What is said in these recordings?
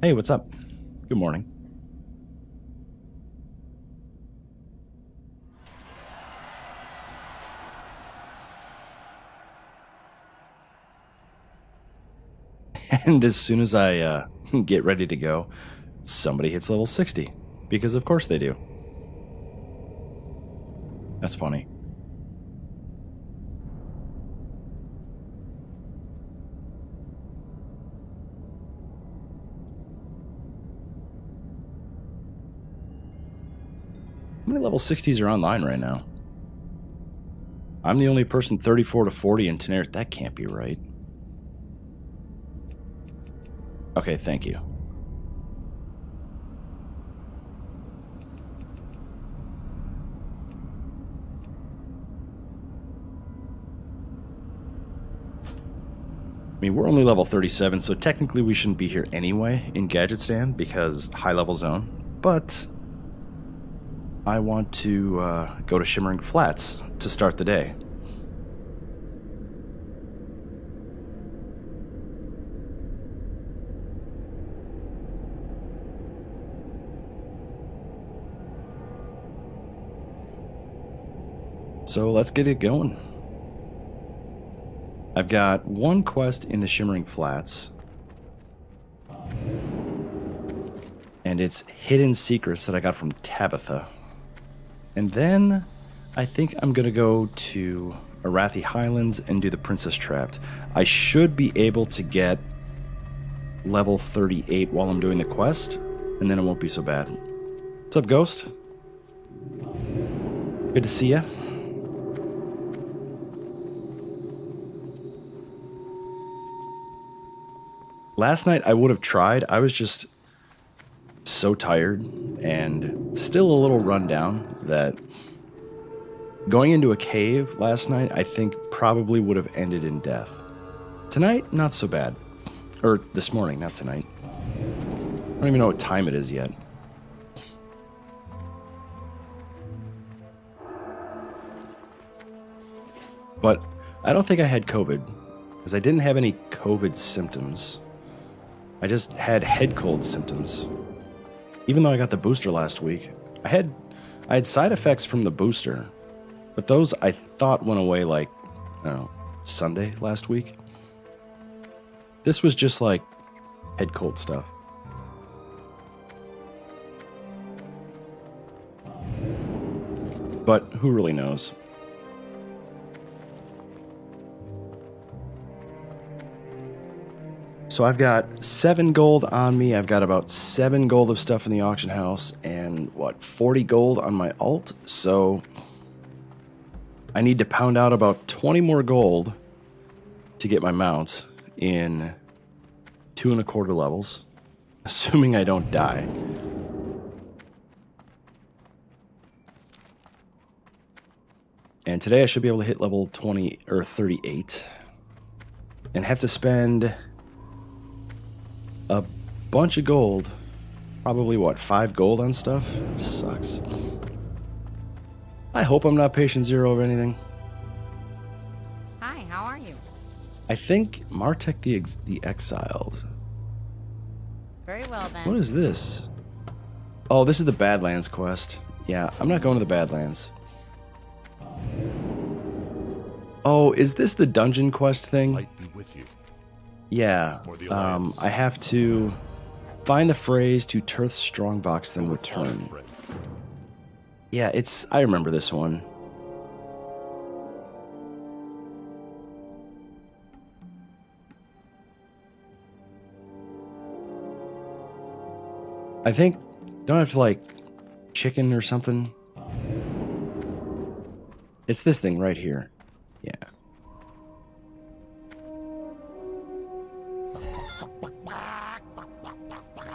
Hey, what's up? Good morning. And as soon as I get ready to go, somebody hits level 60. Because of course they do. That's funny. How many level 60s are online right now? I'm the only person 34 to 40 in Tenerife. That can't be right. Okay, thank you. I mean, we're only level 37, so technically we shouldn't be here anyway in Gadget Stand because high level zone. But I want to go to Shimmering Flats to start the day. So let's get it going. I've got one quest in the Shimmering Flats. And it's hidden secrets that I got from Tabitha. And then I think I'm going to go to Arathi Highlands and do the Princess Trapped. I should be able to get level 38 while I'm doing the quest, and then it won't be so bad. What's up, Ghost? Good to see ya. Last night I would have tried. I was just so tired and still a little run down that going into a cave last night I think probably would have ended in death. Tonight, not so bad. Or this morning, not tonight. I don't even know what time it is yet. But I don't think I had COVID because I didn't have any COVID symptoms. I just had head cold symptoms. Even though I got the booster last week, I had side effects from the booster, but those I thought went away like, I don't know, Sunday last week. This was just like head cold stuff. But who really knows? So I've got 7 gold on me. I've got about 7 gold of stuff in the auction house and what, 40 gold on my alt. So I need to pound out about 20 more gold to get my mount in 2 1/4 levels, assuming I don't die. And today I should be able to hit level 20 or 38 and have to spend a bunch of gold. Probably, what, 5 gold on stuff? It sucks. I hope I'm not patient zero or anything. Hi, how are you? I think Martek the Exiled. Very well, then. What is this? Oh, this is the Badlands quest. Yeah, I'm not going to the Badlands. Oh, is this the dungeon quest thing? Might be with you. Yeah, I have to find the phrase to Turth's Strongbox, then return. Yeah, I remember this one. I think, don't I have to like chicken or something? It's this thing right here. Yeah.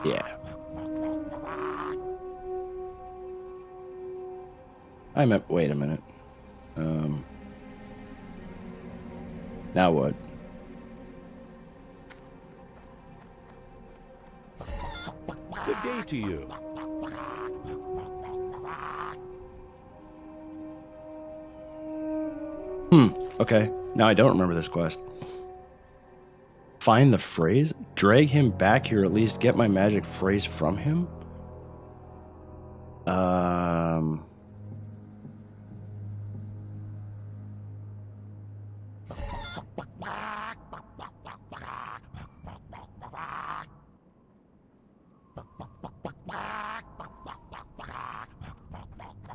Yeah. Wait a minute. Now what? Good day to you. Okay. Now I don't remember this quest. Find the phrase? Drag him back here, at least get my magic phrase from him?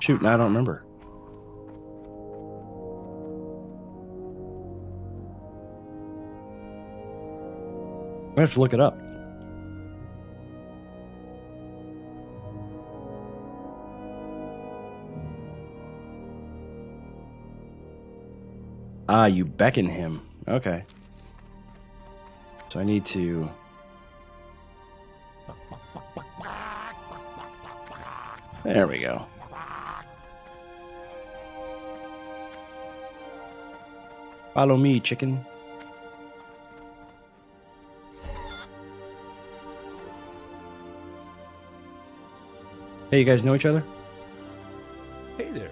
Shoot, now I don't remember. I have to look it up. Ah, you beckon him. Okay. So I need to... There we go. Follow me, chicken. Hey, you guys know each other? Hey there.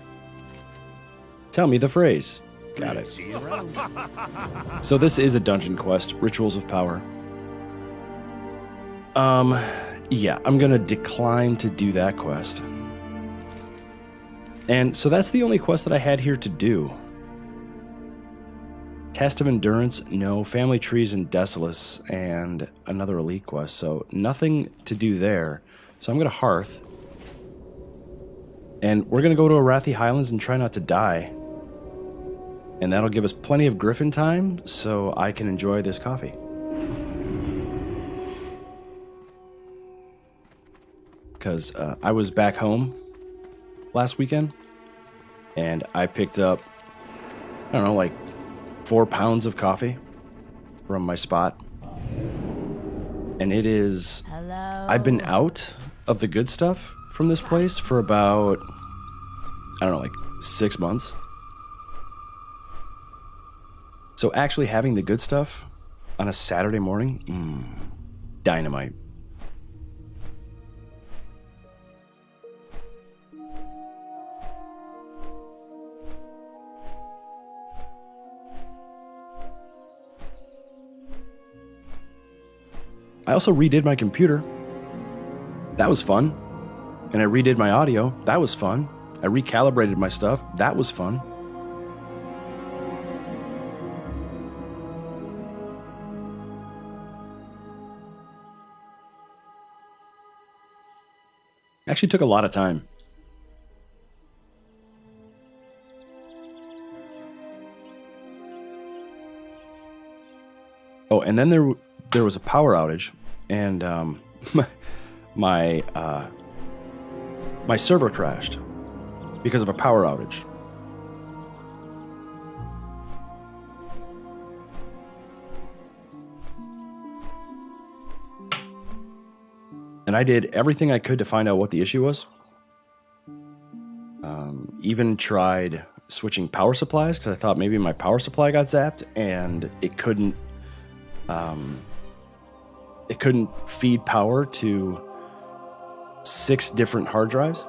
Tell me the phrase. Got it. See you around. So this is a dungeon quest, Rituals of Power. Yeah, I'm gonna decline to do that quest. And so that's the only quest that I had here to do. Test of Endurance, no. Family Trees and Desolace, and another Elite quest. So nothing to do there. So I'm gonna Hearth. And we're gonna go to Arathi Highlands and try not to die. And that'll give us plenty of Griffin time, so I can enjoy this coffee. Because I was back home last weekend, and I picked up, I don't know, like 4 pounds of coffee from my spot. And it is... Hello. I've been out of the good stuff from this place for about, I don't know, like 6 months. So actually having the good stuff on a Saturday morning, dynamite. I also redid my computer. That was fun. And I redid my audio. That was fun. I recalibrated my stuff. That was fun. Actually took a lot of time. Oh, and then there was a power outage, and my server crashed because of a power outage. And I did everything I could to find out what the issue was. Even tried switching power supplies because I thought maybe my power supply got zapped and it couldn't feed power to 6 different hard drives.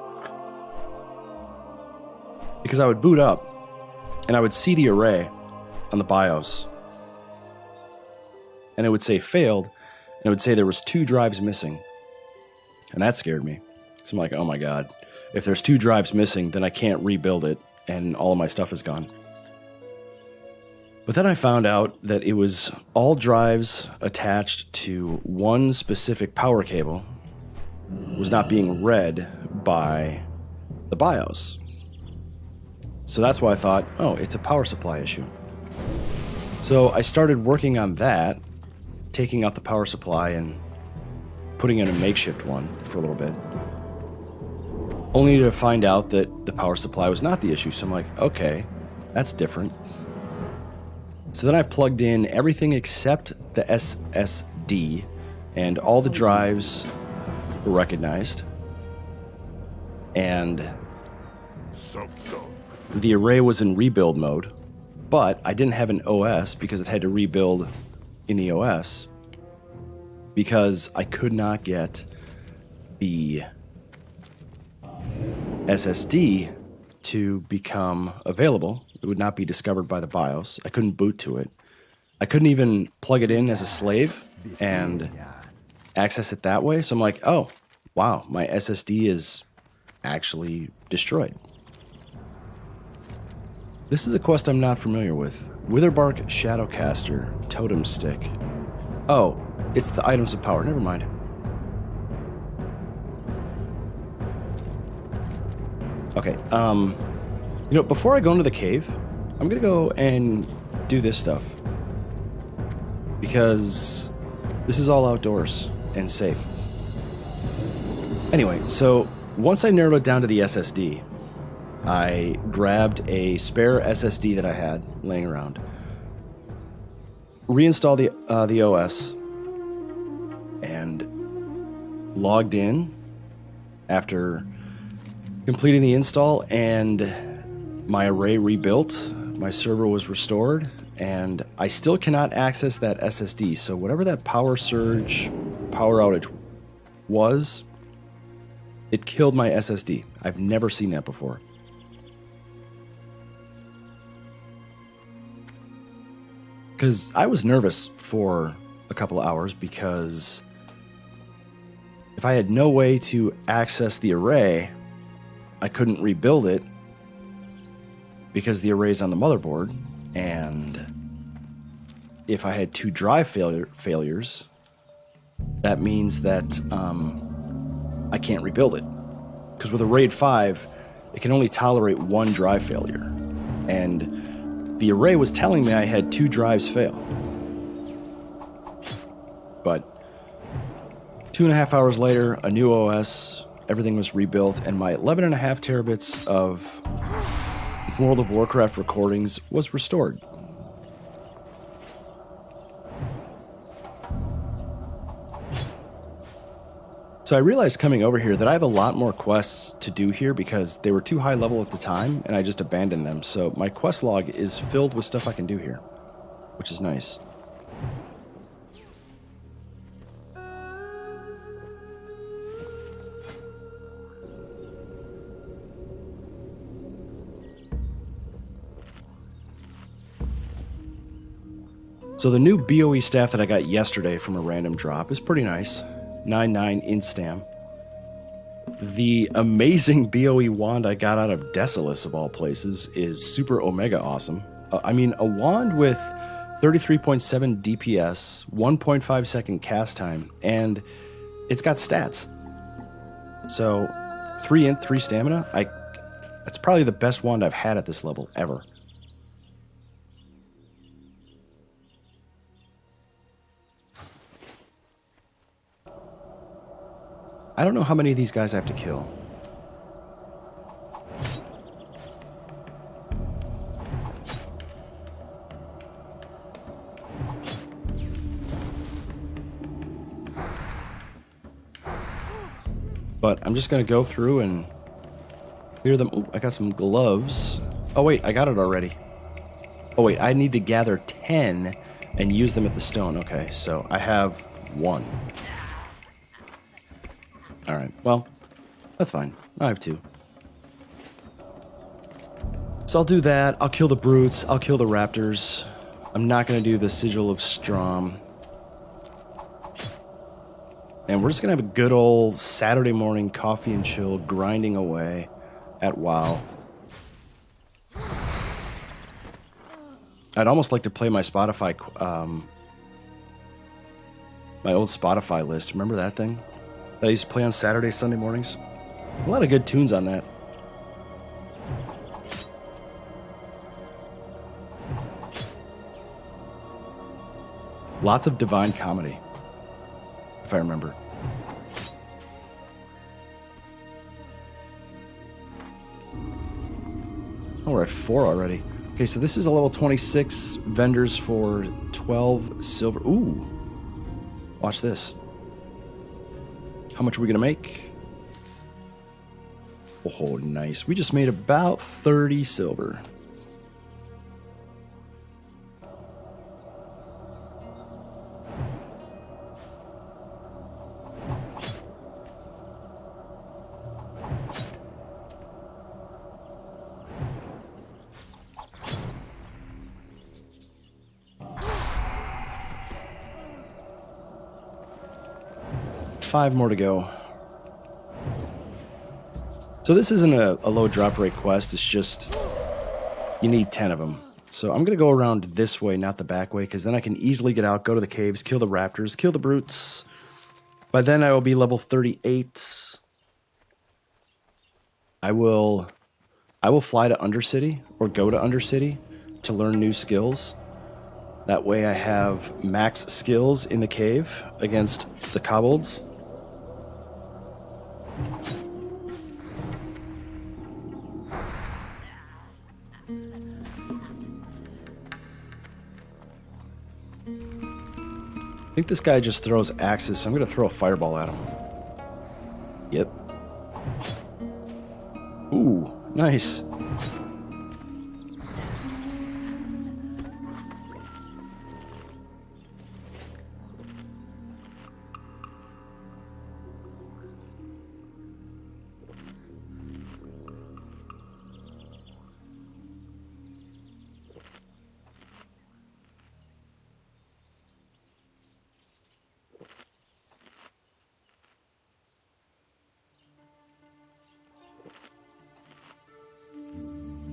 Because I would boot up and I would see the array on the BIOS and it would say failed and it would say there was 2 drives missing. And that scared me. So I'm like, oh my god. If there's 2 drives missing, then I can't rebuild it, and all of my stuff is gone. But then I found out that it was all drives attached to one specific power cable was not being read by the BIOS. So that's why I thought, oh, it's a power supply issue. So I started working on that, taking out the power supply and putting in a makeshift one for a little bit, only to find out that the power supply was not the issue. So I'm like, okay, that's different. So then I plugged in everything except the SSD, and all the drives were recognized. And the array was in rebuild mode, but I didn't have an OS because it had to rebuild in the OS. Because I could not get the SSD to become available. It would not be discovered by the BIOS. I couldn't boot to it. I couldn't even plug it in as a slave and access it that way. So I'm like, oh, wow, my SSD is actually destroyed. This is a quest I'm not familiar with. Witherbark Shadowcaster Totem Stick. Oh, it's the items of power. Never mind. Okay, you know, before I go into the cave, I'm gonna go and do this stuff. Because this is all outdoors and safe. Anyway, so once I narrowed it down to the SSD, I grabbed a spare SSD that I had laying around, reinstalled the OS, and logged in after completing the install, and my array rebuilt, my server was restored, and I still cannot access that SSD. So whatever that power surge, power outage was, it killed my SSD. I've never seen that before. Because I was nervous for a couple of hours because if I had no way to access the array, I couldn't rebuild it because the array's on the motherboard. And if I had two drive failures, that means that I can't rebuild it. Because with a RAID 5, it can only tolerate one drive failure. And the array was telling me I had two drives fail. But 2.5 hours later, a new OS, everything was rebuilt, and my 11.5 terabits of World of Warcraft recordings was restored. So I realized coming over here that I have a lot more quests to do here because they were too high level at the time and I just abandoned them. So my quest log is filled with stuff I can do here, which is nice. So the new BOE staff that I got yesterday from a random drop is pretty nice. 9.9 instam. The amazing BOE wand I got out of Desolus of all places is super omega awesome. I mean, a wand with 33.7 DPS, 1.5 second cast time, and it's got stats. So 3 int, 3 stamina. That's probably the best wand I've had at this level ever. I don't know how many of these guys I have to kill. But I'm just going to go through and clear them. Ooh, I got some gloves. Oh, wait, I got it already. Oh, wait, I need to gather 10 and use them at the stone. Okay, so I have 1. Alright, well, that's fine. I have 2. So I'll do that. I'll kill the brutes. I'll kill the raptors. I'm not going to do the Sigil of Strom. And we're just going to have a good old Saturday morning coffee and chill grinding away at WoW. I'd almost like to play my Spotify, my old Spotify list. Remember that thing? That I used to play on Saturday, Sunday mornings. A lot of good tunes on that. Lots of Divine Comedy, if I remember. Oh, we're at 4 already. Okay, so this is a level 26. Vendors for 12 silver. Ooh. Watch this. How much are we going to make? Oh, nice. We just made about 30 silver. 5 more to go. So this isn't a low drop rate quest. It's just you need 10 of them. So I'm going to go around this way, not the back way, because then I can easily get out, go to the caves, kill the raptors, kill the brutes. By then I will be level 38. I will fly to Undercity or go to Undercity to learn new skills. That way I have max skills in the cave against the kobolds. I think this guy just throws axes, so I'm going to throw a fireball at him. Yep. Ooh, nice.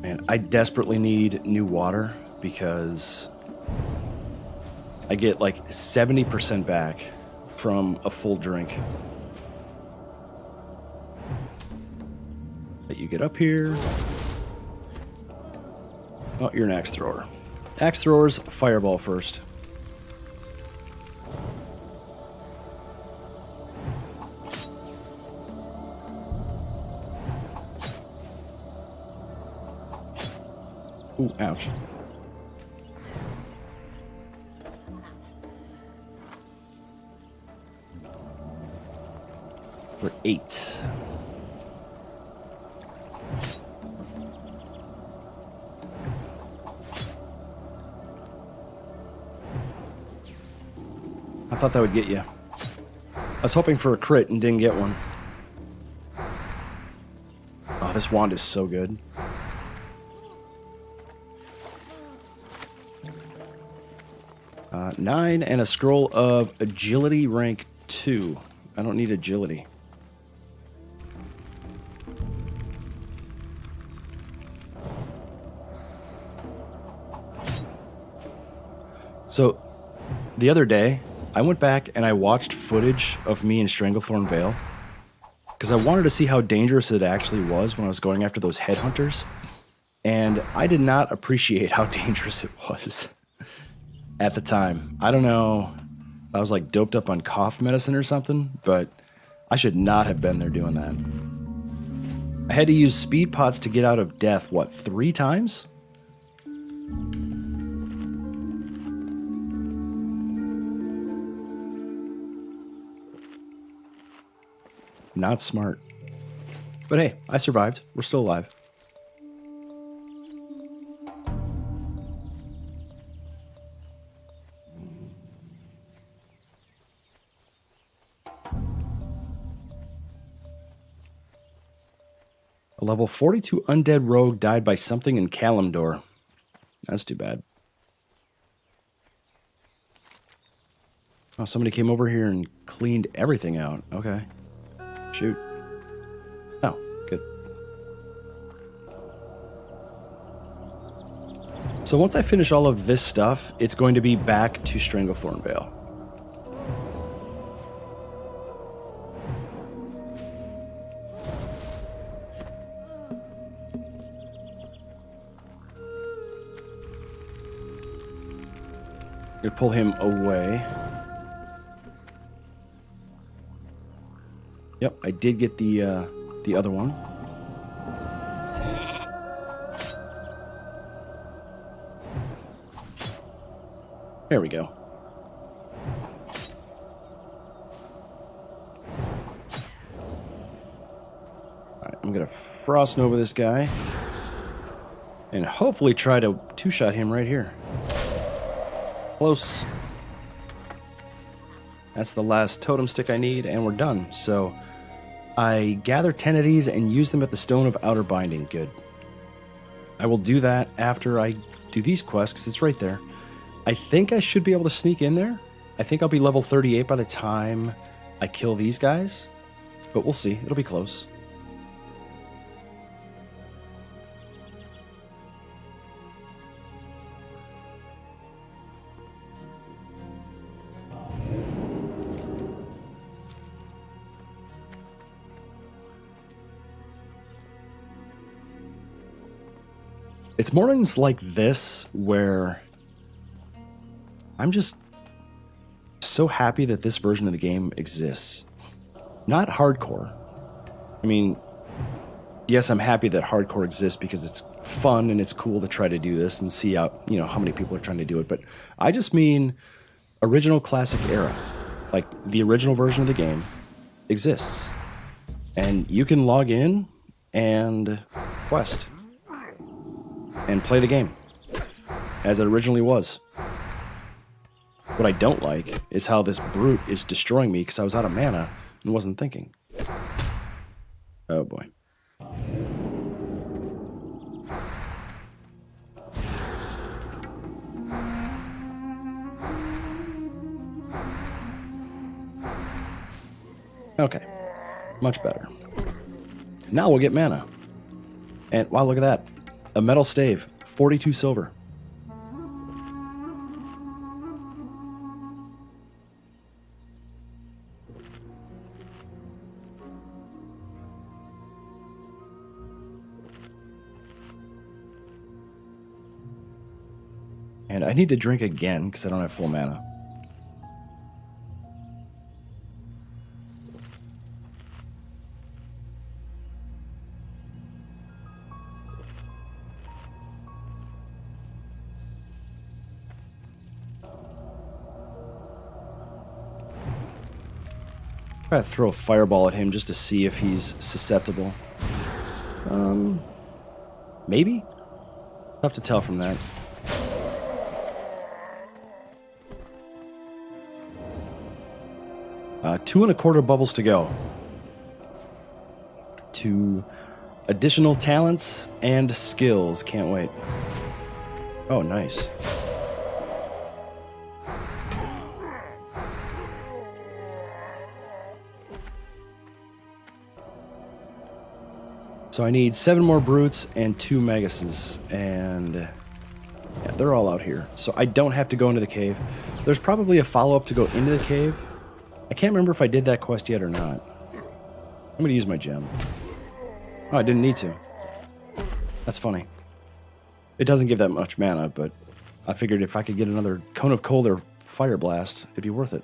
Man, I desperately need new water because I get like 70% back from a full drink. But you get up here. Oh, you're an axe thrower. Axe throwers, fireball first. Ooh, ouch. We're 8. I thought that would get you. I was hoping for a crit and didn't get one. Oh, this wand is so good. Nine and a scroll of agility rank 2. I don't need agility. So, the other day, I went back and I watched footage of me in Stranglethorn Vale because I wanted to see how dangerous it actually was when I was going after those headhunters, and I did not appreciate how dangerous it was. At the time. I don't know if I was like doped up on cough medicine or something, but I should not have been there doing that. I had to use speed pots to get out of death, what, 3 times? Not smart. But hey, I survived. We're still alive. A level 42 undead rogue died by something in Kalimdor. That's too bad. Oh, somebody came over here and cleaned everything out. Okay. Shoot. Oh, good. So once I finish all of this stuff, it's going to be back to Stranglethorn Vale. Gonna pull him away. Yep, I did get the other one. There we go. Alright, I'm gonna Frost Nova this guy. And hopefully try to two-shot him right here. Close. That's the last totem stick I need, and we're done. So I gather 10 of these and use them at the Stone of Outer Binding. Good. I will do that after I do these quests, because it's right there. I think I should be able to sneak in there. I think I'll be level 38 by the time I kill these guys, but we'll see. It'll be close. It's mornings like this where I'm just so happy that this version of the game exists. Not hardcore. I mean, yes, I'm happy that hardcore exists because it's fun and it's cool to try to do this and see how, how many people are trying to do it. But I just mean original classic era. Like the original version of the game exists. And you can log in and quest. And play the game as it originally was. What I don't like is how this brute is destroying me because I was out of mana and wasn't thinking. Oh boy. Okay. Much better. Now we'll get mana. And wow, look at that. A metal stave, 42 silver. And I need to drink again because I don't have full mana. Try to throw a fireball at him just to see if he's susceptible. Maybe? Tough to tell from that. Two and a quarter bubbles to go. 2 additional talents and skills. Can't wait. Oh, nice. So I need 7 more brutes and 2 megases, and yeah, they're all out here. So I don't have to go into the cave. There's probably a follow-up to go into the cave. I can't remember if I did that quest yet or not. I'm going to use my gem. Oh, I didn't need to. That's funny. It doesn't give that much mana, but I figured if I could get another Cone of Cold or Fire Blast, it'd be worth it.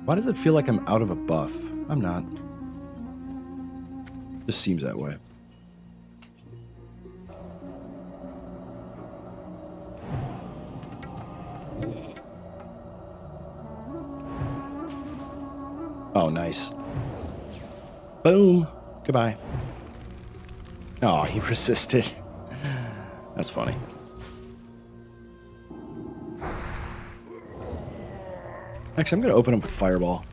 Why does it feel like I'm out of a buff? I'm not. Just seems that way. Oh, nice. Boom. Goodbye. Oh, he persisted. That's funny. Actually, I'm going to open up with Fireball.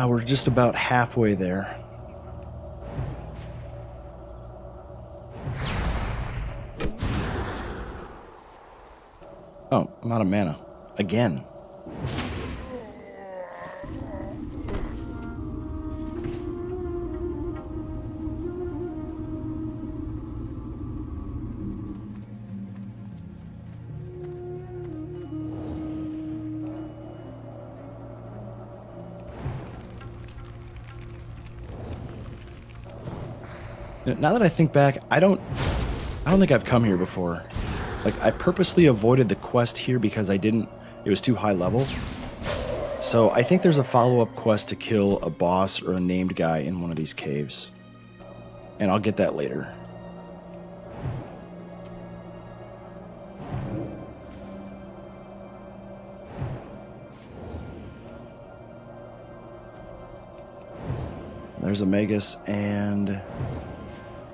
We're just about halfway there. Oh, I'm out of mana. Again. Now that I think back, I don't think I've come here before. Like, I purposely avoided the quest here because it was too high level. So I think there's a follow-up quest to kill a boss or a named guy in one of these caves. And I'll get that later. there's a Magus, and I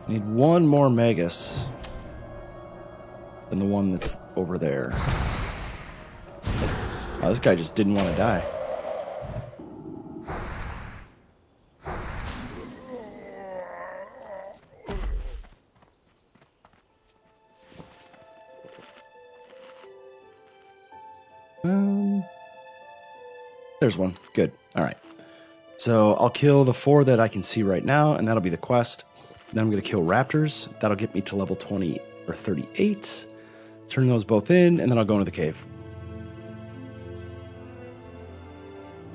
need one more Magus than the one that's over there. Oh, this guy just didn't want to die. There's one. Good. All right. So I'll kill the 4 that I can see right now, and that'll be the quest. Then I'm going to kill raptors. That'll get me to level 20 or 38. Turn those both in, and then I'll go into the cave.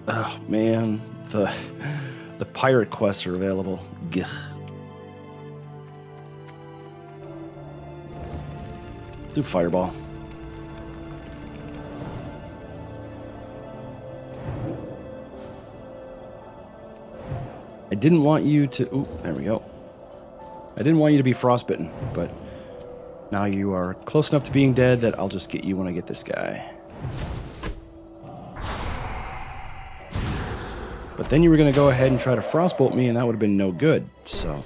Oh, man. The pirate quests are available. Gah. Do fireball. I didn't want you to... Ooh, there we go. I didn't want you to be frostbitten, but now you are close enough to being dead that I'll just get you when I get this guy. But then you were going to go ahead and try to frostbolt me, and that would have been no good, so...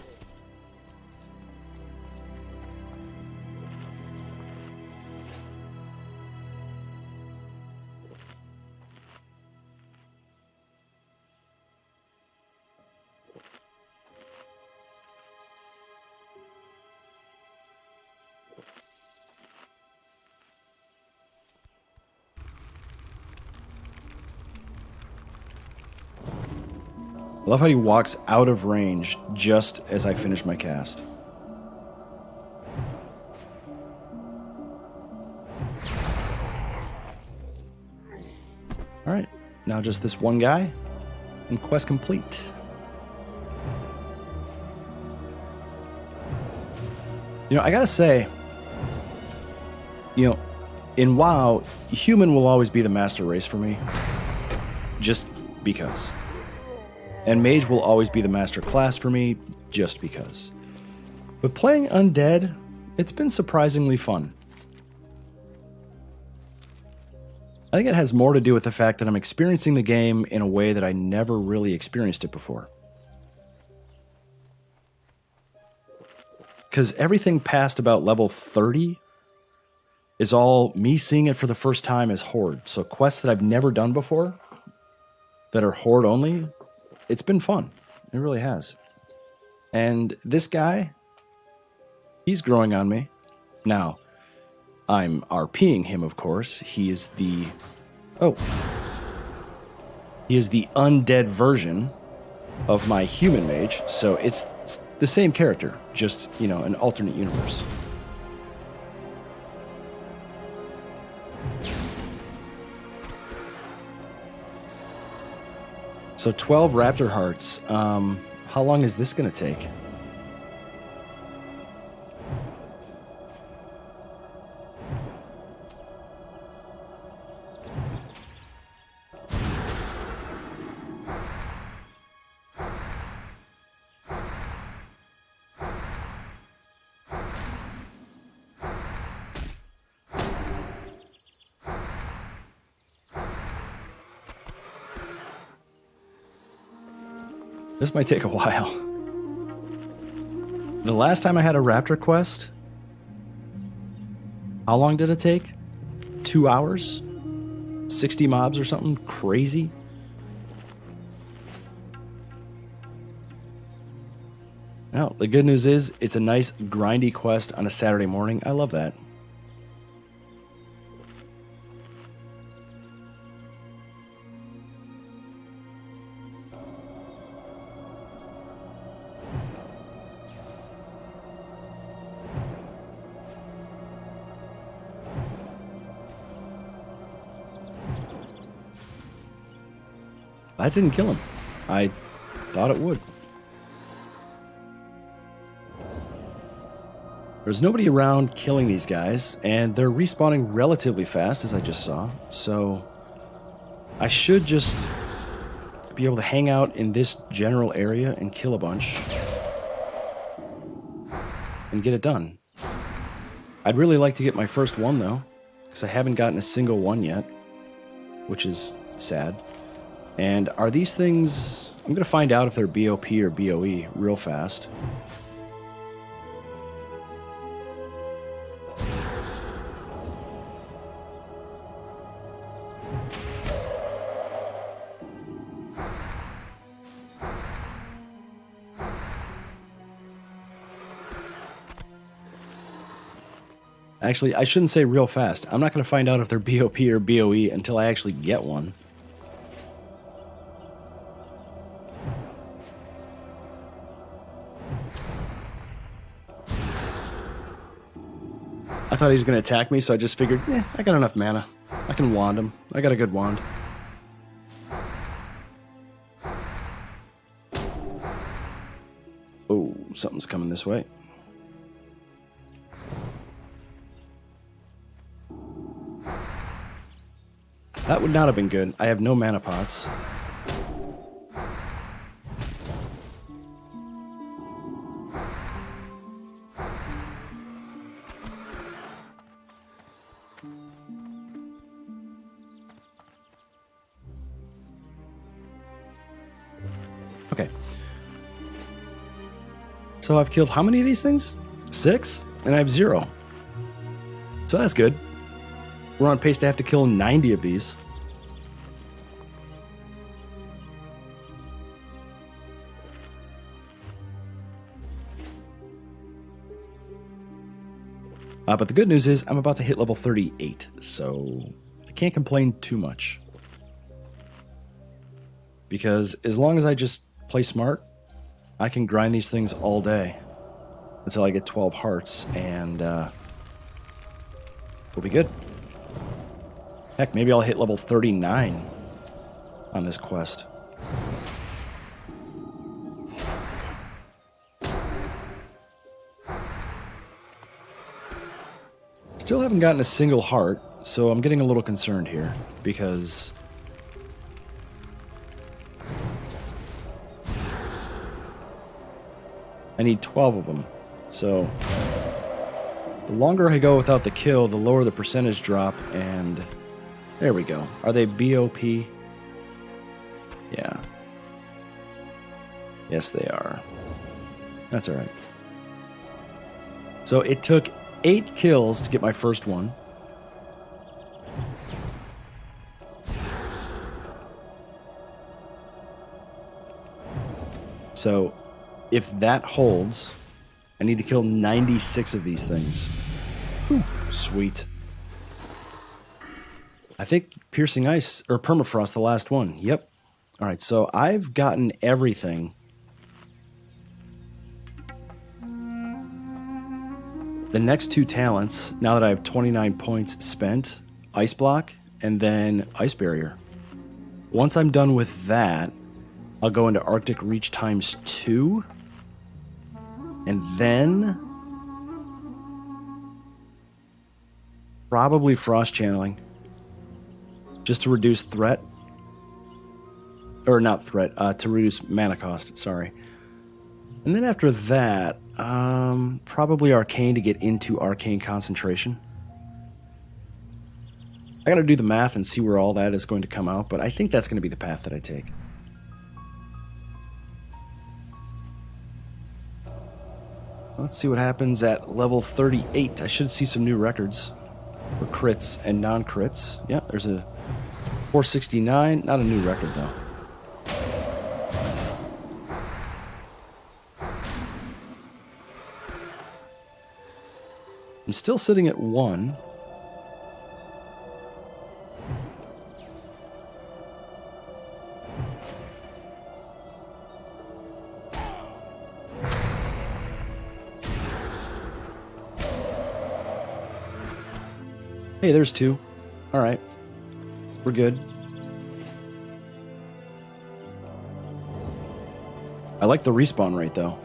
I love how he walks out of range just as I finish my cast. Alright, now just this one guy, and quest complete. You know, I gotta say, in WoW, human will always be the master race for me. Just because. And Mage will always be the master class for me, just because. But playing Undead, it's been surprisingly fun. I think it has more to do with the fact that I'm experiencing the game in a way that I never really experienced it before. Because everything past about level 30 is all me seeing it for the first time as Horde. So quests that I've never done before, that are Horde only, it's been fun. It really has. And this guy, he's growing on me. Now, I'm RPing him, of course. He is the... Oh. He is the undead version of my human mage. So it's the same character, just, an alternate universe. So 12 raptor hearts. How long is this going to take? This might take a while. The last time I had a raptor quest, how long did it take? 2 hours? 60 mobs or something crazy? Well, the good news is it's a nice grindy quest on a Saturday morning. I love that. That didn't kill him. I thought it would. There's nobody around killing these guys, and they're respawning relatively fast, as I just saw. So I should just be able to hang out in this general area and kill a bunch and get it done. I'd really like to get my first one, though, because I haven't gotten a single one yet, which is sad. And are these things... I'm going to find out if they're BOP or BOE real fast. Actually, I shouldn't say real fast. I'm not going to find out if they're BOP or BOE until I actually get one. I thought he was going to attack me, so I just figured, I got enough mana. I can wand him. I got a good wand. Oh, something's coming this way. That would not have been good. I have no mana pots. Okay. So I've killed how many of these things? 6? And I have 0. So that's good. We're on pace to have to kill 90 of these. But the good news is I'm about to hit level 38, so I can't complain too much. Because as long as I just play smart, I can grind these things all day until I get 12 hearts, and we'll be good. Heck, maybe I'll hit level 39 on this quest. Still haven't gotten a single heart, so I'm getting a little concerned here, because I need 12 of them. So the longer I go without the kill, the lower the percentage drop, and there we go. Are they BOP? Yeah. Yes, they are. That's alright. So it took 8 kills to get my first one. So if that holds, I need to kill 96 of these things. Whew, sweet. I think Piercing Ice, or Permafrost, the last one. Yep. Alright, so I've gotten everything. The next 2 talents, now that I have 29 points spent, Ice Block, and then Ice Barrier. Once I'm done with that, I'll go into Arctic Reach times 2. And then probably Frost Channeling. Just to reduce threat. Or not threat, to reduce mana cost, sorry. And then after that, probably Arcane to get into Arcane Concentration. I gotta do the math and see where all that is going to come out, but I think that's going to be the path that I take. Let's see what happens at level 38. I should see some new records for crits and non-crits. Yeah, there's a 469. Not a new record, though. I'm still sitting at 1. Hey, there's 2. All right. We're good. I like the respawn rate, though.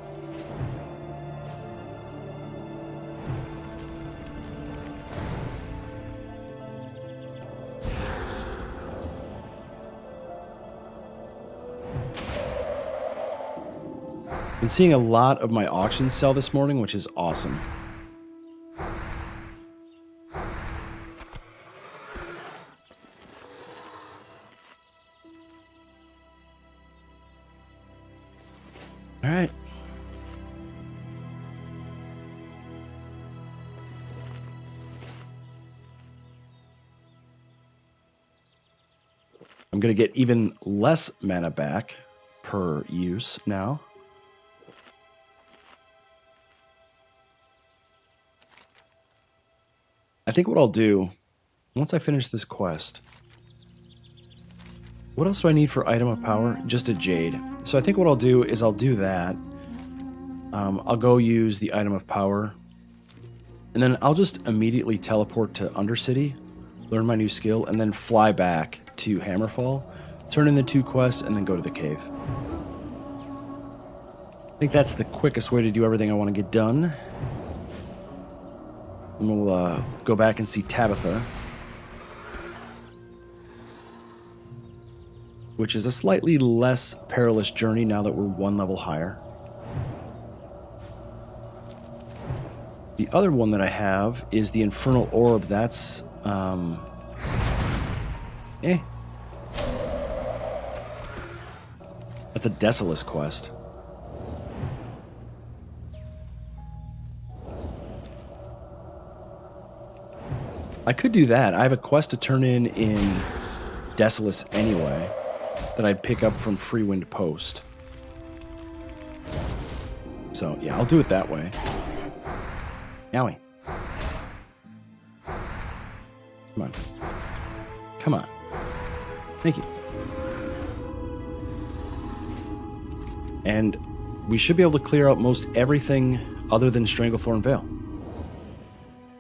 Been seeing a lot of my auctions sell this morning, which is awesome. All right. I'm going to get even less mana back per use now. I think what I'll do, once I finish this quest, what else do I need for item of power? Just a jade. So I think what I'll do is I'll do that. I'll go use the item of power, and then I'll just immediately teleport to Undercity, learn my new skill, and then fly back to Hammerfall, turn in the 2 quests, and then go to the cave. I think that's the quickest way to do everything I want to get done. And we'll go back and see Tabitha, which is a slightly less perilous journey now that we're 1 level higher. The other one that I have is the Infernal Orb. That's, That's a Desolace quest. I could do that. I have a quest to turn in Desolace anyway that I'd pick up from Freewind Post. So, yeah, I'll do it that way. Yowie. Come on. Come on. Thank you. And we should be able to clear out most everything other than Stranglethorn Vale.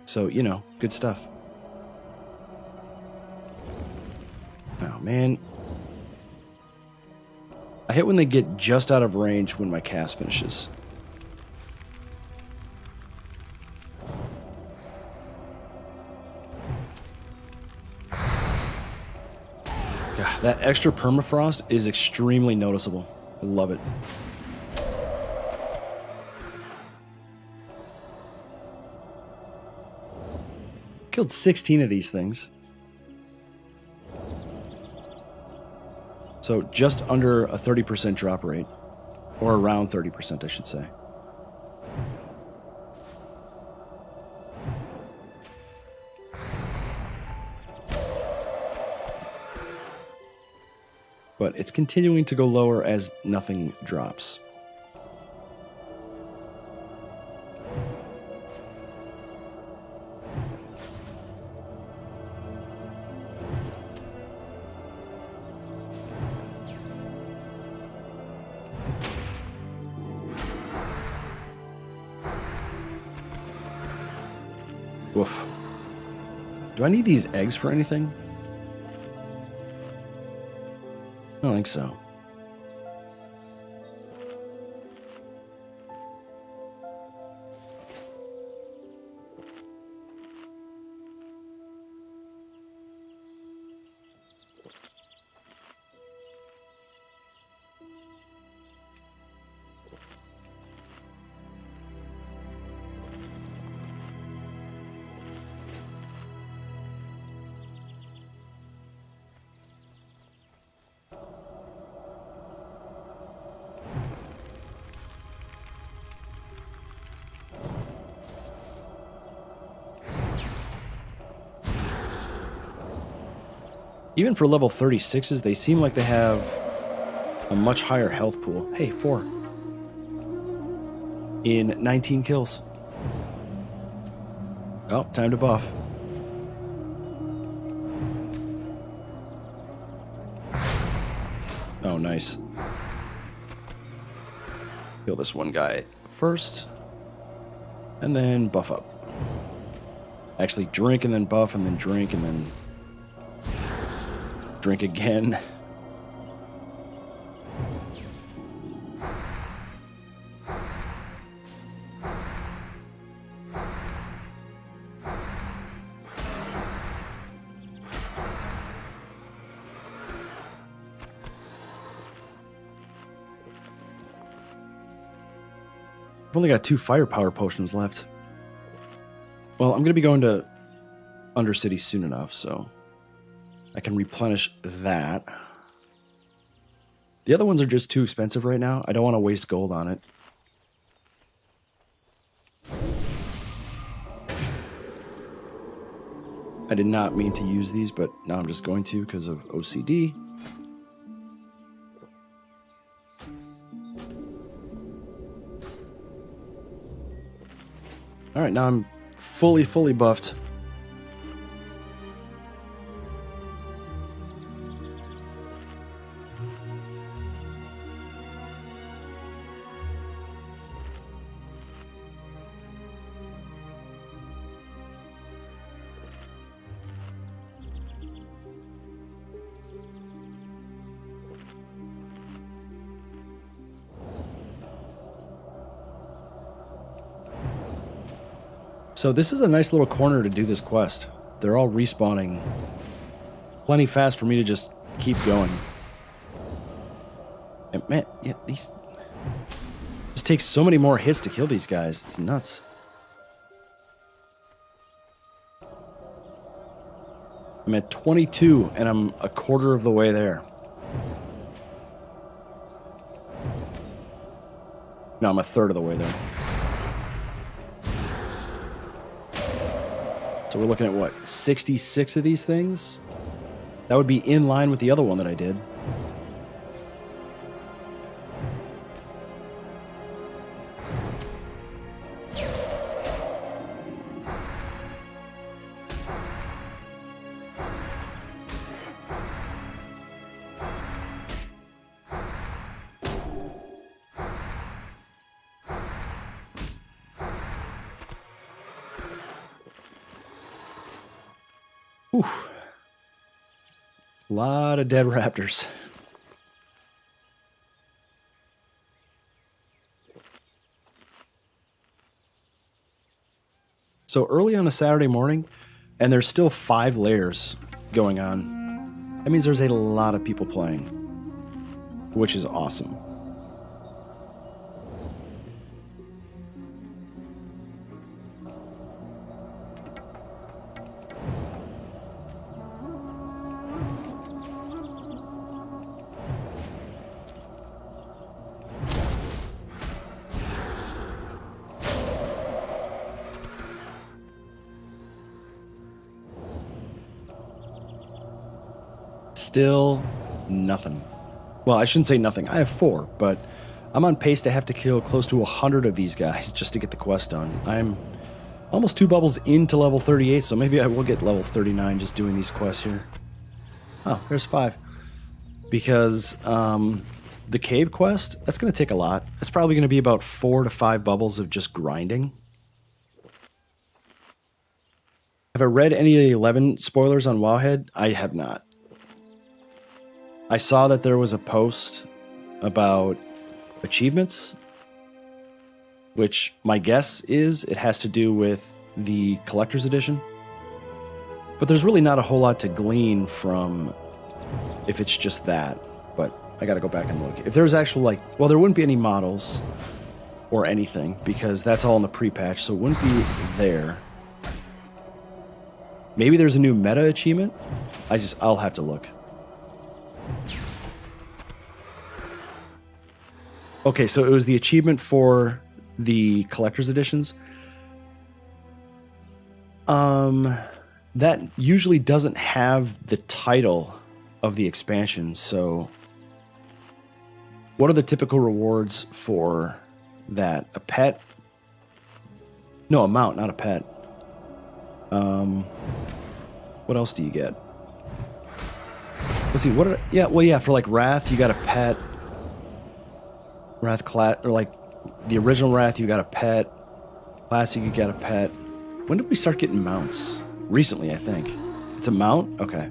So, you know, good stuff. Oh, man. I hate when they get just out of range when my cast finishes. God, that extra permafrost is extremely noticeable. I love it. Killed 16 of these things. So just under a 30% drop rate. Or around 30%, I should say. But it's continuing to go lower as nothing drops. Woof. Do I need these eggs for anything? I don't think so. Even for level 36s, they seem like they have a much higher health pool. Hey, 4. In 19 kills. Oh, time to buff. Oh, nice. Kill this one guy first. And then buff up. Actually, drink and then buff and then drink and then drink again. I've only got 2 firepower potions left. Well, I'm going to be going to Undercity soon enough, so I can replenish that. The other ones are just too expensive right now. I don't want to waste gold on it. I did not mean to use these, but now I'm just going to because of OCD. All right, now I'm fully buffed. So this is a nice little corner to do this quest. They're all respawning plenty fast for me to just keep going. And man, yeah, these just takes so many more hits to kill these guys. It's nuts. I'm at 22 and I'm a quarter of the way there. No, I'm a third of the way there. So we're looking at what, 66 of these things? That would be in line with the other one that I did. Oof. A lot of dead raptors. So early on a Saturday morning, and there's still 5 layers going on. That means there's a lot of people playing, which is awesome. Still nothing. Well, I shouldn't say nothing. I have 4, but I'm on pace to have to kill close to 100 of these guys just to get the quest done. I'm almost 2 bubbles into level 38, so maybe I will get level 39 just doing these quests here. Oh, there's 5. Because the cave quest, that's going to take a lot. It's probably going to be about 4 to 5 bubbles of just grinding. Have I read any of the 11 spoilers on Wowhead? I have not. I saw that there was a post about achievements, which my guess is it has to do with the collector's edition. But there's really not a whole lot to glean from if it's just that. But I gotta go back and look. If there's actual, like, well, there wouldn't be any models or anything because that's all in the pre-patch, so it wouldn't be there. Maybe there's a new meta achievement. I'll have to look. Okay, so it was the achievement for the collector's editions. That usually doesn't have the title of the expansion, so what are the typical rewards for that? A pet? No, a mount, not a pet. What else do you get? Let's see, for like Wrath, you got a pet. Wrath class, or like the original Wrath, you got a pet. Classic, you got a pet. When did we start getting mounts? Recently, I think. It's a mount? Okay.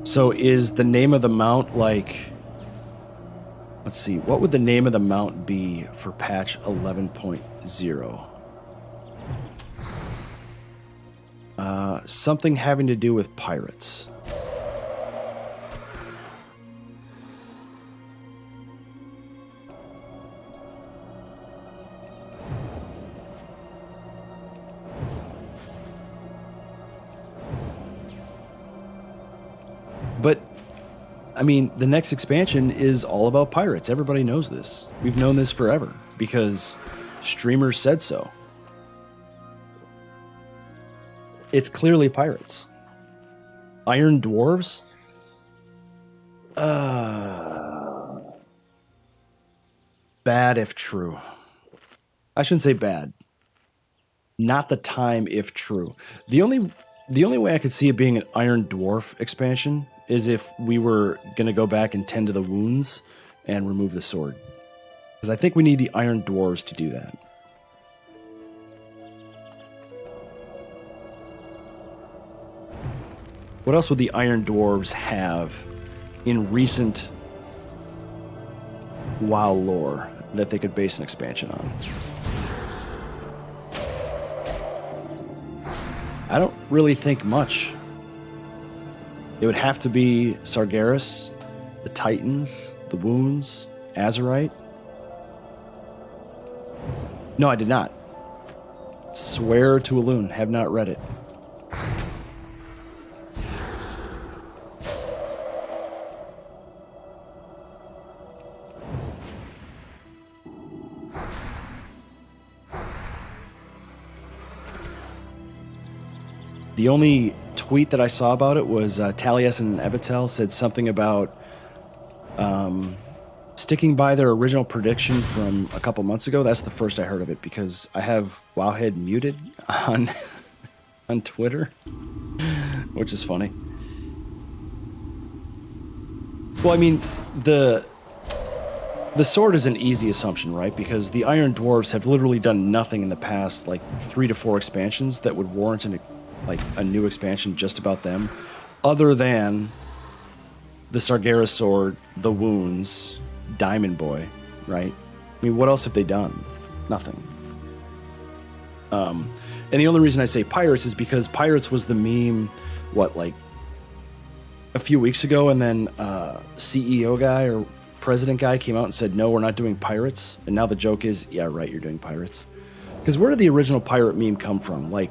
So is the name of the mount like... Let's see, what would the name of the mount be for patch 11.0? Something having to do with pirates. I mean, the next expansion is all about pirates. Everybody knows this. We've known this forever because streamers said so. It's clearly pirates. Iron dwarves? Bad if true. I shouldn't say bad. Not the time if true. The only way I could see it being an Iron Dwarf expansion is if we were going to go back and tend to the wounds and remove the sword. Because I think we need the Iron Dwarves to do that. What else would the Iron Dwarves have in recent WoW lore that they could base an expansion on? I don't really think much. It would have to be Sargeras, the Titans, the Wounds, Azerite. No, I did not. Swear to a loon, have not read it. The only tweet that I saw about it was Talius and Evitel said something about sticking by their original prediction from a couple months ago. That's the first I heard of it because I have Wowhead muted on on Twitter, which is funny. Well, I mean, the sword is an easy assumption, right? Because the Iron Dwarves have literally done nothing in the past, like 3 to 4 expansions that would warrant a new expansion just about them, other than the Sargeras sword, the wounds, Diamond Boy, right? I mean, what else have they done? Nothing. And the only reason I say pirates is because pirates was the meme, like a few weeks ago, and then CEO guy or president guy came out and said, no, we're not doing pirates. And now the joke is, yeah, right, you're doing pirates. Because where did the original pirate meme come from? Like,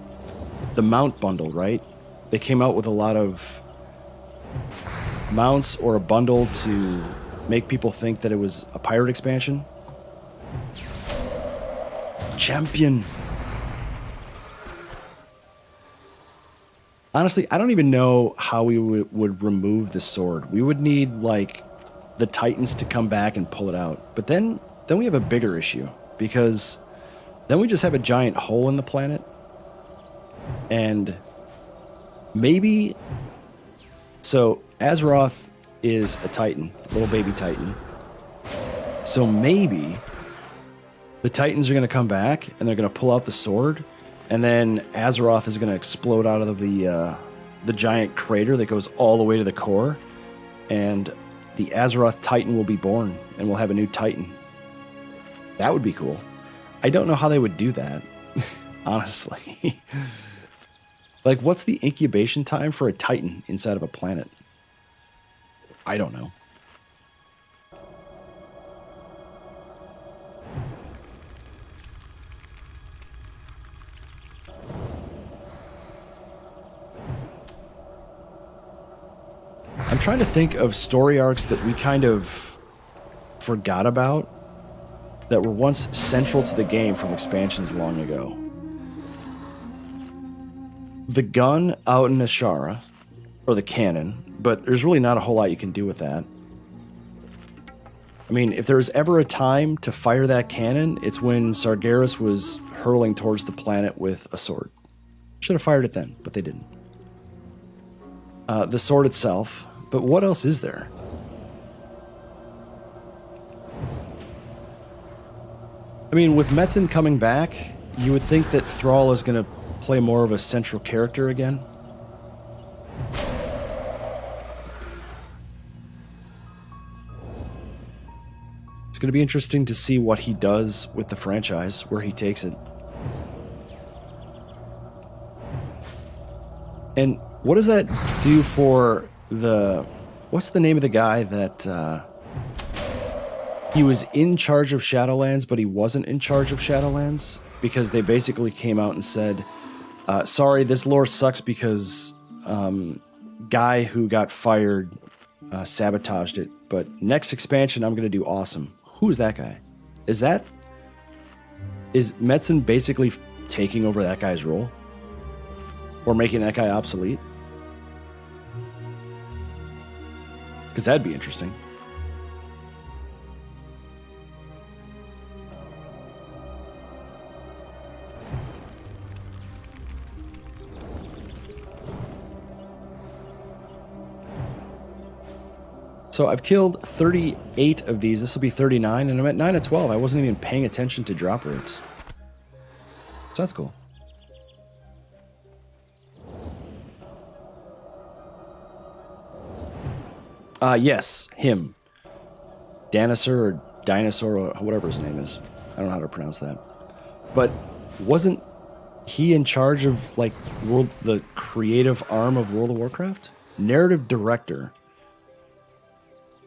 the mount bundle, right? They came out with a lot of mounts or a bundle to make people think that it was a pirate expansion. Champion. Honestly, I don't even know how we would remove the sword. We would need, like, the Titans to come back and pull it out. But then we have a bigger issue, because then we just have a giant hole in the planet. And maybe... So, Azeroth is a Titan, a little baby Titan. So maybe the Titans are going to come back, and they're going to pull out the sword, and then Azeroth is going to explode out of the giant crater that goes all the way to the core, and the Azeroth Titan will be born, and we'll have a new Titan. That would be cool. I don't know how they would do that, honestly. Like, what's the incubation time for a Titan inside of a planet? I don't know. I'm trying to think of story arcs that we kind of forgot about that were once central to the game from expansions long ago. The gun out in Ashara, or the cannon, but there's really not a whole lot you can do with that. I mean, if there was ever a time to fire that cannon, it's when Sargeras was hurling towards the planet with a sword. Should have fired it then, but they didn't. The sword itself, but what else is there? I mean, with Metzen coming back, you would think that Thrall is going to play more of a central character again. It's going to be interesting to see what he does with the franchise, where he takes it. And what does that do for the... What's the name of the guy that... he was in charge of Shadowlands, but he wasn't in charge of Shadowlands? Because they basically came out and said... sorry, this lore sucks because guy who got fired sabotaged it. But next expansion, I'm going to do awesome. Who is that guy? Is Metzen basically taking over that guy's role? Or making that guy obsolete? Because that'd be interesting. So I've killed 38 of these. This will be 39, and I'm at 9 of 12. I wasn't even paying attention to drop rates. So that's cool. Yes, him. Dinosaur or Dinosaur or whatever his name is. I don't know how to pronounce that. But wasn't he in charge of like the creative arm of World of Warcraft? Narrative director.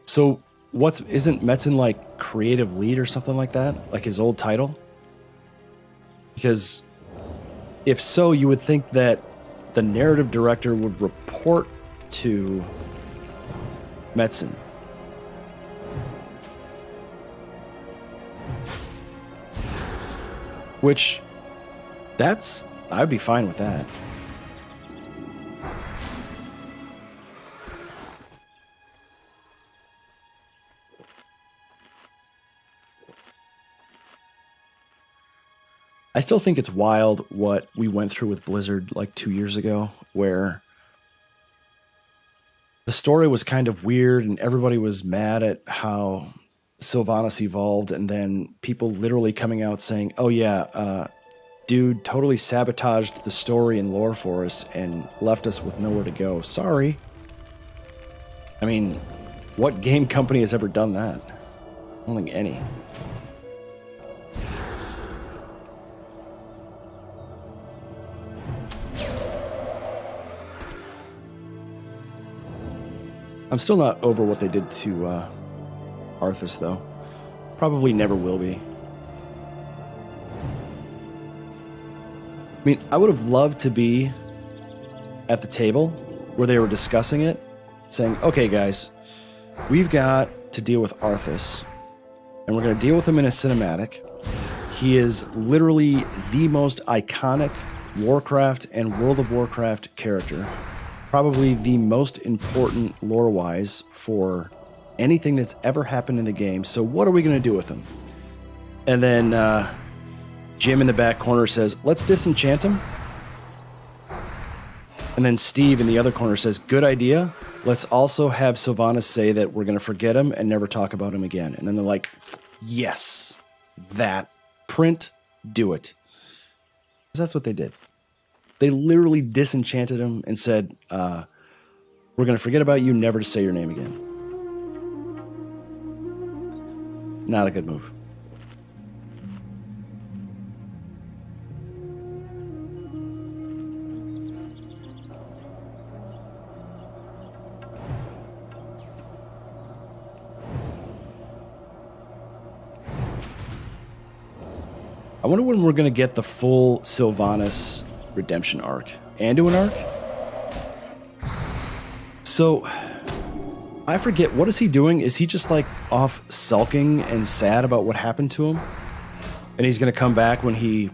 So isn't Metzen like creative lead or something like that? Like his old title? Because if so, you would think that the narrative director would report to Metzen. Which, I'd be fine with that. I still think it's wild what we went through with Blizzard like 2 years ago, where the story was kind of weird and everybody was mad at how Sylvanas evolved, and then people literally coming out saying, oh yeah, dude totally sabotaged the story and lore for us and left us with nowhere to go. Sorry. I mean, what game company has ever done that? I don't think any. I'm still not over what they did to Arthas, though. Probably never will be. I mean, I would have loved to be at the table where they were discussing it, saying, okay, guys, we've got to deal with Arthas, and we're going to deal with him in a cinematic. He is literally the most iconic Warcraft and World of Warcraft character. Probably the most important lore-wise for anything that's ever happened in the game. So what are we going to do with him? And then Jim in the back corner says, let's disenchant him. And then Steve in the other corner says, good idea. Let's also have Sylvanas say that we're going to forget him and never talk about him again. And then they're like, yes, that. Print, do it. Because that's what they did. They literally disenchanted him and said, we're going to forget about you, never to say your name again. Not a good move. I wonder when we're going to get the full Sylvanas redemption arc. Anduin arc? So, I forget, what is he doing? Is he just like off sulking and sad about what happened to him? And he's going to come back when he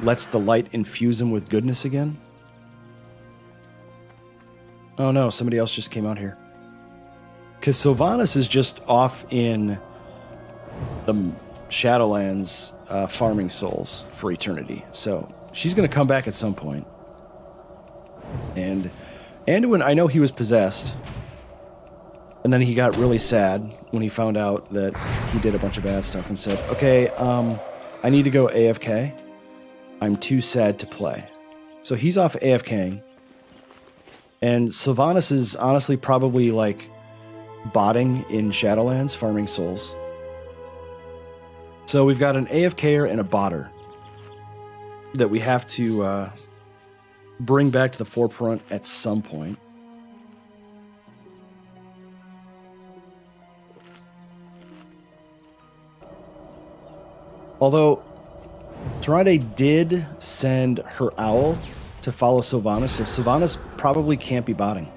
lets the light infuse him with goodness again? Oh no, somebody else just came out here. Because Sylvanas is just off in the Shadowlands farming souls for eternity. So she's going to come back at some point. And Anduin, I know he was possessed. And then he got really sad when he found out that he did a bunch of bad stuff and said, okay, I need to go AFK. I'm too sad to play. So he's off AFKing. And Sylvanas is honestly probably like botting in Shadowlands, farming souls. So we've got an AFKer and a botter that we have to bring back to the forefront at some point. Although Tyrande did send her owl to follow Sylvanas, so Sylvanas probably can't be botting.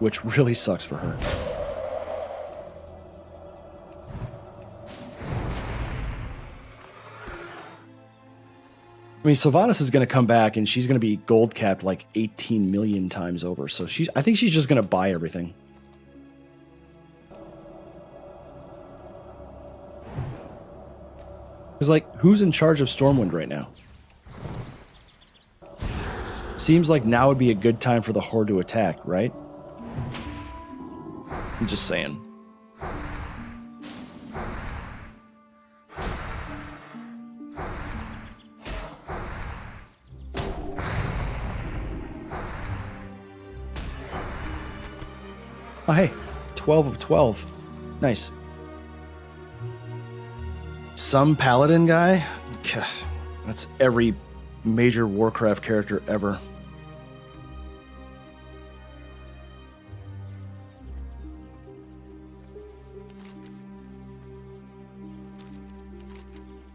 which really sucks for her. I mean, Sylvanas is going to come back, and she's going to be gold capped like 18 million times over. So I think she's just going to buy everything. Because, like, who's in charge of Stormwind right now? Seems like now would be a good time for the Horde to attack, right? I'm just saying. Oh, hey, 12 of 12. Nice. Some paladin guy? That's every major Warcraft character ever.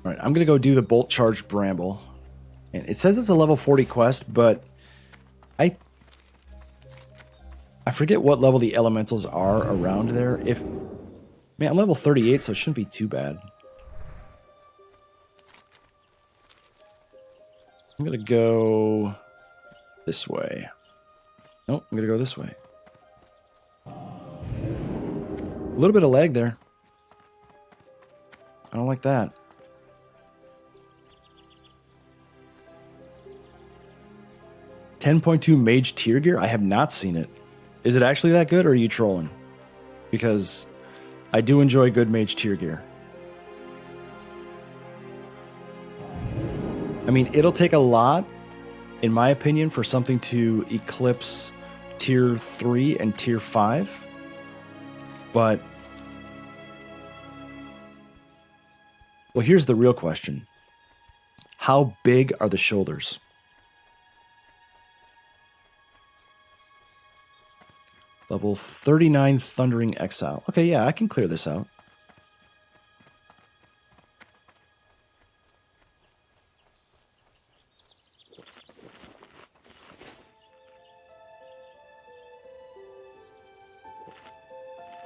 All right, I'm going to go do the Bolt Charge Bramble. And it says it's a level 40 quest, but I forget what level the elementals are around there. Man, I'm level 38, so it shouldn't be too bad. I'm going to go this way. Nope, I'm going to go this way. A little bit of lag there. I don't like that. $10.2 Mage tier gear? I have not seen it. Is it actually that good, or are you trolling? Because I do enjoy good Mage tier gear. I mean, it'll take a lot, in my opinion, for something to eclipse tier 3 and tier 5. But, well, here's the real question. How big are the shoulders? Level 39 Thundering Exile. Okay, yeah, I can clear this out.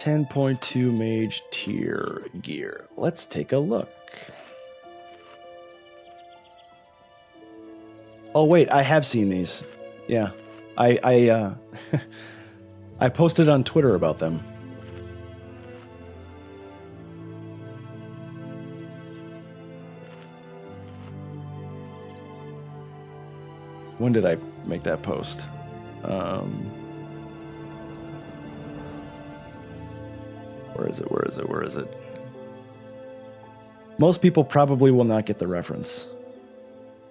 $10.2 Mage tier gear. Let's take a look. Oh wait, I have seen these. Yeah, I I posted on Twitter about them. When did I make that post? Where is it? Where is it? Where is it? Most people probably will not get the reference,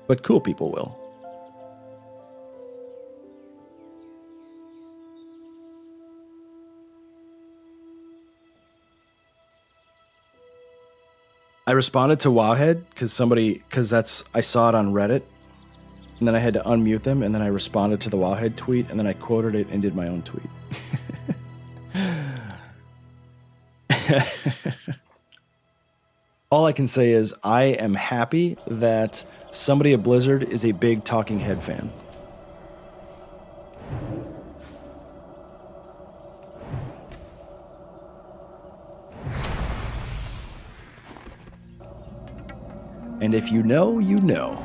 but cool people will. I responded to Wowhead because I saw it on Reddit, and then I had to unmute them, and then I responded to the Wowhead tweet, and then I quoted it and did my own tweet. All I can say is I am happy that somebody at Blizzard is a big Talking Head fan. And if you know, you know.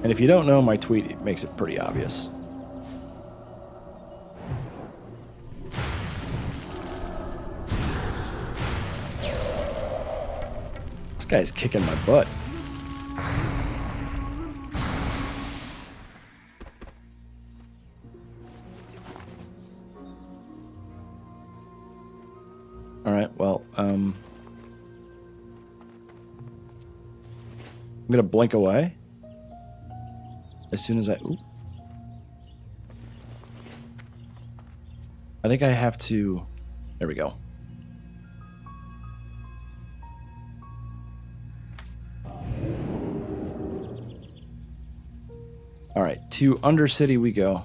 And if you don't know, my tweet makes it pretty obvious. This guy's kicking my butt. All right, well, I'm gonna blink away as soon as I think I have to. There we go. All right, to Undercity we go.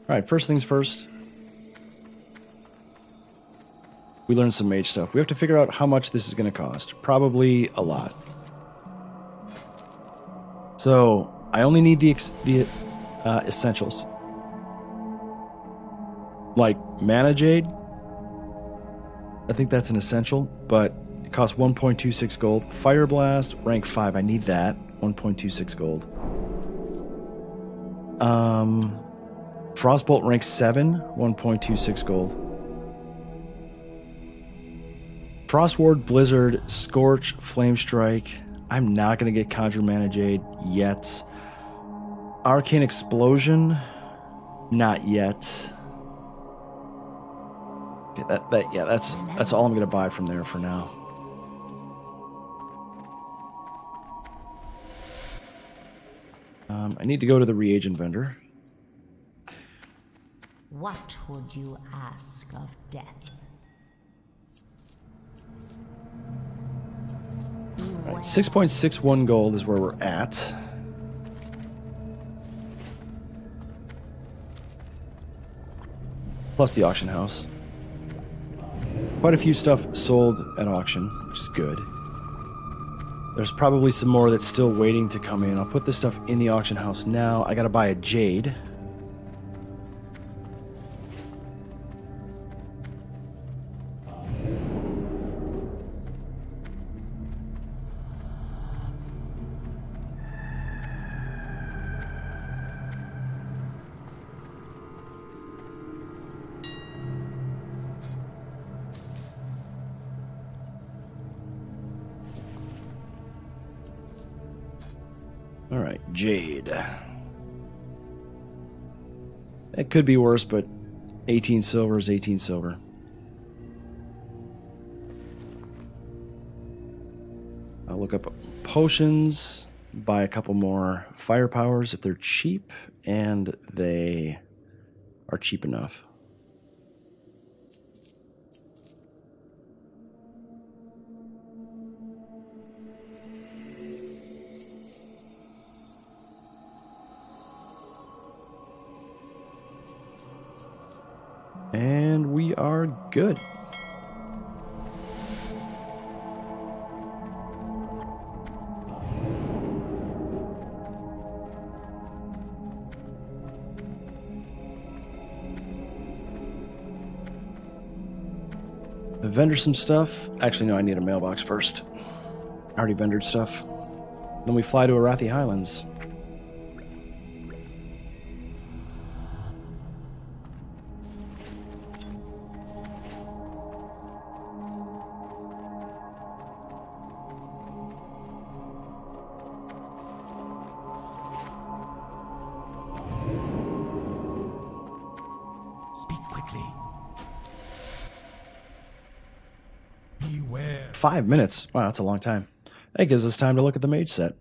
Alright, first things first. We learned some mage stuff. We have to figure out how much this is going to cost. Probably a lot. So, I only need the essentials. Like Mana Jade. I think that's an essential, but it costs 1.26 gold. Fire Blast, rank 5. I need that. 1.26 gold. Frostbolt, rank 7. 1.26 gold. Frost Ward, Blizzard, Scorch, Flame Strike. I'm not going to get Conjure Mana Jade yet. Arcane Explosion. Not yet. Yeah, that's all I'm going to buy from there for now. I need to go to the reagent vendor. What would you ask of death? All right, 6.61 gold is where we're at. Plus the auction house. Quite a few stuff sold at auction, which is good. There's probably some more that's still waiting to come in. I'll put this stuff in the auction house now. I gotta buy a jade. All right, jade. It could be worse, but 18 silver is 18 silver. I'll look up potions, buy a couple more firepowers if they're cheap, and they are cheap enough. And we are good. Vendor some stuff. Actually, no, I need a mailbox first. I already vendored stuff. Then we fly to Arathi Highlands. Speak quickly. Beware. 5 minutes. Wow, that's a long time. That gives us time to look at the mage set.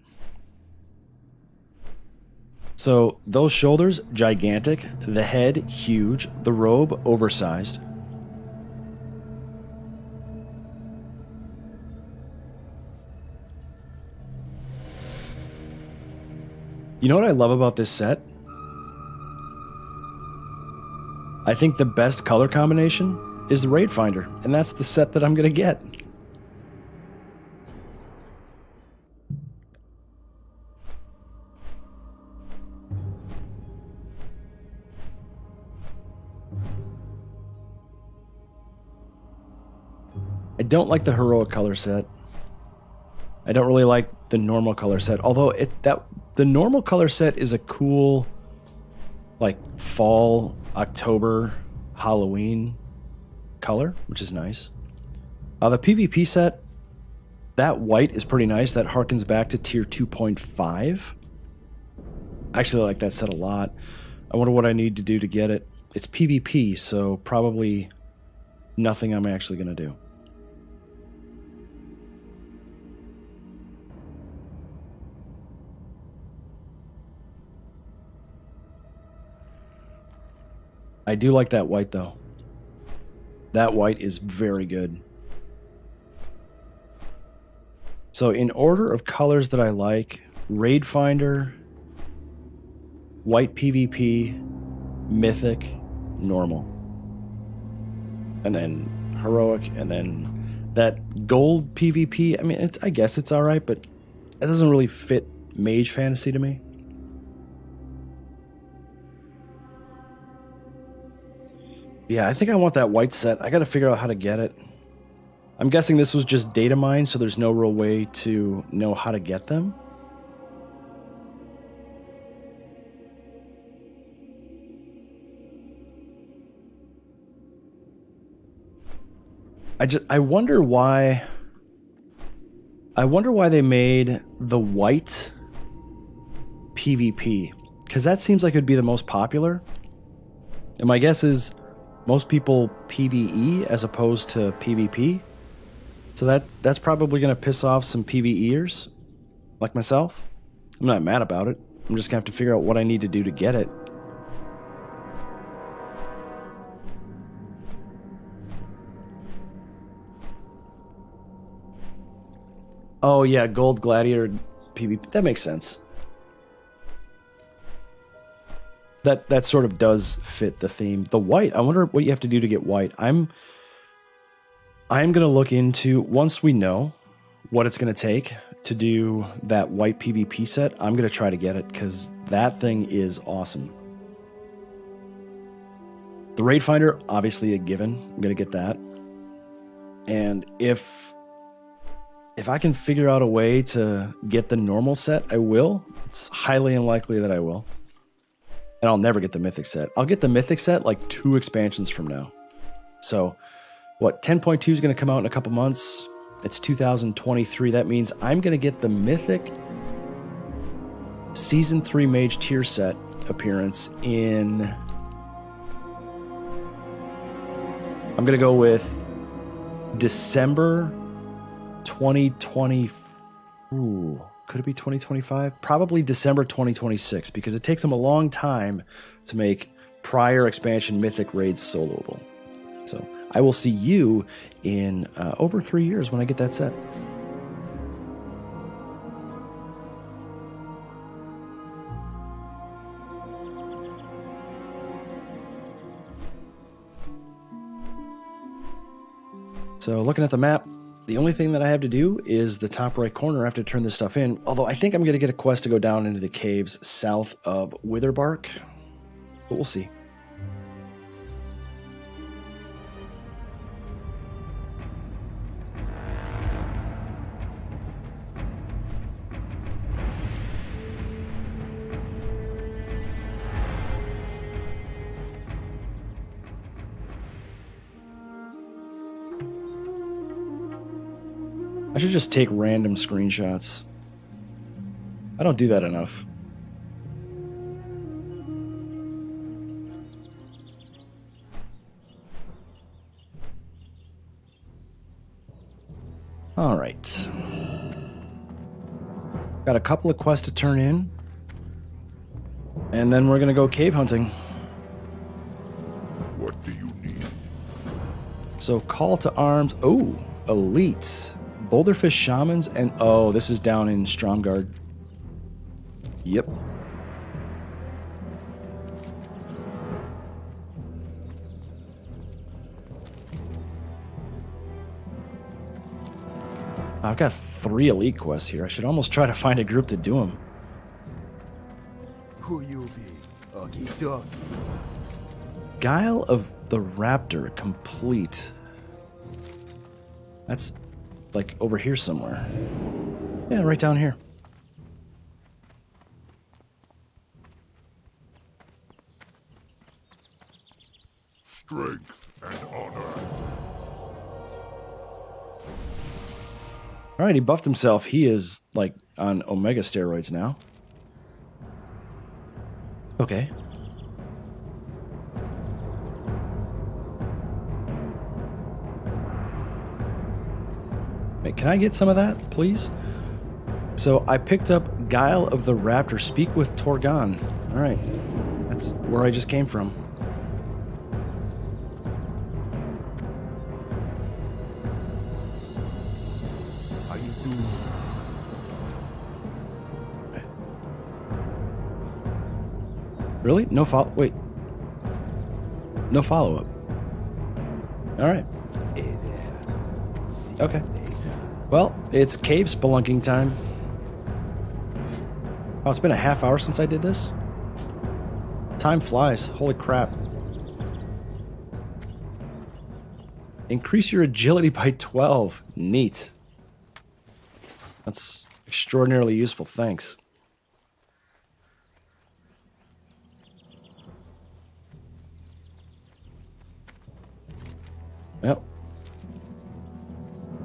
So, those shoulders, gigantic. The head, huge. The robe, oversized. You know what I love about this set? I think the best color combination is the Raid Finder, and that's the set that I'm going to get. I don't like the heroic color set. I don't really like the normal color set, although the normal color set is a cool, like, fall, October, Halloween color, which is nice. The PvP set, that white is pretty nice. That harkens back to tier 2.5. I actually like that set a lot. I wonder what I need to do to get it. It's PvP, so probably nothing I'm actually going to do. I do like that white, though. That white is very good. So in order of colors that I like, Raid Finder, white PvP, mythic, normal. And then heroic, and then that gold PvP. I mean, I guess it's alright, but it doesn't really fit Mage fantasy to me. Yeah, I think I want that white set. I gotta figure out how to get it. I'm guessing this was just data mined, so there's no real way to know how to get them. I wonder why they made the white PvP, because that seems like it'd be the most popular. And my guess is most people PvE as opposed to PvP. So that's probably going to piss off some PvEers like myself. I'm not mad about it. I'm just going to have to figure out what I need to do to get it. Oh yeah, Gold Gladiator PvP. That makes sense. That sort of does fit the theme. The white, I wonder what you have to do to get white. I'm going to look into, once we know what it's going to take to do that white PvP set, I'm going to try to get it, because that thing is awesome. The Raid Finder, obviously a given. I'm going to get that. And if I can figure out a way to get the normal set, I will. It's highly unlikely that I will. And I'll never get the Mythic set. I'll get the Mythic set like 2 expansions from now. So, what, 10.2 is going to come out in a couple months. It's 2023. That means I'm going to get the Mythic Season 3 Mage tier set appearance in... I'm going to go with December 2020. Ooh, could it be 2025? Probably December 2026, because it takes them a long time to make prior expansion Mythic raids soloable. So I will see you in over 3 years when I get that set. So looking at the map, the only thing that I have to do is the top right corner. I have to turn this stuff in. Although I think I'm going to get a quest to go down into the caves south of Witherbark. But we'll see. I should just take random screenshots. I don't do that enough. All right. Got a couple of quests to turn in. And then we're going to go cave hunting. What do you need? So call to arms. Oh, elites. Boulderfish Shamans, and oh, this is down in Stromgard. Yep. I've got 3 elite quests here. I should almost try to find a group to do them. Who you be? Okie dokie. Guile of the Raptor complete. That's like over here somewhere. Yeah, right down here. Strength and honor. All right, he buffed himself. He is like on Omega steroids now. Okay. Wait, can I get some of that, please? So I picked up Guile of the Raptor. Speak with Torgon. All right. That's where I just came from. How you doing? Really? No fault. Wait. No follow-up. All right. Hey there. See Okay. you later. Well, it's cave spelunking time. Oh, it's been a half hour since I did this? Time flies. Holy crap. Increase your agility by 12. Neat. That's extraordinarily useful. Thanks. Well,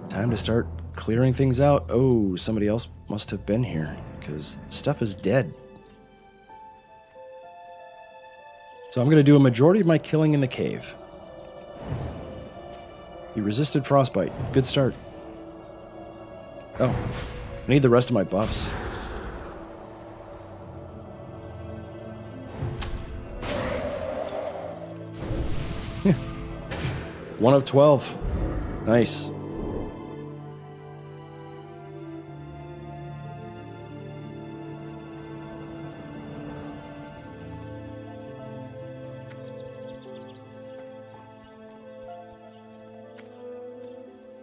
time to start clearing things out. Oh, somebody else must have been here because stuff is dead. So I'm going to do a majority of my killing in the cave. He resisted frostbite. Good start. Oh, I need the rest of my buffs. One of 12. Nice.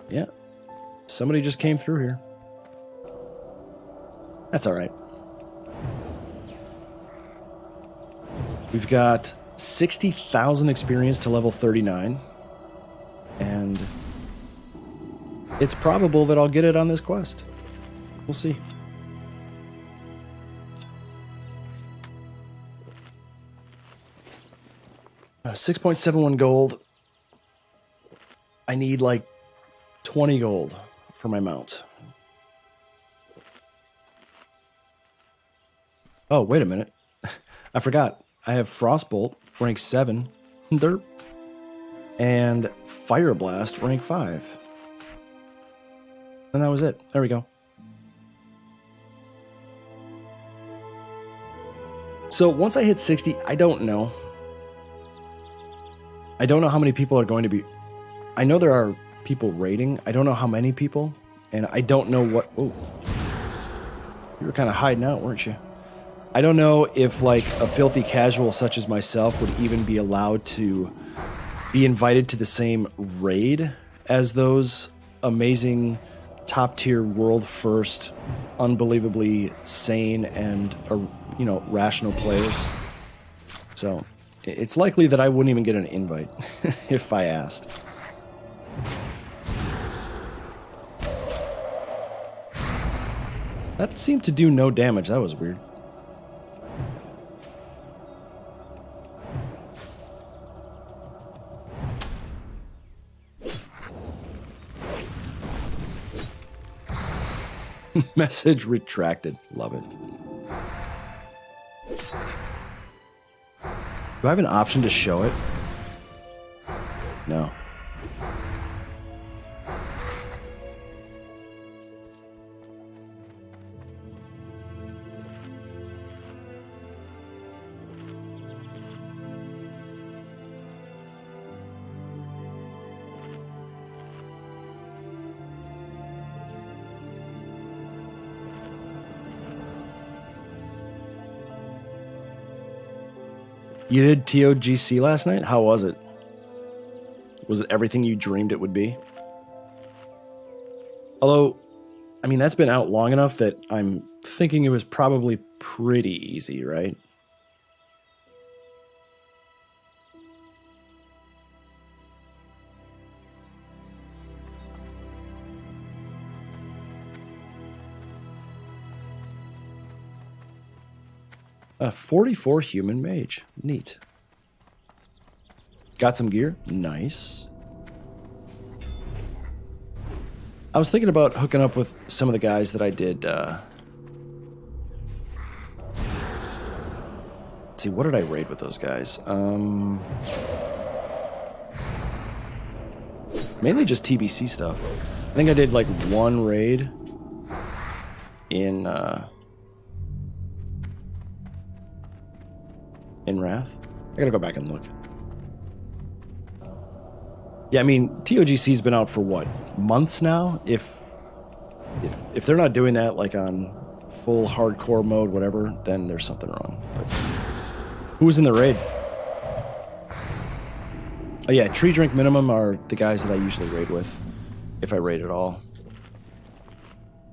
Yeah. Somebody just came through here. That's all right. We've got 60,000 experience to level 39. And it's probable that I'll get it on this quest. We'll see. Uh, 6.71 gold. I need like 20 gold for my mount. Oh, wait a minute. I forgot. I have Frostbolt, rank 7. Derp. And Fire Blast, rank 5. And that was it. There we go. So once I hit 60, I don't know. I don't know how many people are going to be... I know there are people raiding. I don't know how many people. And I don't know what... Oh. You were kind of hiding out, weren't you? I don't know if, like, a filthy casual such as myself would even be allowed to be invited to the same raid as those amazing top-tier, world-first, unbelievably sane and, you know, rational players. So, it's likely that I wouldn't even get an invite if I asked. That seemed to do no damage. That was weird. Message retracted. Love it. Do I have an option to show it? No. You did TOGC last night? How was it? Was it everything you dreamed it would be? Although, I mean, that's been out long enough that I'm thinking it was probably pretty easy, right? A 44 human mage. Neat. Got some gear? Nice. I was thinking about hooking up with some of the guys that I did, let's see, what did I raid with those guys? Mainly just TBC stuff. I think I did like one raid in Wrath. I gotta go back and look. Yeah, I mean, TOGC's been out for what, months now? If they're not doing that like on full hardcore mode, whatever, then there's something wrong. But who was in the raid? Oh yeah, tree drink minimum are the guys that I usually raid with, if I raid at all.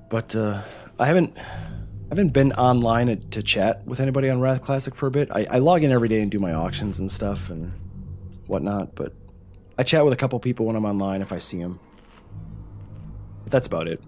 But I haven't been online to chat with anybody on Wrath Classic for a bit. I log in every day and do my auctions and stuff and whatnot, but I chat with a couple people when I'm online if I see them. But that's about it.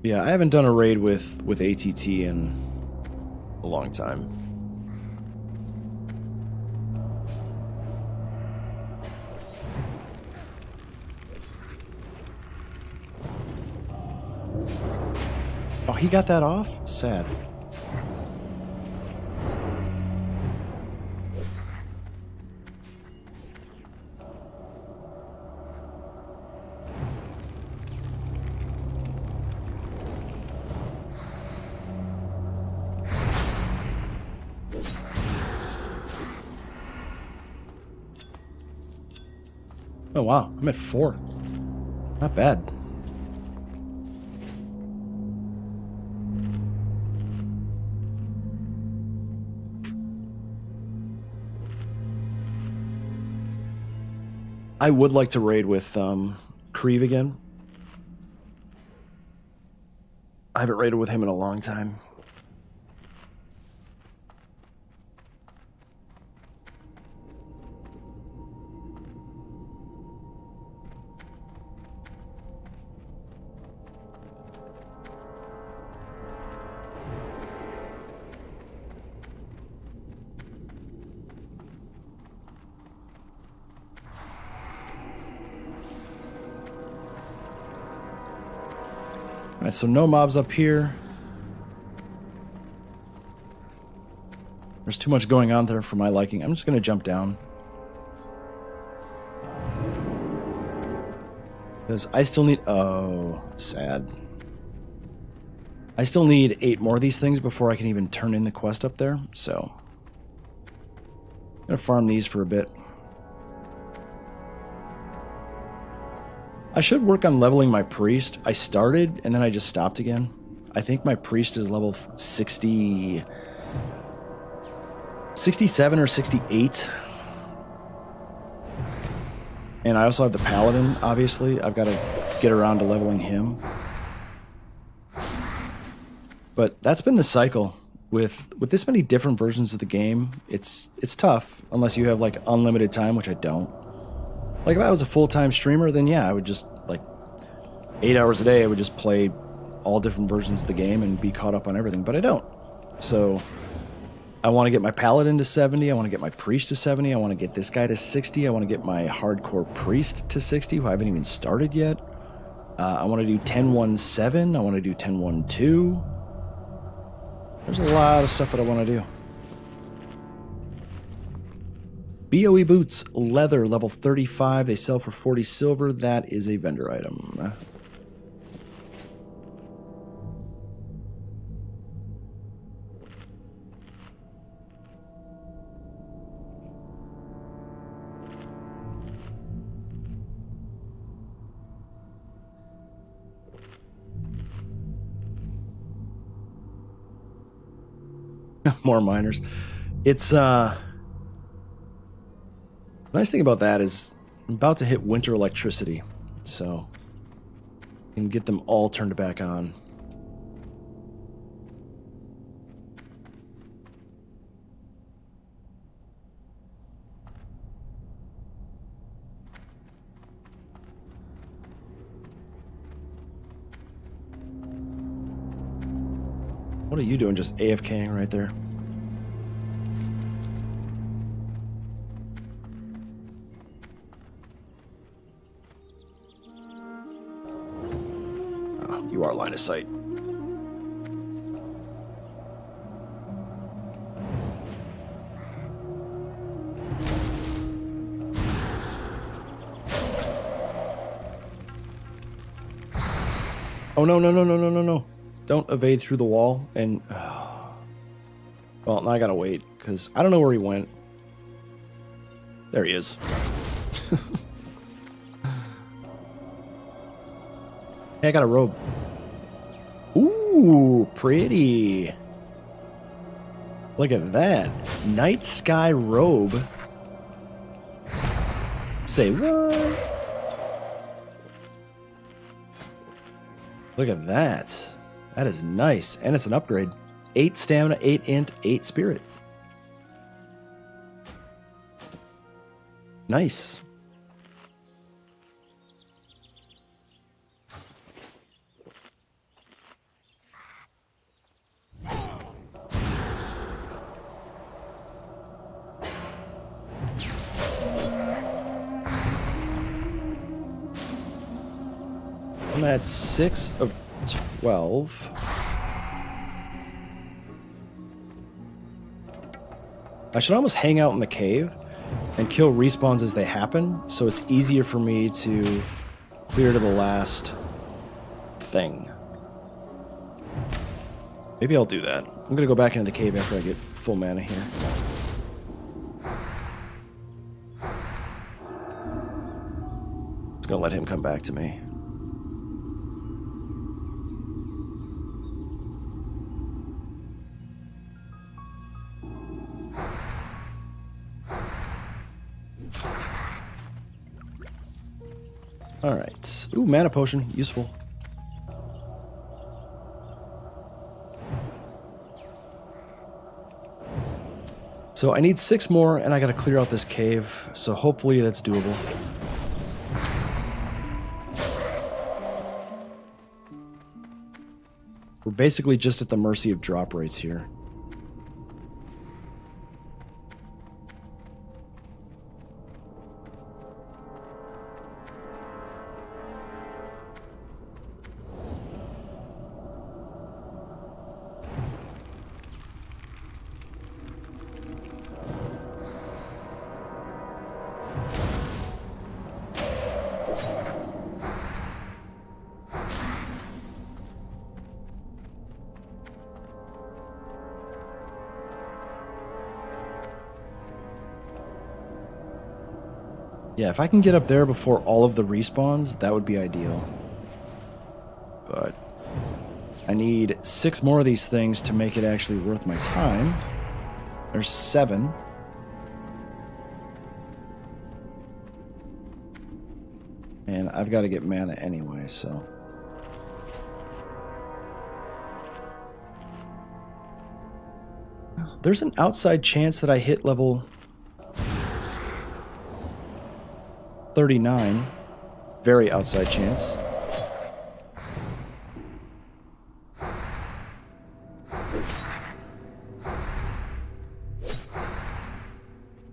Yeah, I haven't done a raid with ATT in a long time. Oh, he got that off? Sad. Oh wow, I'm at 4. Not bad. I would like to raid with Creve again. I haven't raided with him in a long time. Alright, so no mobs up here. There's too much going on there for my liking. I'm just going to jump down. Because I still need... Oh, sad. I still need 8 more of these things before I can even turn in the quest up there, so... I'm going to farm these for a bit. I should work on leveling my priest. I started, and then I just stopped again. I think my priest is level 60... 67 or 68. And I also have the paladin, obviously. I've got to get around to leveling him. But that's been the cycle. With this many different versions of the game, it's tough, unless you have, like, unlimited time, which I don't. Like, if I was a full-time streamer, then yeah, I would just, like, 8 hours a day, I would just play all different versions of the game and be caught up on everything, but I don't. So, I want to get my paladin to 70, I want to get my priest to 70, I want to get this guy to 60, I want to get my hardcore priest to 60, who I haven't even started yet. I want to do 10-1-7, I want to do 10-1-2. There's a lot of stuff that I want to do. BOE boots, leather, level 35. They sell for 40 silver. That is a vendor item. More miners. It's, the nice thing about that is I'm about to hit winter electricity, so I can get them all turned back on. What are you doing, just AFKing right there? Oh, you are line of sight. Oh, no, no, no, no, no, no, no. Don't evade through the wall. And, well, now I gotta wait, because I don't know where he went. There he is. Hey, I got a robe. Ooh, pretty. Look at that. Night sky robe. Say what? Look at that. That is nice. And it's an upgrade. 8 stamina, 8 int, 8 spirit. Nice. I'm at 6 of 12. I should almost hang out in the cave and kill respawns as they happen, so it's easier for me to clear to the last thing. Maybe I'll do that. I'm gonna go back into the cave after I get full mana here. Just gonna let him come back to me. Alright. Ooh, mana potion. Useful. So I need 6 more, and I gotta clear out this cave, so hopefully that's doable. We're basically just at the mercy of drop rates here. Yeah, if I can get up there before all of the respawns, that would be ideal. But I need 6 more of these things to make it actually worth my time. There's 7. And I've got to get mana anyway, so... There's an outside chance that I hit level 39. Very outside chance.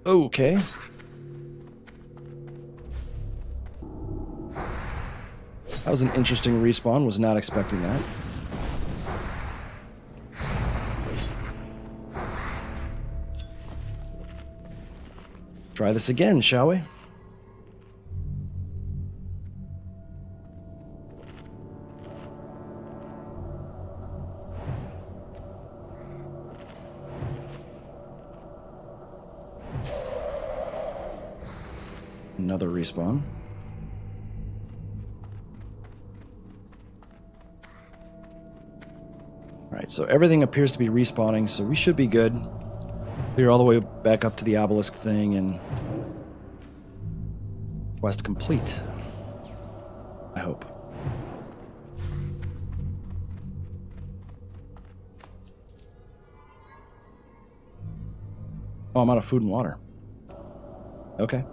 Okay. That was an interesting respawn. Was not expecting that. Try this again, shall we? Another respawn. Alright, so everything appears to be respawning, so we should be good. Clear all the way back up to the obelisk thing and quest complete. I hope. Oh, I'm out of food and water. Okay.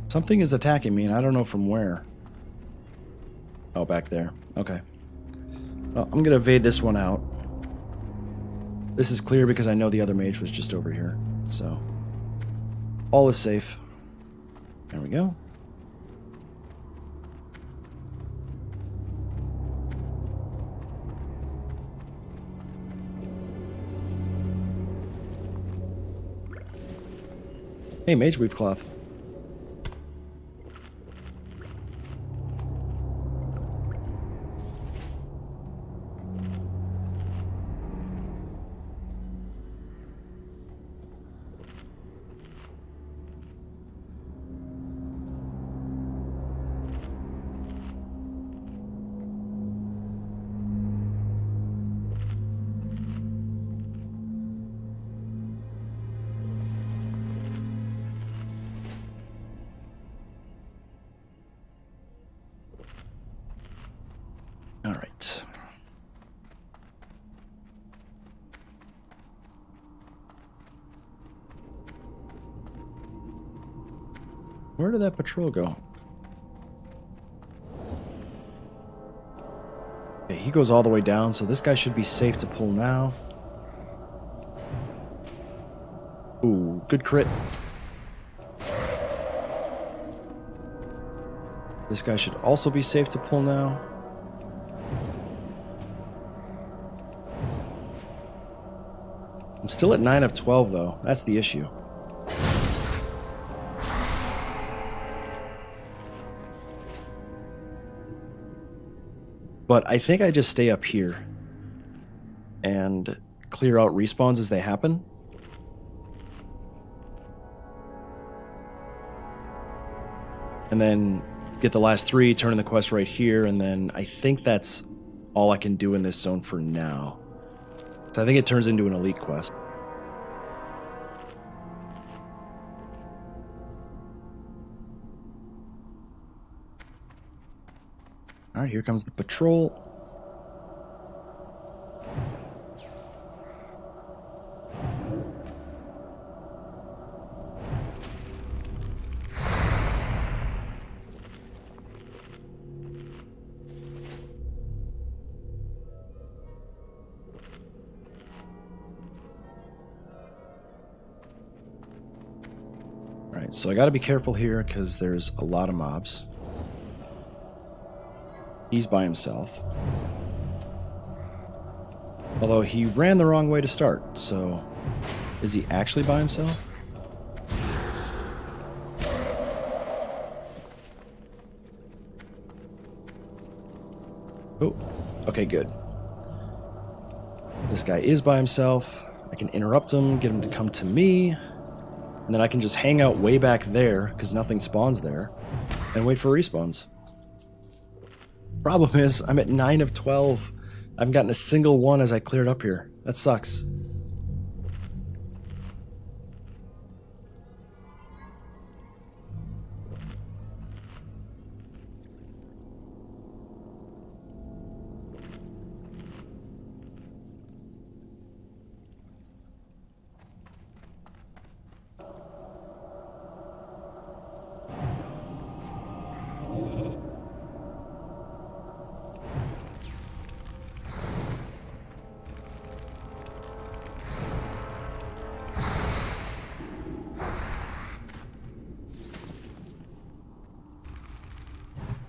Something is attacking me, and I don't know from where. Oh, back there. Okay. Well, I'm going to evade this one out. This is clear because I know the other mage was just over here, so... All is safe. There we go. Hey, Mage Weave Cloth. All right. Where did that patrol go? Okay, he goes all the way down, so this guy should be safe to pull now. Ooh, good crit. This guy should also be safe to pull now. I'm still at 9 of 12, though. That's the issue. But I think I just stay up here and clear out respawns as they happen. And then get the last 3, turn in the quest right here, and then I think that's all I can do in this zone for now. So I think it turns into an elite quest. Alright, here comes the patrol. Alright, so I gotta be careful here because there's a lot of mobs. He's by himself. Although he ran the wrong way to start, so is he actually by himself? Oh, okay, good. This guy is by himself. I can interrupt him, get him to come to me, and then I can just hang out way back there, because nothing spawns there, and wait for respawns. Problem is, I'm at 9 of 12. I haven't gotten a single one as I cleared up here. That sucks.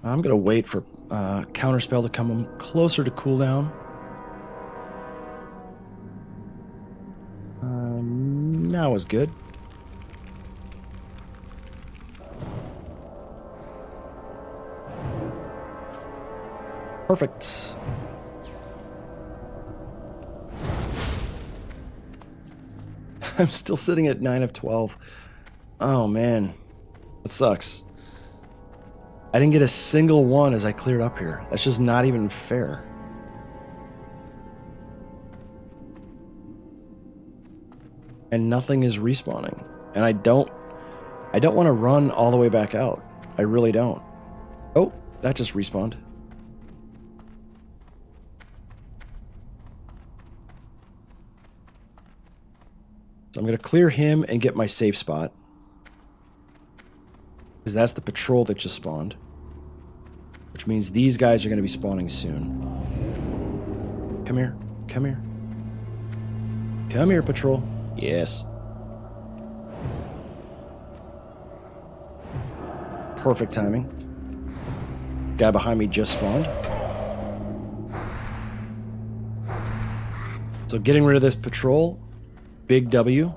I'm going to wait for Counterspell to come closer to cooldown. Now is good. Perfect. I'm still sitting at 9 of 12. Oh man, that sucks. I didn't get a single one as I cleared up here. That's just not even fair. And nothing is respawning. And I don't want to run all the way back out. I really don't. Oh, that just respawned. So I'm going to clear him and get my safe spot. Because that's the patrol that just spawned. Which means these guys are going to be spawning soon. Come here. Come here. Come here, patrol. Yes. Perfect timing. Guy behind me just spawned. So getting rid of this patrol, big W.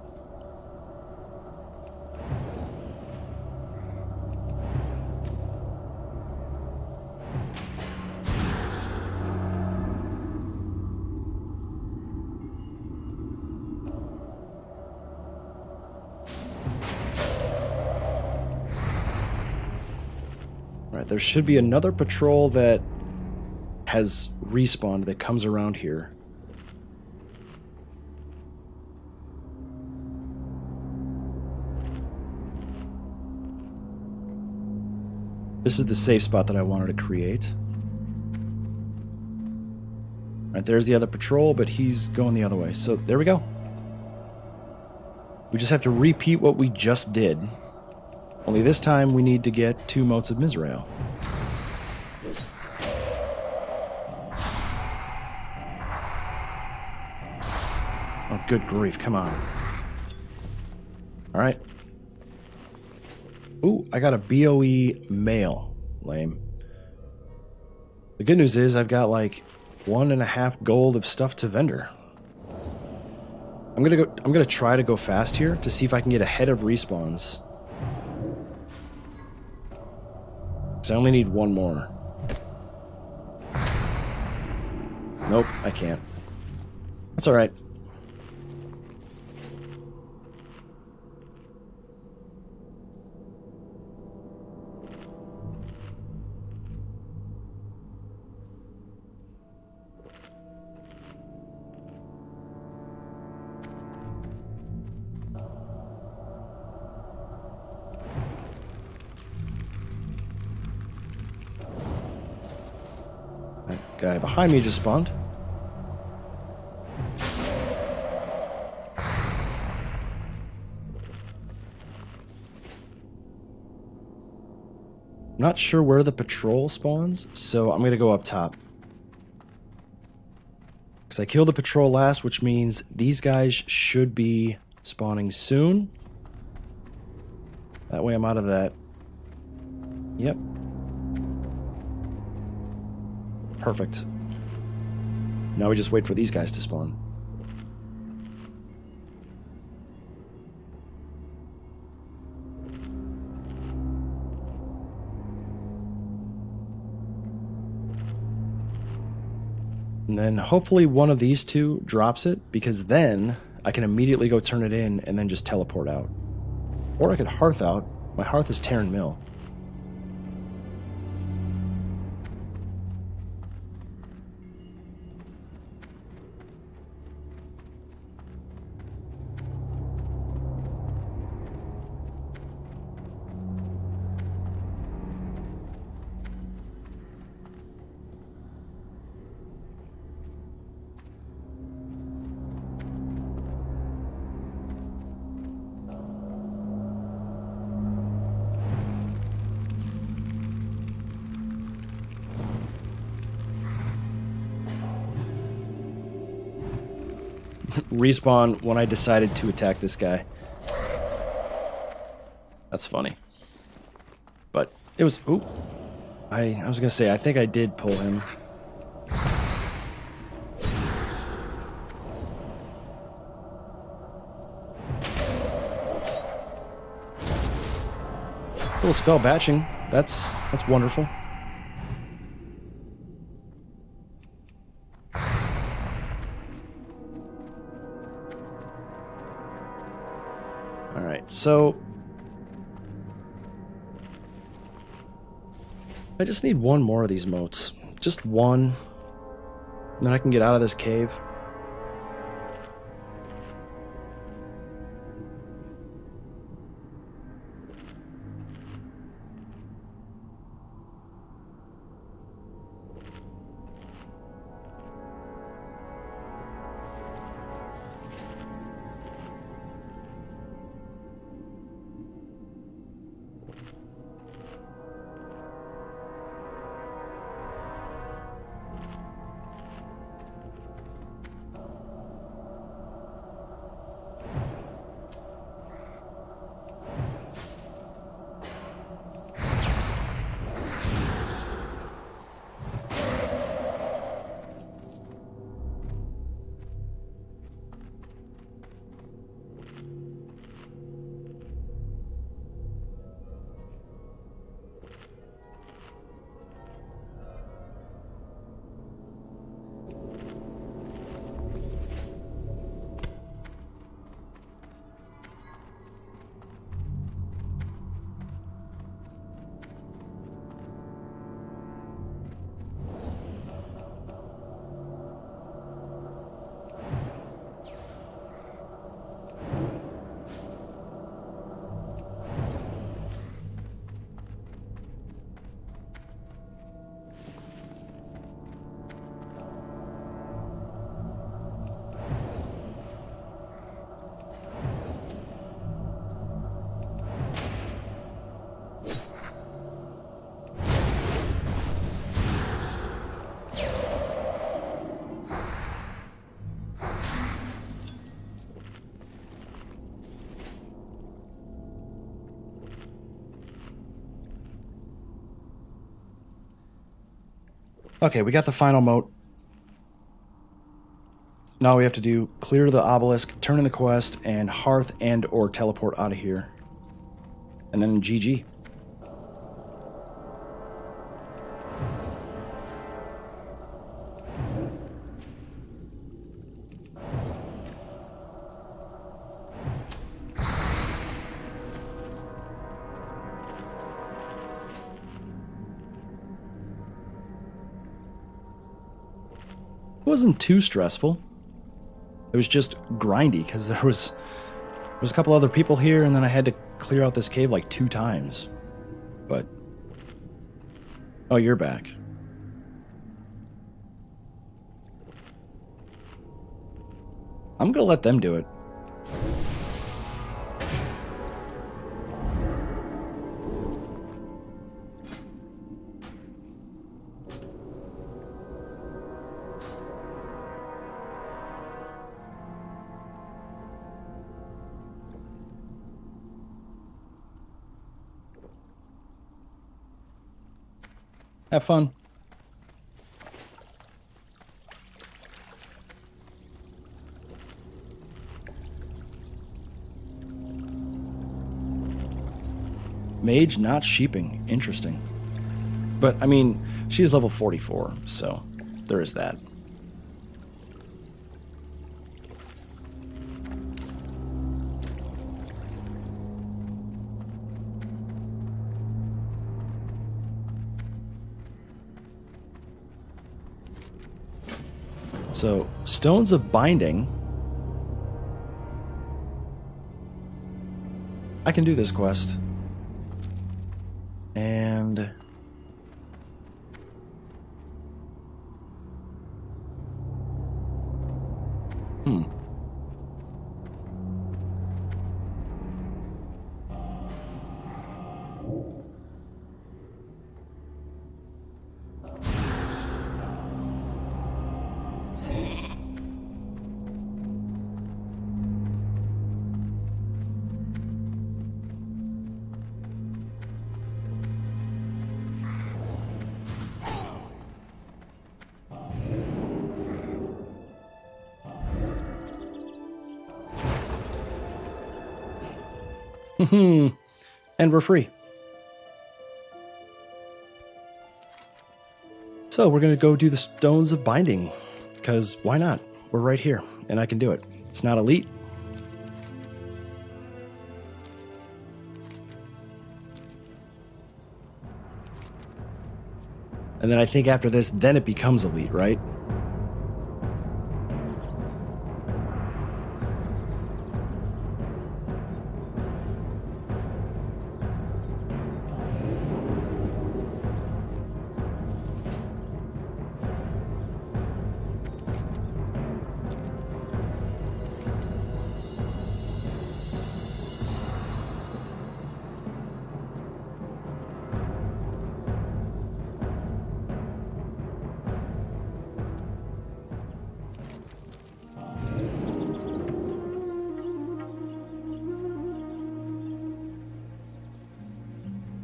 Alright, there should be another patrol that has respawned that comes around here. This is the safe spot that I wanted to create. Alright, there's the other patrol, but he's going the other way. So there we go. We just have to repeat what we just did. Only this time we need to get 2 motes of Mizrael. Oh, good grief, come on. Alright. Ooh, I got a BOE male. Lame. The good news is I've got like 1.5 gold of stuff to vendor. I'm gonna try to go fast here to see if I can get ahead of respawns. I only need 1 more. Nope, I can't. That's alright. Guy behind me just spawned. Not sure where the patrol spawns, so I'm gonna go up top. Because I killed the patrol last, which means these guys should be spawning soon. That way I'm out of that. Yep. Perfect. Now we just wait for these guys to spawn. And then hopefully one of these two drops it, because then I can immediately go turn it in and then just teleport out. Or I could hearth out. My hearth is Terran Mill. Respawn when I decided to attack this guy. That's funny. But it was... Ooh. I was gonna say, I think I did pull him. Little spell batching. That's wonderful. Alright, so I just need 1 more of these motes. Just 1. And then I can get out of this cave. Okay, we got the final moat. Now all we have to do, clear the obelisk, turn in the quest, and hearth and or teleport out of here. And then GG. It wasn't too stressful. It was just grindy because there was a couple other people here, and then I had to clear out this cave like 2 times. But oh, you're back. I'm gonna let them do it. Have fun. Mage not sheeping. Interesting. But, I mean, she's level 44, so there is that. So, Stones of Binding. I can do this quest. And and we're free. So we're going to go do the Stones of Binding, because why not? We're right here, and I can do it. It's not elite. And then I think after this, then it becomes elite, right?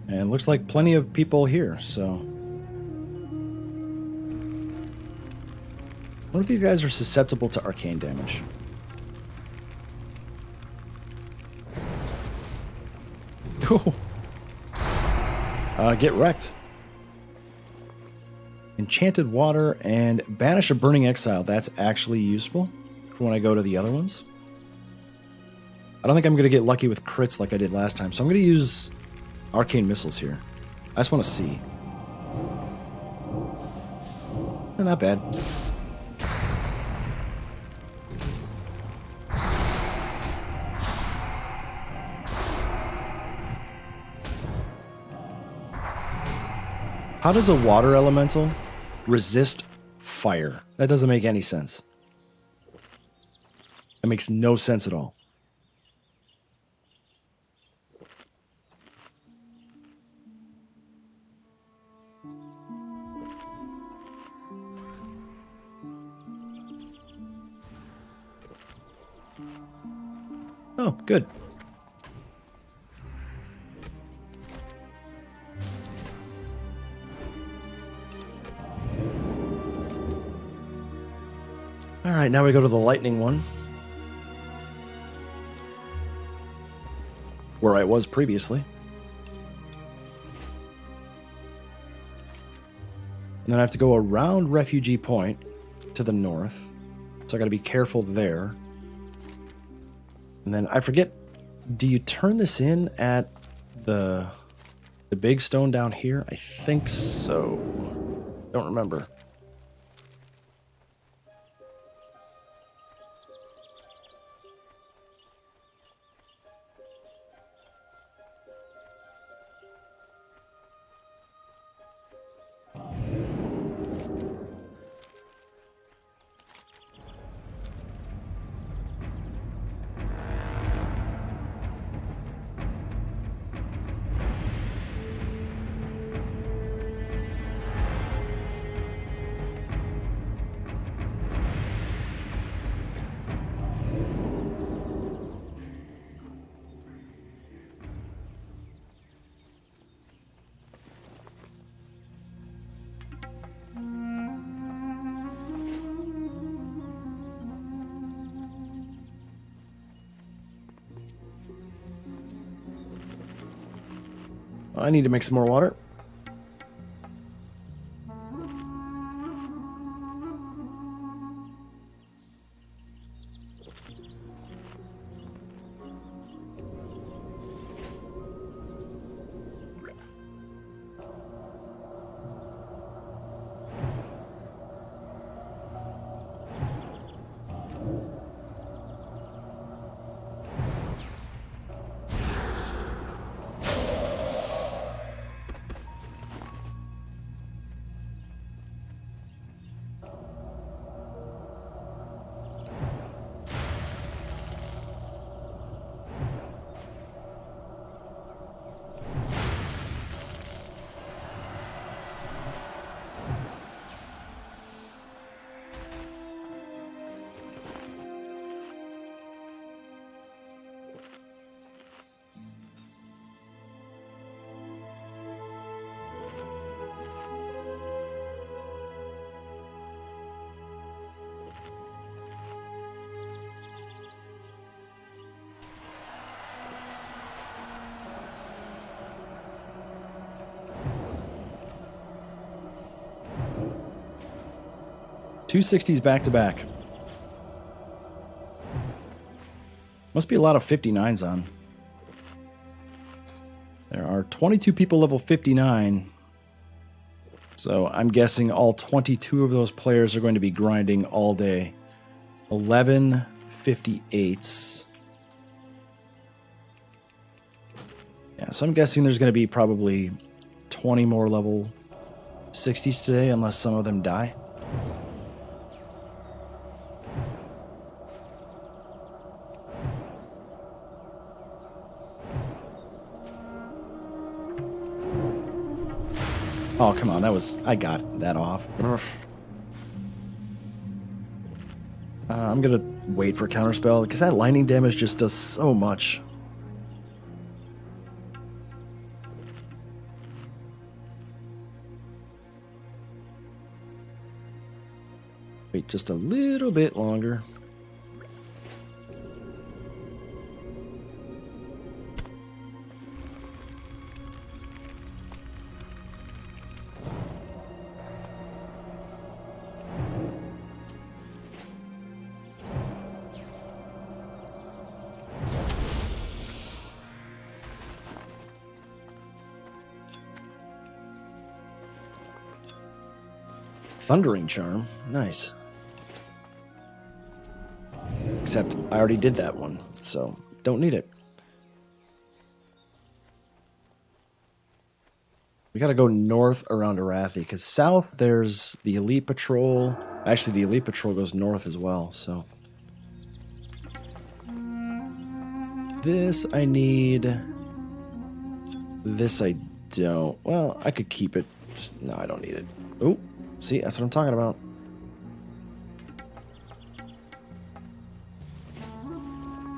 And looks like plenty of people here, so. I wonder if you guys are susceptible to arcane damage. Cool. Get wrecked. Enchanted water and banish a burning exile. That's actually useful for when I go to the other ones. I don't think I'm going to get lucky with crits like I did last time, so I'm going to use arcane missiles here. I just want to see. Not bad. How does a water elemental resist fire? That doesn't make any sense. That makes no sense at all. Oh, good. All right, now we go to the lightning one. Where I was previously. And then I have to go around Refugee Point to the north. So I got to be careful there. And then I forget, do you turn this in at the big stone down here? I think so. Don't remember. I need to make some more water. Two 60s back to back. Must be a lot of 59s on. There are 22 people level 59. So I'm guessing all 22 of those players are going to be grinding all day. 11 58s. Yeah, so I'm guessing there's going to be probably 20 more level 60s today, unless some of them die. Oh, come on, I got that off. I'm gonna wait for counterspell, because that lightning damage just does so much. Wait just a little bit longer. Thundering Charm. Nice. Except I already did that one, so don't need it. We gotta go north around Arathi, because south there's the Elite Patrol. Actually, the Elite Patrol goes north as well, so. This I need. This I don't. Well, I could keep it. Just, no, I don't need it. Oh. See, that's what I'm talking about.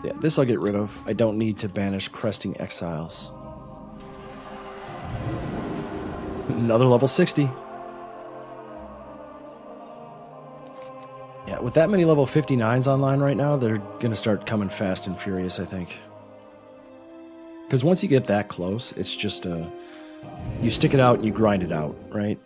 Yeah, this I'll get rid of. I don't need to banish Cresting Exiles. Another level 60. Yeah, Yeah, with that many level 59s online right now, they're going to start coming fast and furious, I think. Because once you get that close, it's just you stick it out and you grind it out, right?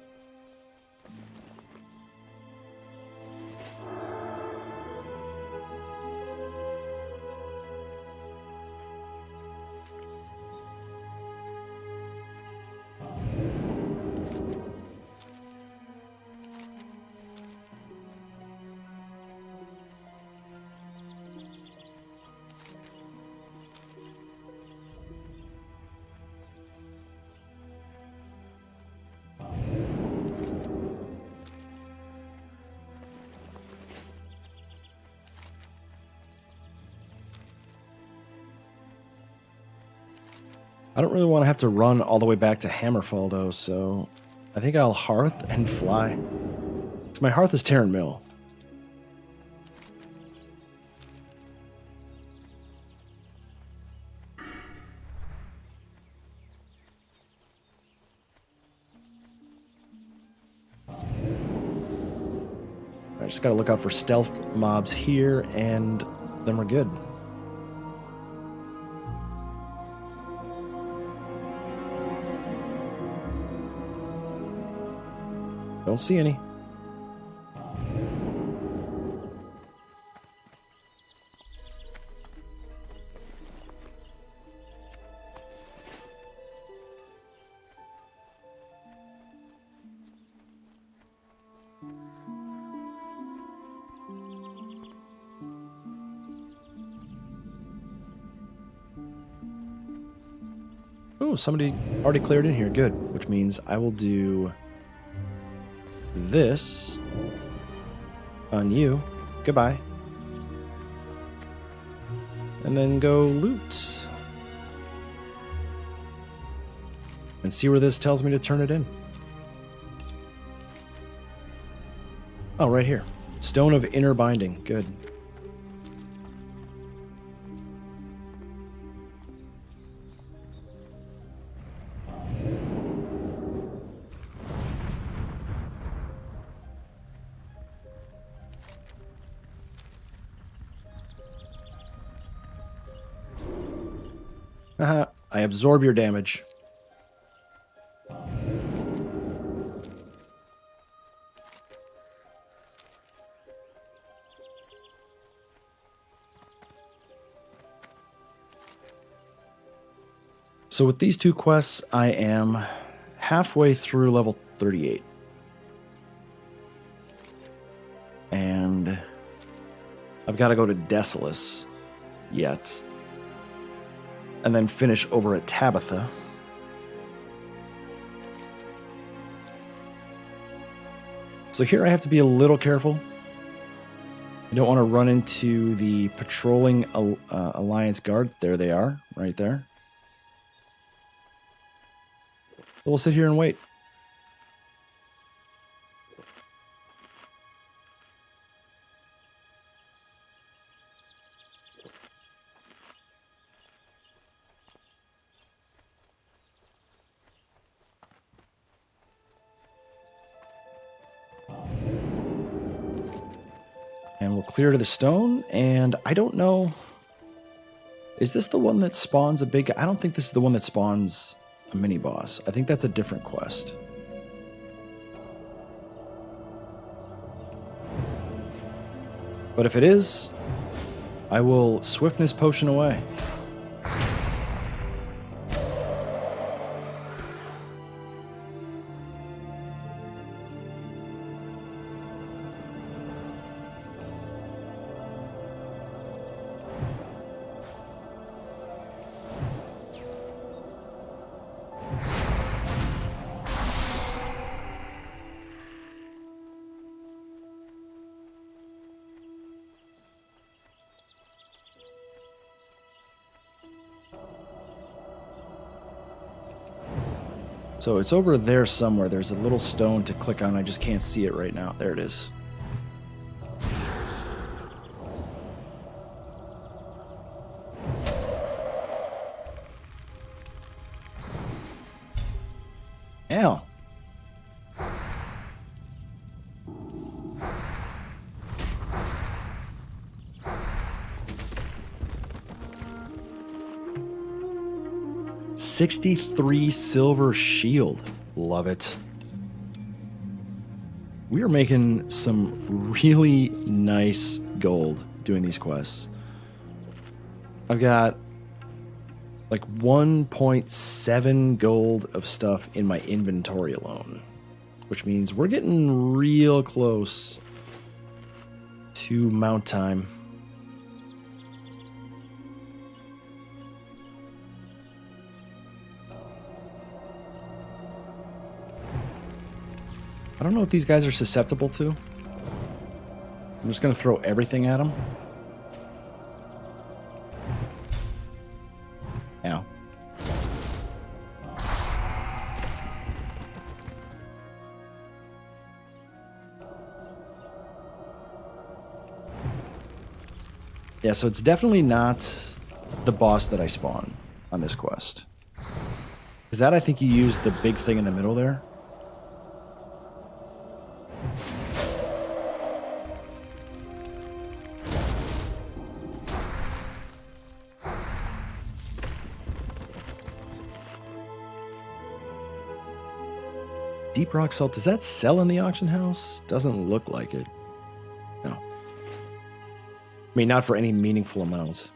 I don't really want to have to run all the way back to Hammerfall, though, so I think I'll Hearth and fly. Because my Hearth is Terran Mill. I just gotta look out for stealth mobs here, and then we're good. Don't see any. Oh, somebody already cleared in here. Good. Which means I will do this on you. Goodbye. And then go loot. And see where this tells me to turn it in. Oh, right here. Stone of Inner Binding. Good. I absorb your damage. So with these two quests, I am halfway through level 38. And I've got to go to Desolus yet. And then finish over at Tabitha. So here I have to be a little careful. I don't want to run into the patrolling Alliance Guard. There they are, right there. So we'll sit here and wait. And we'll clear to the stone, and I don't know... Is this the one that spawns a big... I don't think this is the one that spawns a mini-boss. I think that's a different quest. But if it is, I will Swiftness Potion away. So it's over there somewhere. There's a little stone to click on. I just can't see it right now. There it is. Ow. 63 silver shield. Love it. We are making some really nice gold doing these quests. I've got like 1.7 gold of stuff in my inventory alone, which means we're getting real close to mount time. I don't know what these guys are susceptible to. I'm just going to throw everything at them. Ow. Yeah, so it's definitely not the boss that I spawn on this quest. Is that I think you use the big thing in the middle there? Deep rock salt, does that sell in the auction house? Doesn't look like it. No. I mean, not for any meaningful amount.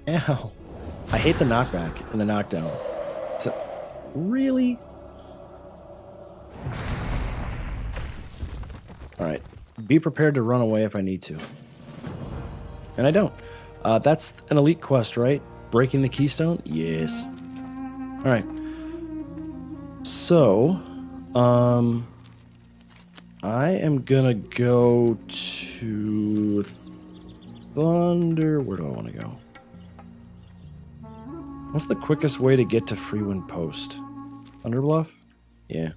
Ow. I hate the knockback and the knockdown. So, really? Alright. Be prepared to run away if I need to. And I don't. That's an elite quest, right? Breaking the keystone? Yes. Alright. So, I am gonna go to Thunder. Where do I want to go? What's the quickest way to get to Freewind Post? Thunderbluff? Yeah.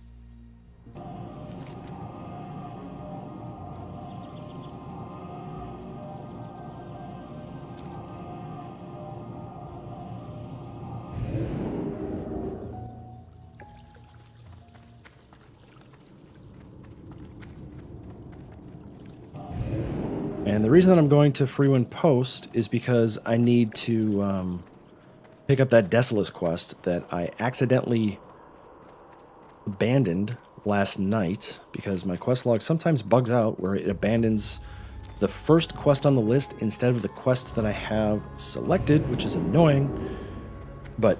And the reason that I'm going to Freewind Post is because I need to pick up that Desolus quest that I accidentally abandoned last night because my quest log sometimes bugs out where it abandons the first quest on the list instead of the quest that I have selected, which is annoying, but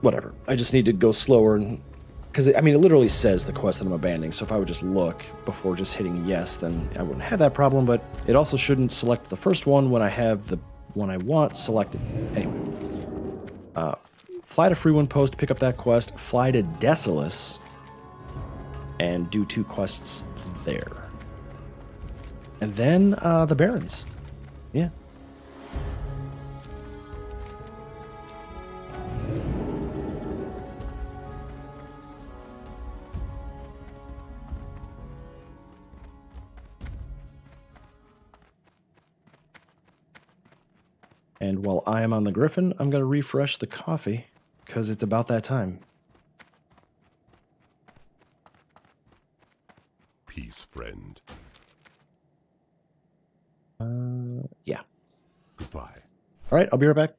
whatever. I just need to go slower, and because I mean it literally says the quest that I'm abandoning, so if I would just look before just hitting yes, then I wouldn't have that problem, but it also shouldn't select the first one when I have the one I want selected. Anyway. Fly to Freewind Post, pick up that quest, fly to Desolus, and do 2 quests there. And then the Barrens. Yeah. And while I am on the Griffin, I'm going to refresh the coffee, because it's about that time. Peace, friend. Yeah. Goodbye. All right, I'll be right back.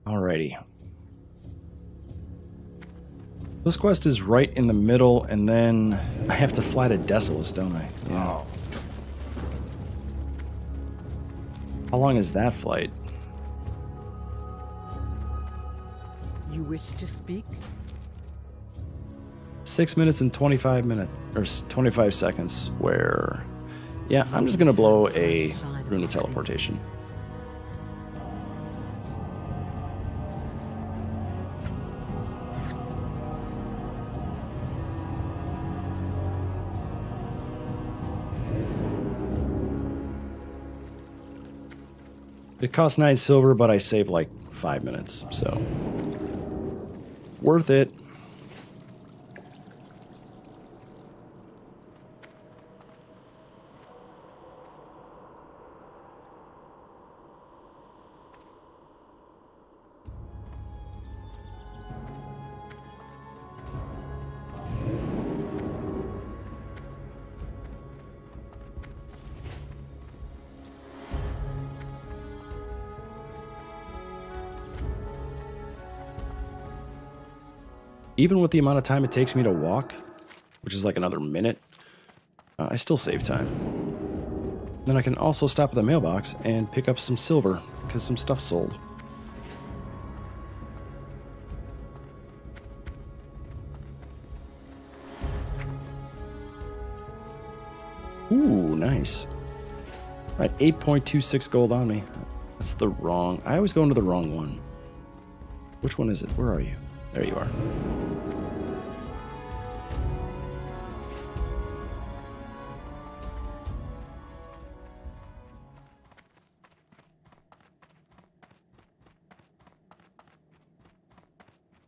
Alrighty. This quest is right in the middle, and then I have to fly to Desolus, don't I? Yeah. Oh, How long is that flight? You wish to speak? 6 minutes and 25 minutes, or 25 seconds, where... Yeah, I'm just gonna blow a rune of teleportation. It costs 9 silver, but I save like 5 minutes, so worth it. Even with the amount of time it takes me to walk, which is like another minute, I still save time. Then I can also stop at the mailbox and pick up some silver, because some stuff's sold. Ooh, nice. All right, 8.26 gold on me. That's the wrong... I always go into the wrong one. Which one is it? Where are you? There you are.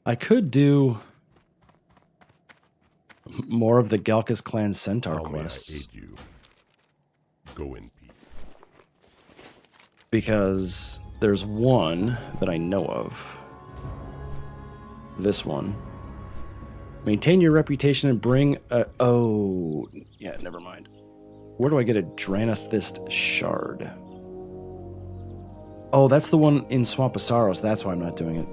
I could do more of the Galkus clan centaur How may I quests. aid you? Go in peace. Because there's one that I know of. This one. Maintain your reputation and bring a... Oh, yeah, never mind. Where do I get a Dranathist shard? Oh, that's the one in Swamp of Sorrows. That's why I'm not doing it.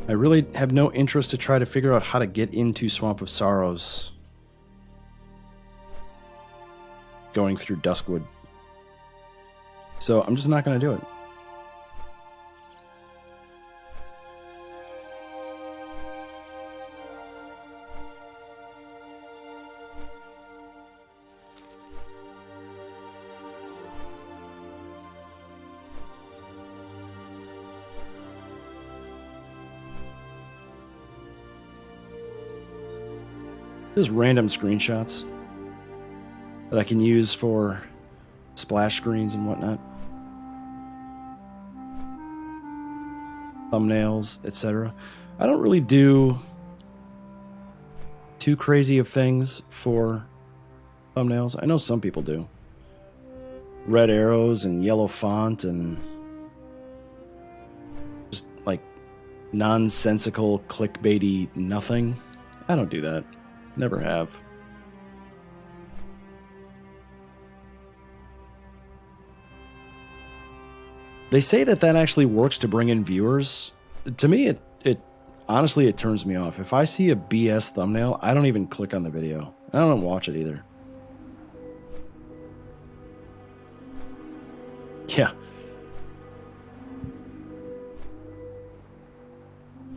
I really have no interest to try to figure out how to get into Swamp of Sorrows. Going through Duskwood. So I'm just not going to do it. Just random screenshots that I can use for splash screens and whatnot. Thumbnails, etc. I don't really do too crazy of things for thumbnails. I know some people do. Red arrows and yellow font and just like nonsensical clickbaity nothing. I don't do that. Never have. They say that actually works to bring in viewers. To me, it honestly, it turns me off. If I see a BS thumbnail, I don't even click on the video. I don't watch it either. Yeah.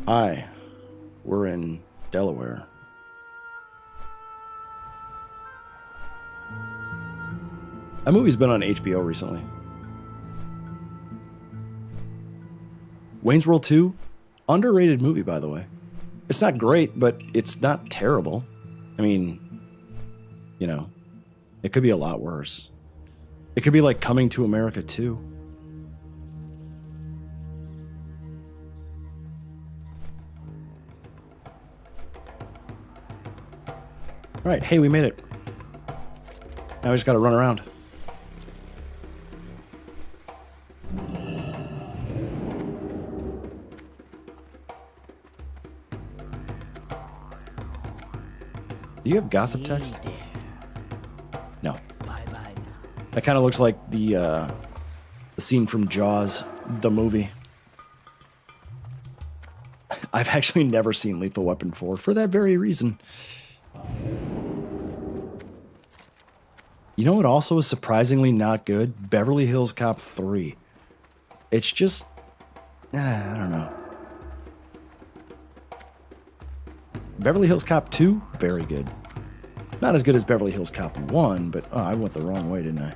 Hi. We're in Delaware. That movie's been on HBO recently. Wayne's World 2, underrated movie, by the way. It's not great, but it's not terrible. I mean, you know, it could be a lot worse. It could be like Coming to America 2. All right, hey, we made it. Now we just gotta run around. Do you have gossip text? No. That kind of looks like the scene from Jaws, the movie. I've actually never seen Lethal Weapon 4 for that very reason. You know what also is surprisingly not good? Beverly Hills Cop 3. It's just... I don't know. Beverly Hills Cop 2, very good. Not as good as Beverly Hills Cop 1, but I went the wrong way, didn't I?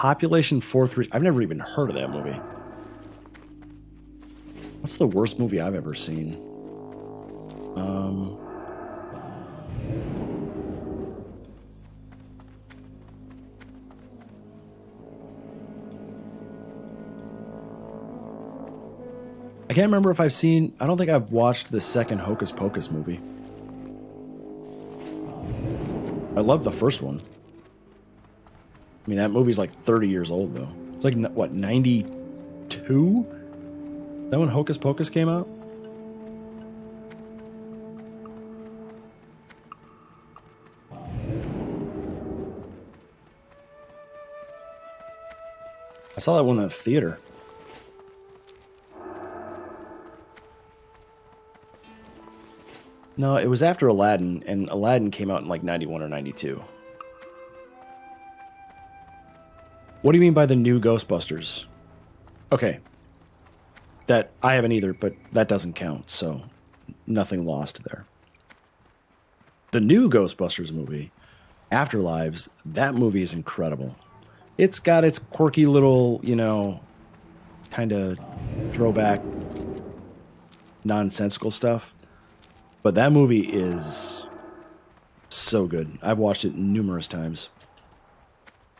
Population 4-3. I've never even heard of that movie. What's the worst movie I've ever seen? I can't remember if I've seen... I don't think I've watched the second Hocus Pocus movie. I love the first one. I mean, that movie's like 30 years old, though. It's like, what, 92? That when Hocus Pocus came out? I saw that one in the theater. No, it was after Aladdin, and Aladdin came out in like 91 or 92. What do you mean by the new Ghostbusters? Okay. That I haven't either, but that doesn't count, so nothing lost there. The new Ghostbusters movie, Afterlives, that movie is incredible. It's got its quirky little, you know, kind of throwback, nonsensical stuff. But that movie is so good. I've watched it numerous times.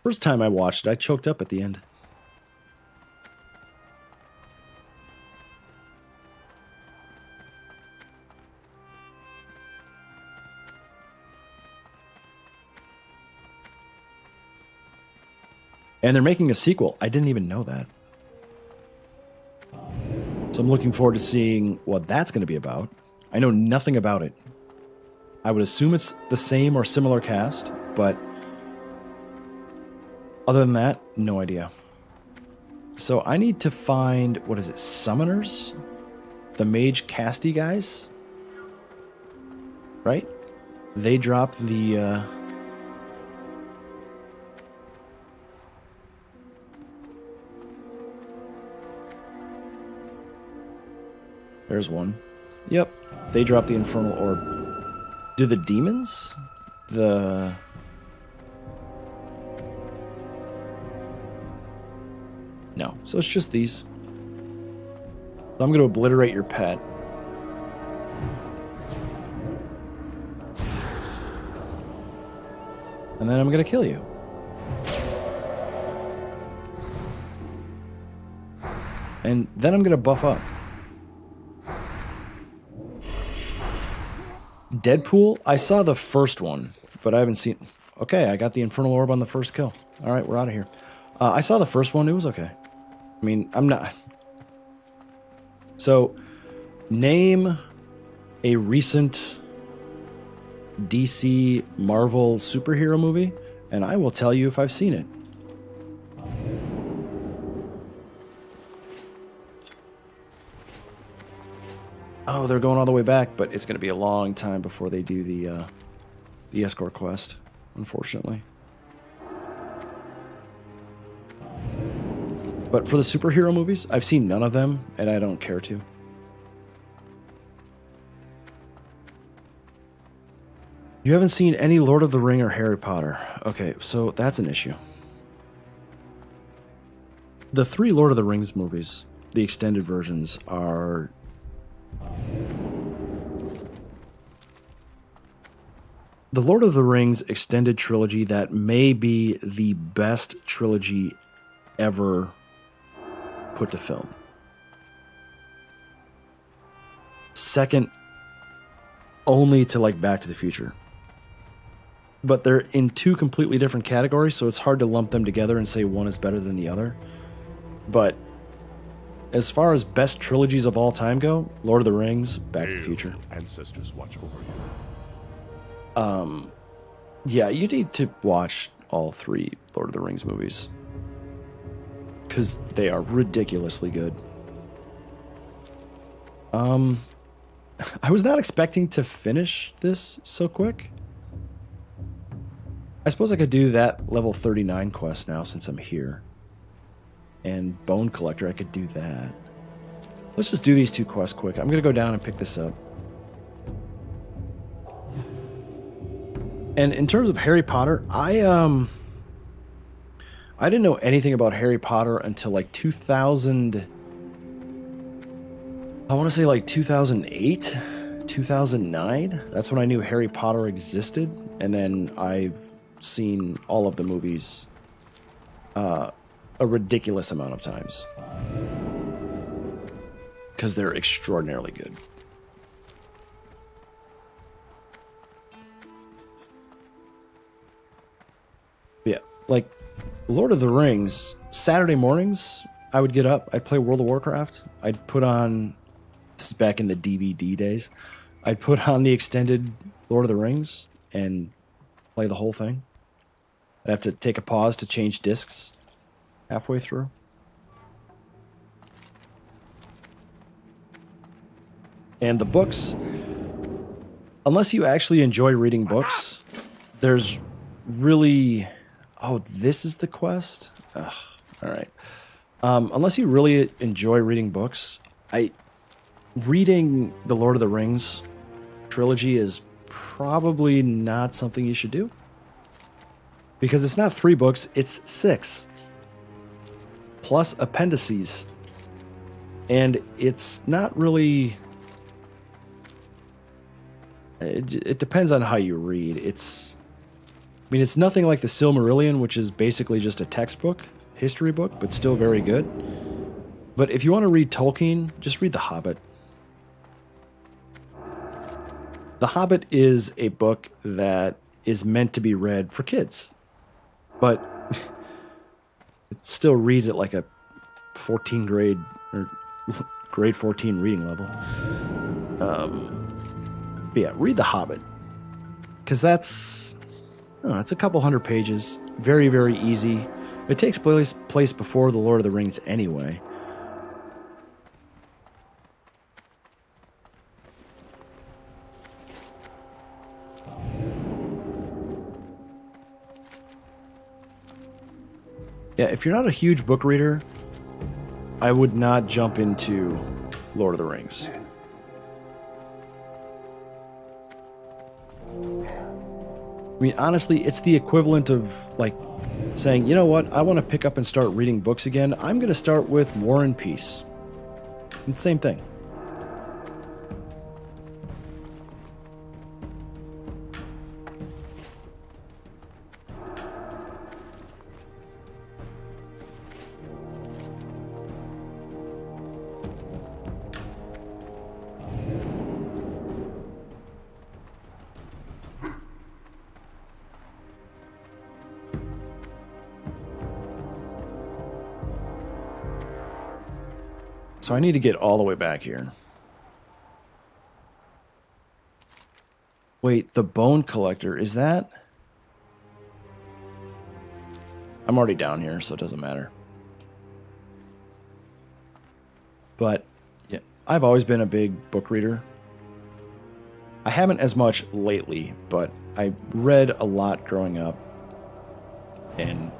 First time I watched it, I choked up at the end. And they're making a sequel. I didn't even know that. So I'm looking forward to seeing what that's going to be about. I know nothing about it. I would assume it's the same or similar cast, but other than that, no idea. So I need to find, what is it, Summoners? The Mage casty guys? Right? They dropped the... There's one. Yep. They drop the Infernal Orb. Do the demons? No. So it's just these. So I'm going to obliterate your pet. And then I'm going to kill you. And then I'm going to buff up. Deadpool? I saw the first one, but I haven't seen... Okay, I got the Infernal Orb on the first kill. All right, we're out of here. I saw the first one. It was okay. I mean, I'm not... So, name a recent DC Marvel superhero movie, and I will tell you if I've seen it. Oh, they're going all the way back, but it's going to be a long time before they do the escort quest, unfortunately. But for the superhero movies, I've seen none of them, and I don't care to. You haven't seen any Lord of the Ring or Harry Potter. Okay, so that's an issue. The 3 Lord of the Rings movies, the extended versions, are... The Lord of the Rings extended trilogy, that may be the best trilogy ever put to film. Second only to like Back to the Future. But they're in 2 completely different categories, so it's hard to lump them together and say one is better than the other. But as far as best trilogies of all time go, Lord of the Rings, Back to the Future. Ancestors watch over you. Yeah, you need to watch all 3 Lord of the Rings movies. Because they are ridiculously good. I was not expecting to finish this so quick. I suppose I could do that level 39 quest now since I'm here. And Bone Collector, I could do that. Let's just do these 2 quests quick. I'm going to go down and pick this up. And in terms of Harry Potter, I I didn't know anything about Harry Potter until like 2000. I want to say like 2008, 2009. That's when I knew Harry Potter existed. And then I've seen all of the movies a ridiculous amount of times. Because they're extraordinarily good. Yeah, like Lord of the Rings, Saturday mornings, I would get up, I'd play World of Warcraft, I'd put on, this is back in the DVD days, I'd put on the extended Lord of the Rings and play the whole thing. I'd have to take a pause to change discs halfway through. And the books, unless you actually enjoy reading books, there's really... Oh, this is the quest? Ugh, all right. Unless you really enjoy reading books, reading the Lord of the Rings trilogy is probably not something you should do. Because it's not 3 books, it's 6. Plus appendices. And it's not really... It depends on how you read. It's nothing like the Silmarillion, which is basically just a textbook, history book, but still very good. But if you want to read Tolkien, just read The Hobbit. The Hobbit is a book that is meant to be read for kids, but it still reads at like a 14 grade or grade 14 reading level. But yeah, read The Hobbit, because that's a couple hundred pages. Very, very easy. It takes place before The Lord of the Rings anyway. Yeah, if you're not a huge book reader, I would not jump into Lord of the Rings. I mean, honestly, it's the equivalent of, like, saying, you know what, I want to pick up and start reading books again. I'm going to start with War and Peace. It's the same thing. So I need to get all the way back here. Wait, the bone collector, is that? I'm already down here, so it doesn't matter. But yeah, I've always been a big book reader. I haven't as much lately, but I read a lot growing up and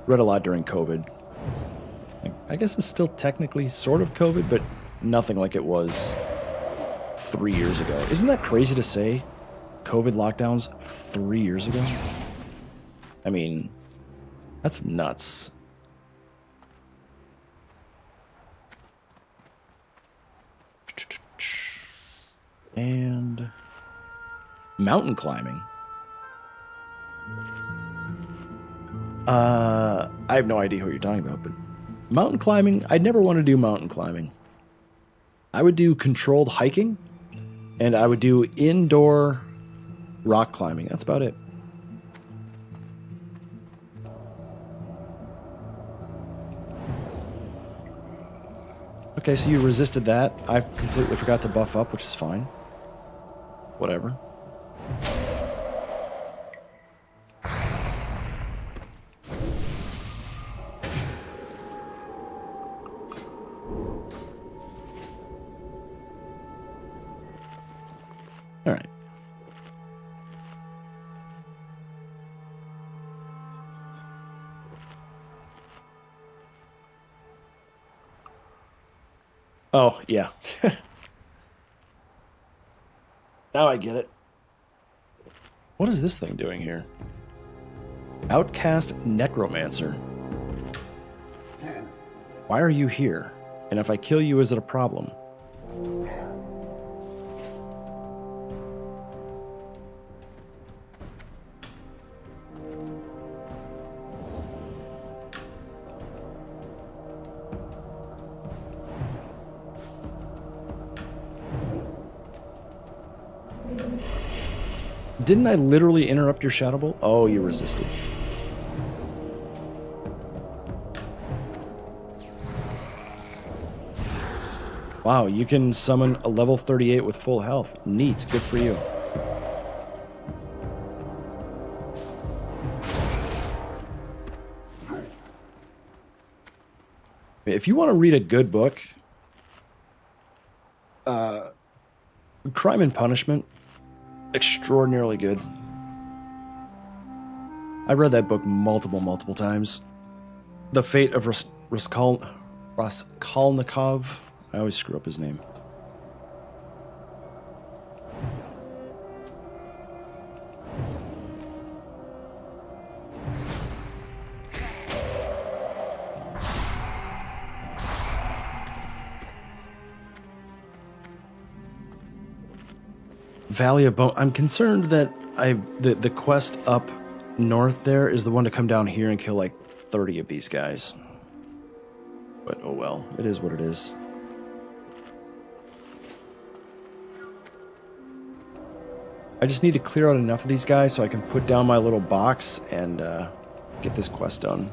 read a lot during COVID. I guess it's still technically sort of COVID, but nothing like it was 3 years ago. Isn't that crazy to say? COVID lockdowns 3 years ago? I mean, that's nuts. And mountain climbing. I have no idea what you're talking about, but mountain climbing, I'd never want to do mountain climbing. I would do controlled hiking, and I would do indoor rock climbing. That's about it. Okay, so you resisted that. I completely forgot to buff up, which is fine. Whatever. All right. Oh, yeah. Now I get it. What is this thing doing here? Outcast Necromancer. Why are you here? And if I kill you, is it a problem? Didn't I literally interrupt your Shadow Bolt? Oh, you resisted. Wow, you can summon a level 38 with full health. Neat, good for you. If you want to read a good book, Crime and Punishment, extraordinarily good. I've read that book multiple times. The Fate of Raskolnikov. I always screw up his name. Valley of Bone. I'm concerned that the quest up north there is the one to come down here and kill like 30 of these guys. But oh well, it is what it is. I just need to clear out enough of these guys so I can put down my little box and get this quest done.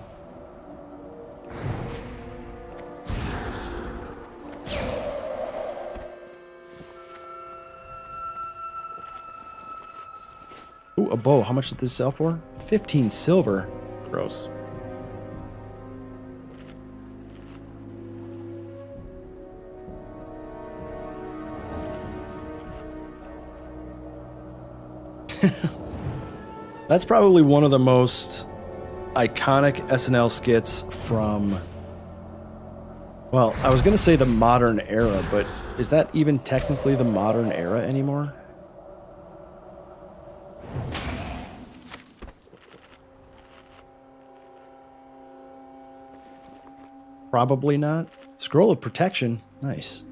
Ooh, a bow. How much did this sell for? 15 silver. Gross. That's probably one of the most iconic SNL skits from, well, I was going to say the modern era, but is that even technically the modern era anymore? Probably not. Scroll of Protection. Nice.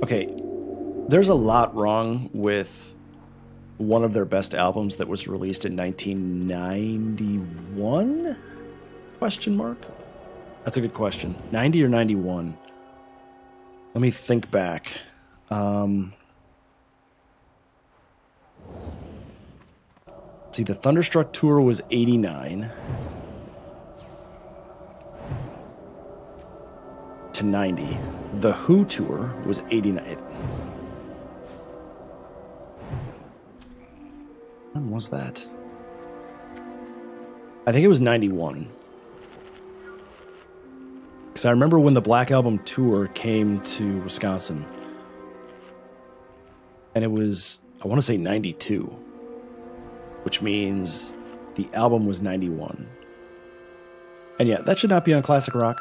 Okay, there's a lot wrong with one of their best albums that was released in 1991? Question mark? That's a good question. 90 or 91? Let me think back. See, the Thunderstruck tour was 89 to 90. The Who tour was 89. When was that? I think it was 91. Because I remember when the Black Album tour came to Wisconsin. And it was, I want to say 92. Which means the album was 91. And yeah, that should not be on Classic Rock.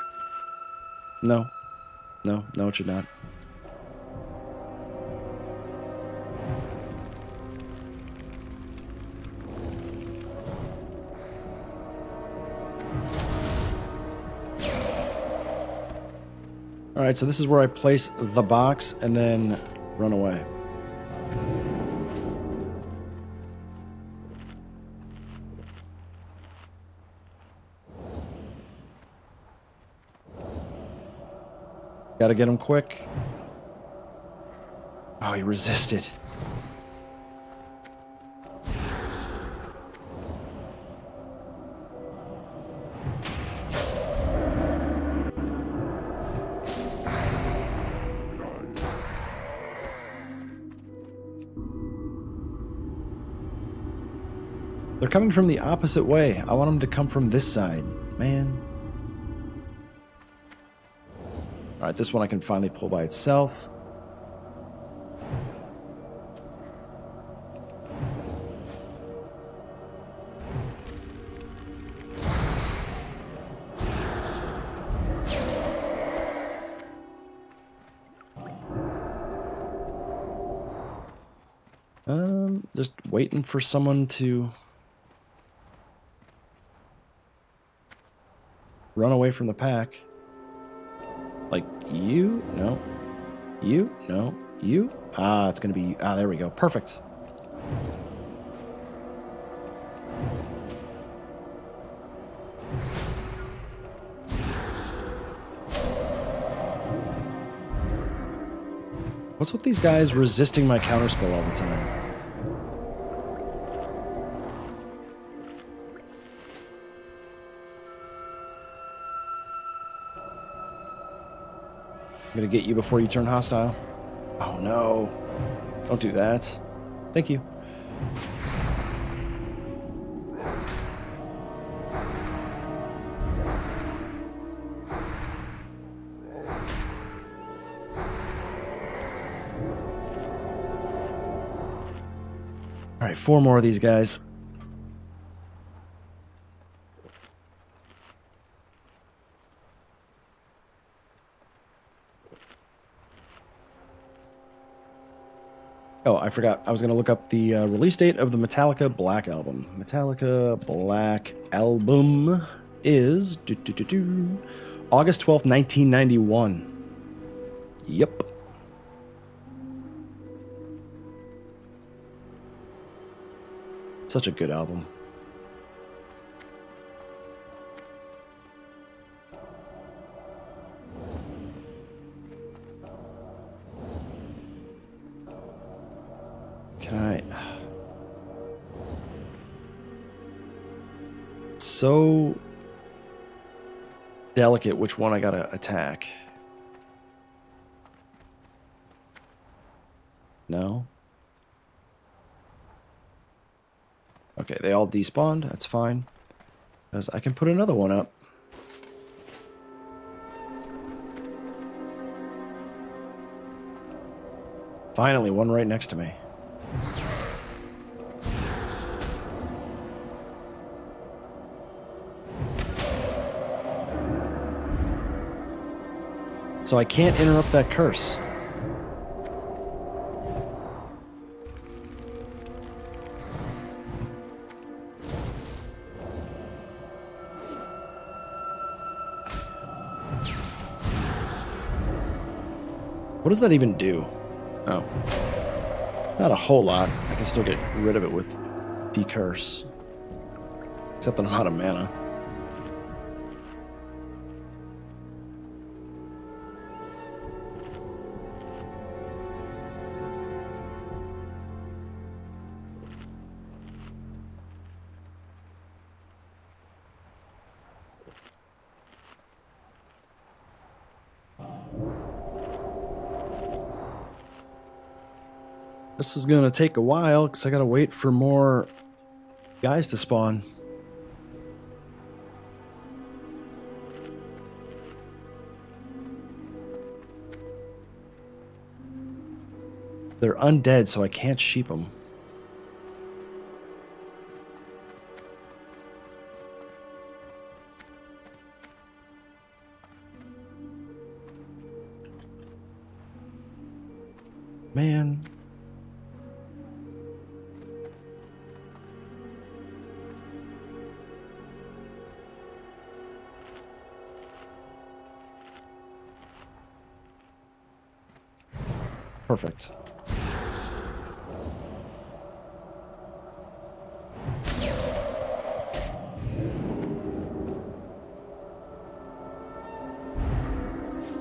No. No, it should not. Alright, so this is where I place the box and then run away. Gotta get him quick. Oh, he resisted. They're coming from the opposite way. I want them to come from this side. Man. Alright, this one I can finally pull by itself. Just waiting for someone to run away from the pack. Like you? No. You? No. You? Ah, it's gonna be... Ah, there we go. Perfect. What's with these guys resisting my counterspell all the time? I'm gonna get you before you turn hostile. Oh no. Don't do that. Thank you. Alright, 4 more of these guys. Oh, I forgot. I was going to look up the release date of the Metallica Black Album. Metallica Black Album is August 12th, 1991. Yep. Such a good album. Can I... So delicate which one I gotta attack. No? Okay, they all despawned. That's fine. Because I can put another one up. Finally, one right next to me. So I can't interrupt that curse. What does that even do? Oh. Not a whole lot. I can still get rid of it with decurse. Except that I'm out of mana. This is gonna take a while because I gotta wait for more guys to spawn. They're undead, so I can't sheep them. Man. Perfect.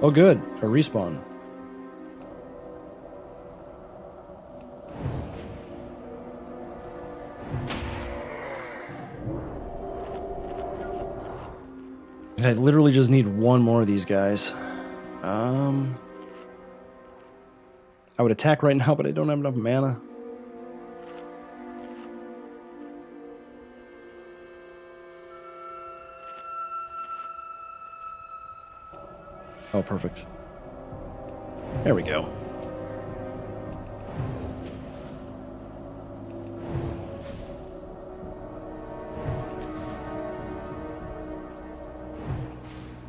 Oh good, a respawn. And I literally just need one more of these guys. I would attack right now, but I don't have enough mana. Oh, perfect. There we go.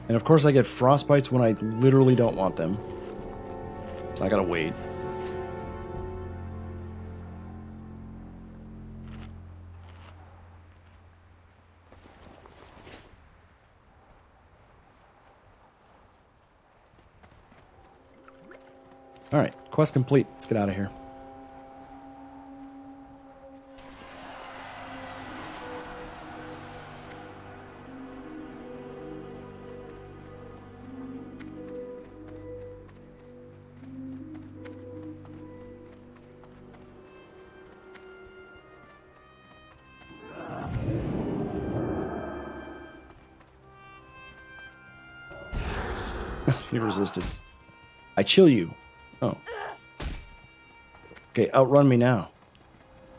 And of course I get frostbites when I literally don't want them. So I gotta wait. All right, quest complete. Let's get out of here. He resisted. I chill you. Oh. Okay, outrun me now.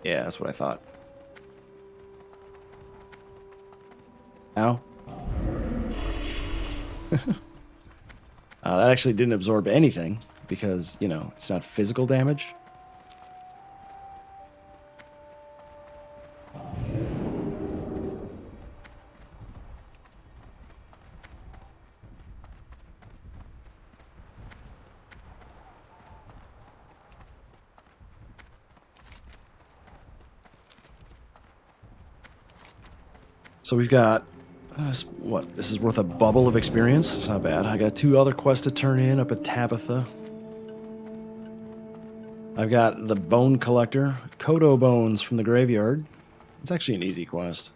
Yeah, that's what I thought. Ow. That actually didn't absorb anything because, you know, it's not physical damage. So we've got, what, this is worth a bubble of experience? It's not bad. I got 2 other quests to turn in up at Tabitha. I've got the Bone Collector, Kodo Bones from the Graveyard. It's actually an easy quest.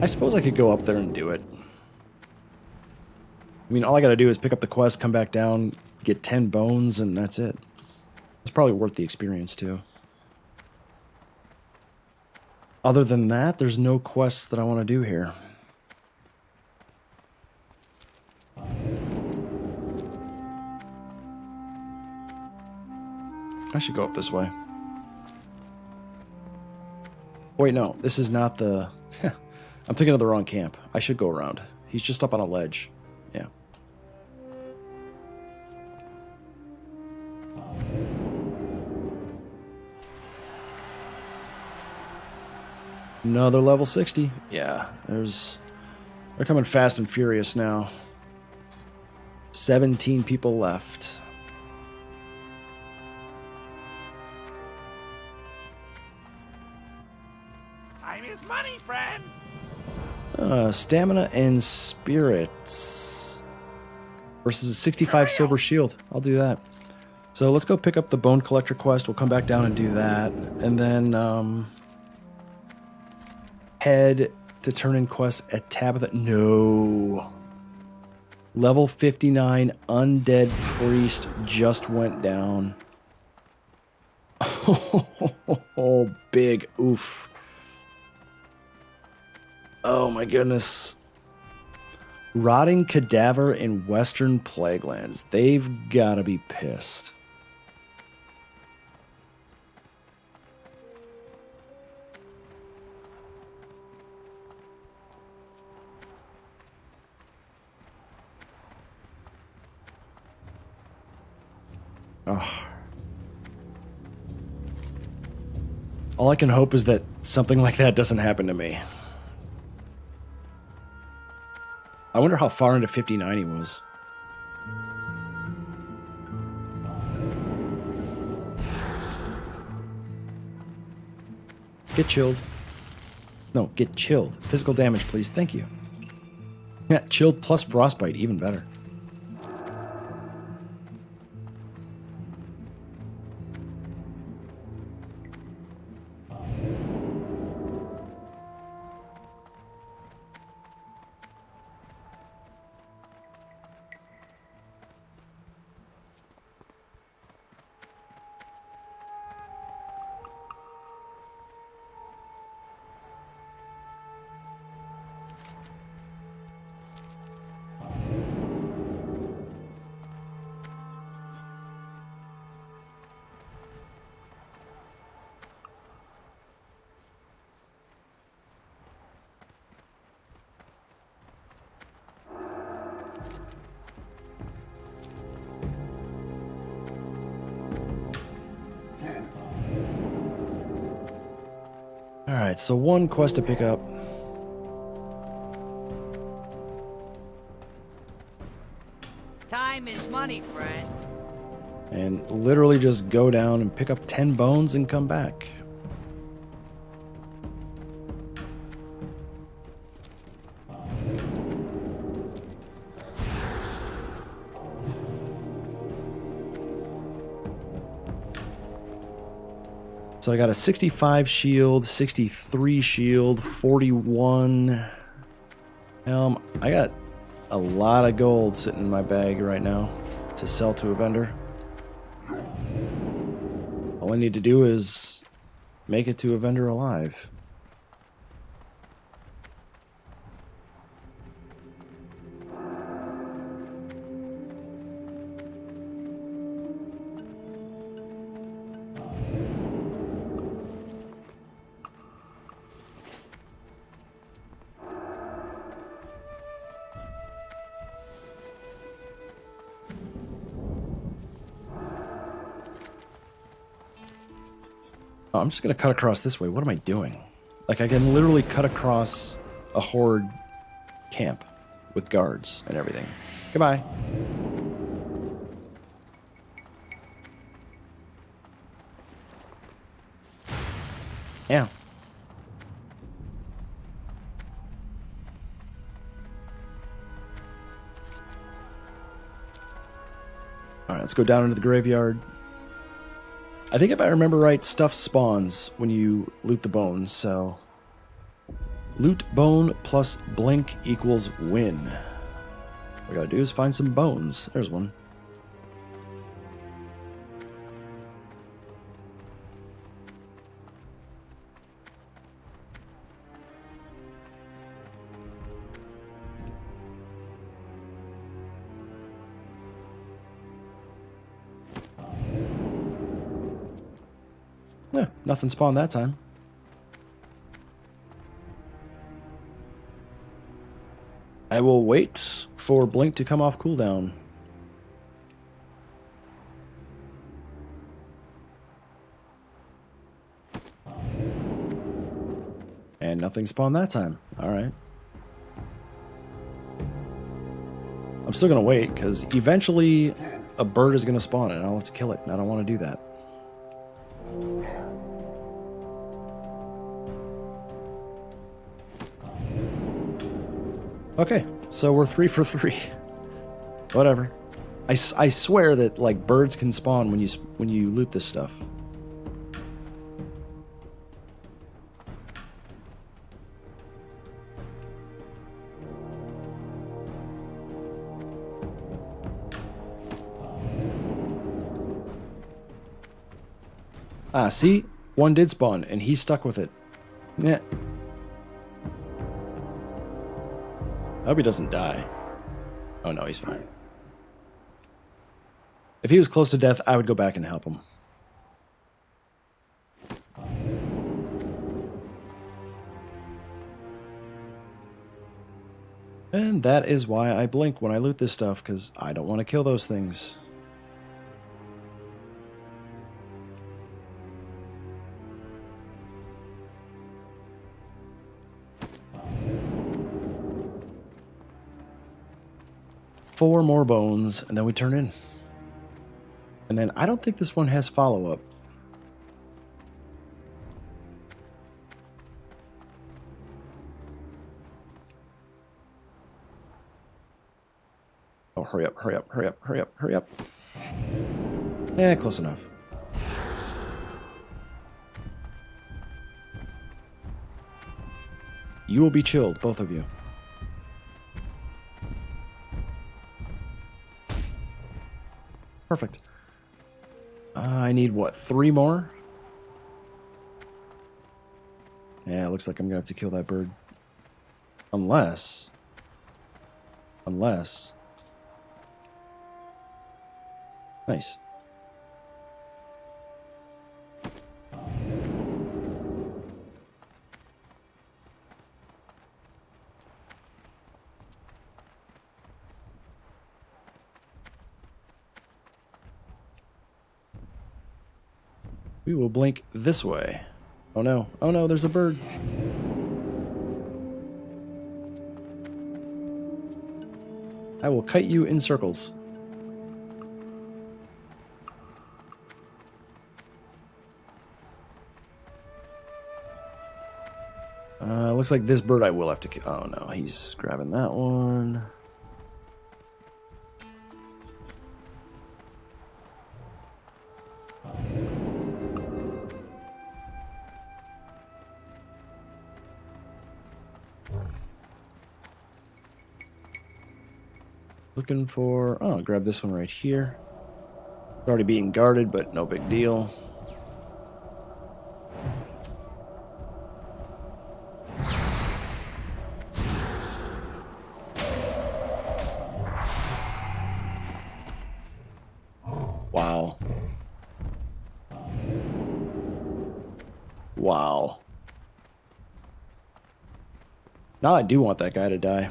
I suppose I could go up there and do it. I mean, all I gotta do is pick up the quest, come back down, get 10 bones, and that's it. It's probably worth the experience, too. Other than that, there's no quests that I want to do here. I should go up this way. Wait, no, this is not the... I'm thinking of the wrong camp. I should go around. He's just up on a ledge. Yeah. Another level 60. Yeah, they're coming fast and furious now. 17 people left. Time is money, friend. Stamina and spirits versus a 65 silver shield. I'll do that. So let's go pick up the Bone Collector quest. We'll come back down and do that. And then head to turn in quests at Tabitha. No. Level 59 Undead Priest just went down. Oh, big oof. Oh my goodness. Rotting Cadaver in Western Plaguelands. They've got to be pissed. Oh. All I can hope is that something like that doesn't happen to me. I wonder how far into 59 he was. Get chilled. No, get chilled. Physical damage, please. Thank you. Yeah, chilled plus frostbite, even better. Alright, so one quest to pick up. Time is money, friend. And literally just go down and pick up 10 bones and come back. So I got a 65 shield, 63 shield, 41 helm. I got a lot of gold sitting in my bag right now to sell to a vendor. All I need to do is make it to a vendor alive. Oh, I'm just going to cut across this way. What am I doing? Like, I can literally cut across a horde camp with guards and everything. Goodbye. Yeah. Alright, let's go down into the graveyard. I think if I remember right, stuff spawns when you loot the bones, so... Loot bone plus blink equals win. What I gotta do is find some bones. There's one. Yeah, nothing spawned that time. I will wait for Blink to come off cooldown. And nothing spawned that time. Alright. I'm still gonna wait, because eventually a bird is gonna spawn and I'll have to kill it, and I don't want to do that. Okay, so we're 3 for 3. Whatever. I swear that like birds can spawn when you loot this stuff. Ah, see? One did spawn, and he stuck with it. Yeah. I hope he doesn't die. Oh no, he's fine. If he was close to death, I would go back and help him. And that is why I blink when I loot this stuff, because I don't want to kill those things. Four more bones, and then we turn in. And then I don't think this one has follow-up. Oh, hurry up, hurry up, hurry up, hurry up, hurry up. Eh, close enough. You will be chilled, both of you. Perfect. I need, what, 3 more? Yeah, it looks like I'm going to have to kill that bird. Unless... Nice. We will blink this way. Oh no. Oh no, there's a bird. I will kite you in circles. Looks like this bird I will have to kill. Oh no, he's grabbing that one. Looking for... Oh, I'll grab this one right here. It's already being guarded, but no big deal. Wow. Wow. Now I do want that guy to die.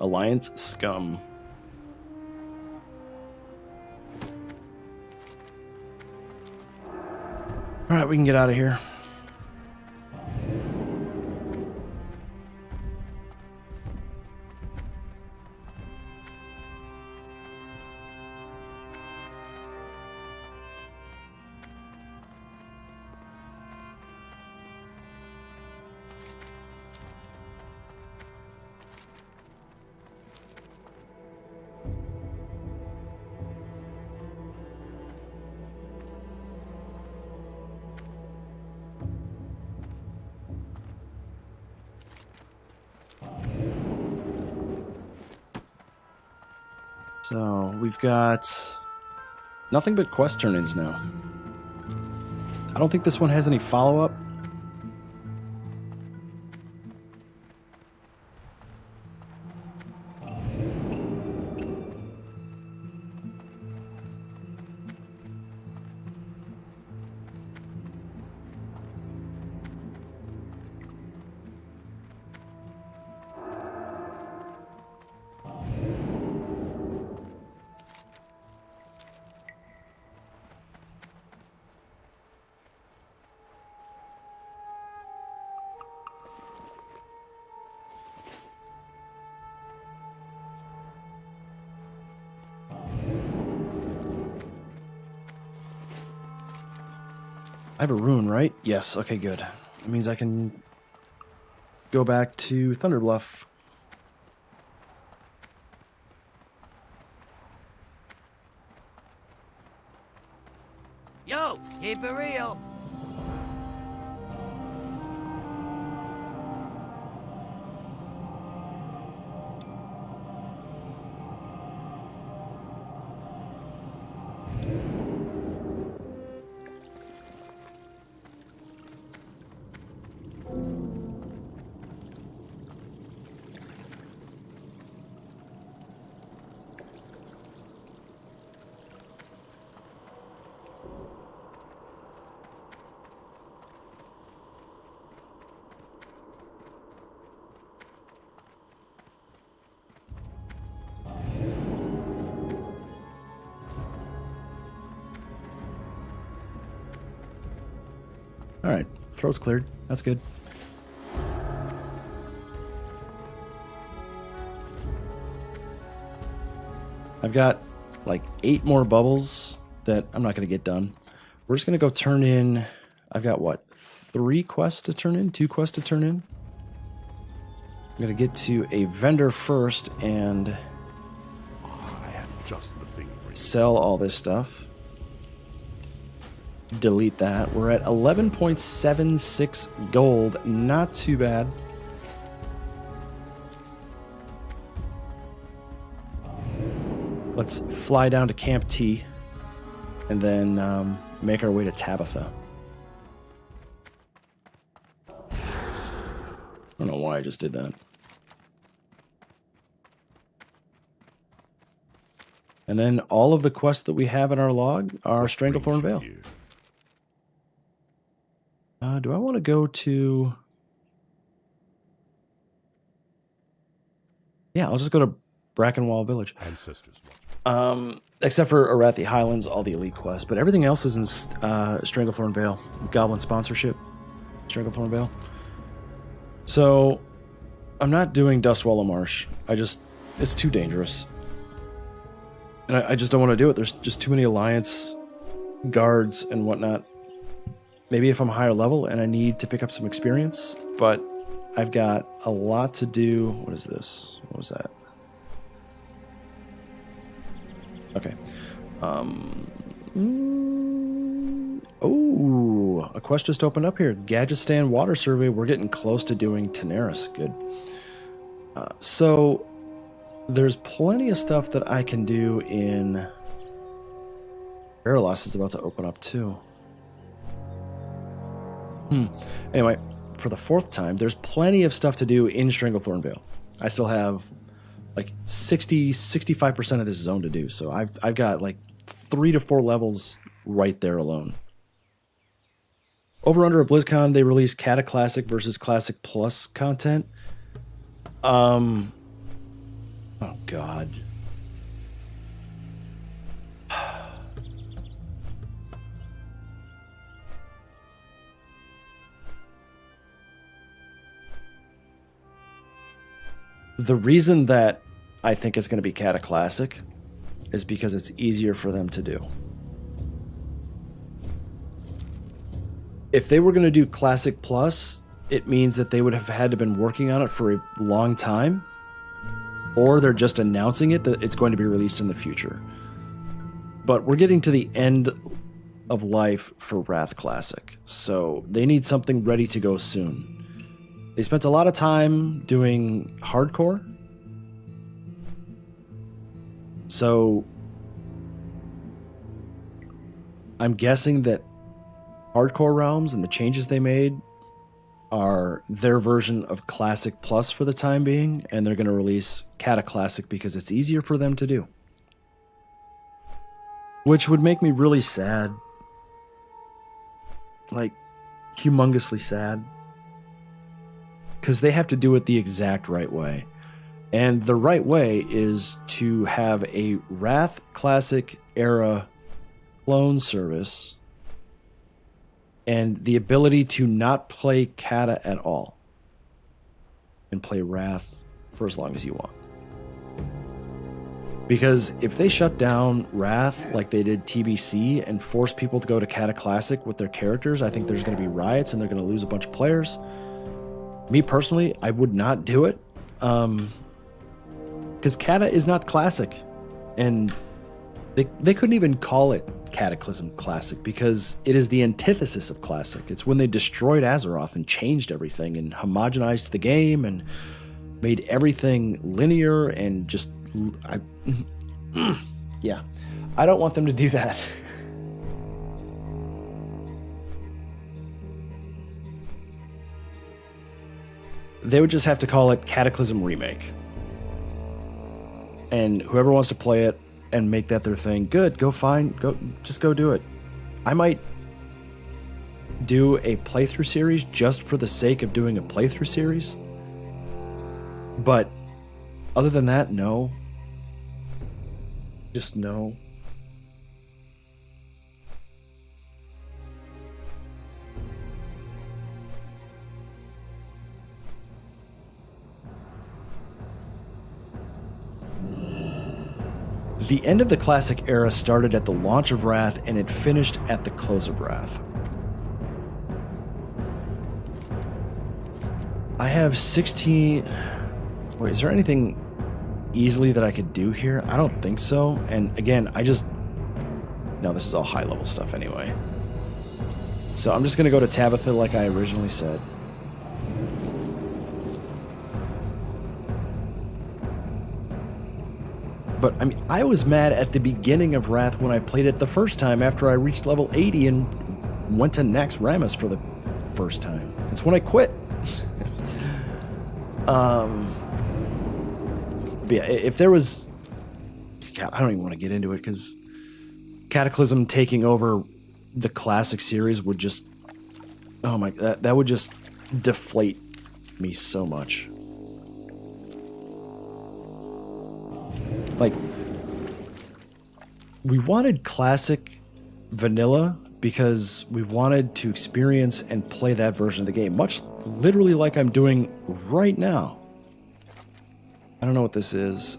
Alliance scum. Alright, we can get out of here. So, we've got nothing but quest turn-ins now. I don't think this one has any follow-up. I have a rune, right? Yes, okay, good. That means I can go back to Thunderbluff. Yo, keep it real. Alright, throat's cleared. That's good. I've got like 8 more bubbles that I'm not going to get done. We're just going to go turn in... I've got what? 3 quests to turn in? 2 quests to turn in? I'm going to get to a vendor first and I have just the thing for you. sell all this stuff. Delete that. We're at 11.76 gold. Not too bad. Let's fly down to Camp T and then make our way to Tabitha. I don't know why I just did that. And then all of the quests that we have in our log are Stranglethorn Vale. Here. Do I want to go to... Yeah, I'll just go to Brackenwall Village. Ancestors watch. Except for Arathi Highlands, all the elite quests, but everything else is in Stranglethorn Vale. Goblin sponsorship, Stranglethorn Vale. So, I'm not doing Dustwallow Marsh. It's too dangerous. And I just don't want to do it. There's just too many alliance guards and whatnot. Maybe if I'm higher level and I need to pick up some experience, but I've got a lot to do. What is this? What was that? Okay. Oh, a quest just opened up here. Gadgetstan Water Survey. We're getting close to doing Tenaris. Good. So there's plenty of stuff that I can do in... Verilas is about to open up too. Anyway, for the 4th time, there's plenty of stuff to do in Stranglethorn Vale. I still have like 65% of this zone to do, so I've got like 3 to 4 levels right there alone. Over under at BlizzCon, they released Cata Classic versus Classic Plus content. Oh God. The reason that I think it's going to be Cata Classic is because it's easier for them to do. If they were going to do Classic Plus, it means that they would have had to been working on it for a long time, or they're just announcing it that it's going to be released in the future. But we're getting to the end of life for Wrath Classic, so they need something ready to go soon. They spent a lot of time doing hardcore. So I'm guessing that Hardcore Realms and the changes they made are their version of Classic Plus for the time being, and they're going to release Cata Classic because it's easier for them to do. Which would make me really sad. Like, humongously sad. Because they have to do it the exact right way. And the right way is to have a Wrath Classic era clone service and the ability to not play Cata at all and play Wrath for as long as you want. Because if they shut down Wrath like they did TBC and force people to go to Cata Classic with their characters, I think there's going to be riots and they're going to lose a bunch of players. Me personally, I would not do it. Because Cata is not Classic. And they couldn't even call it Cataclysm Classic because it is the antithesis of Classic. It's when they destroyed Azeroth and changed everything and homogenized the game and made everything linear and just... yeah. I don't want them to do that. They would just have to call it Cataclysm Remake. And whoever wants to play it and make that their thing, good, just go do it. I might do a playthrough series just for the sake of doing a playthrough series. But other than that, no. Just no. The end of the Classic era started at the launch of Wrath, and it finished at the close of Wrath. I have 16... Wait, is there anything easily that I could do here? I don't think so. And again, no, this is all high-level stuff anyway. So I'm just going to go to Tabitha like I originally said. But, I mean, I was mad at the beginning of Wrath when I played it the first time after I reached level 80 and went to Nax Ramus for the first time. It's when I quit. But yeah, if there was... God, I don't even want to get into it because Cataclysm taking over the Classic series would just Oh my, that would just deflate me so much. Like, we wanted classic vanilla because we wanted to experience and play that version of the game, much literally like I'm doing right now. I don't know what this is.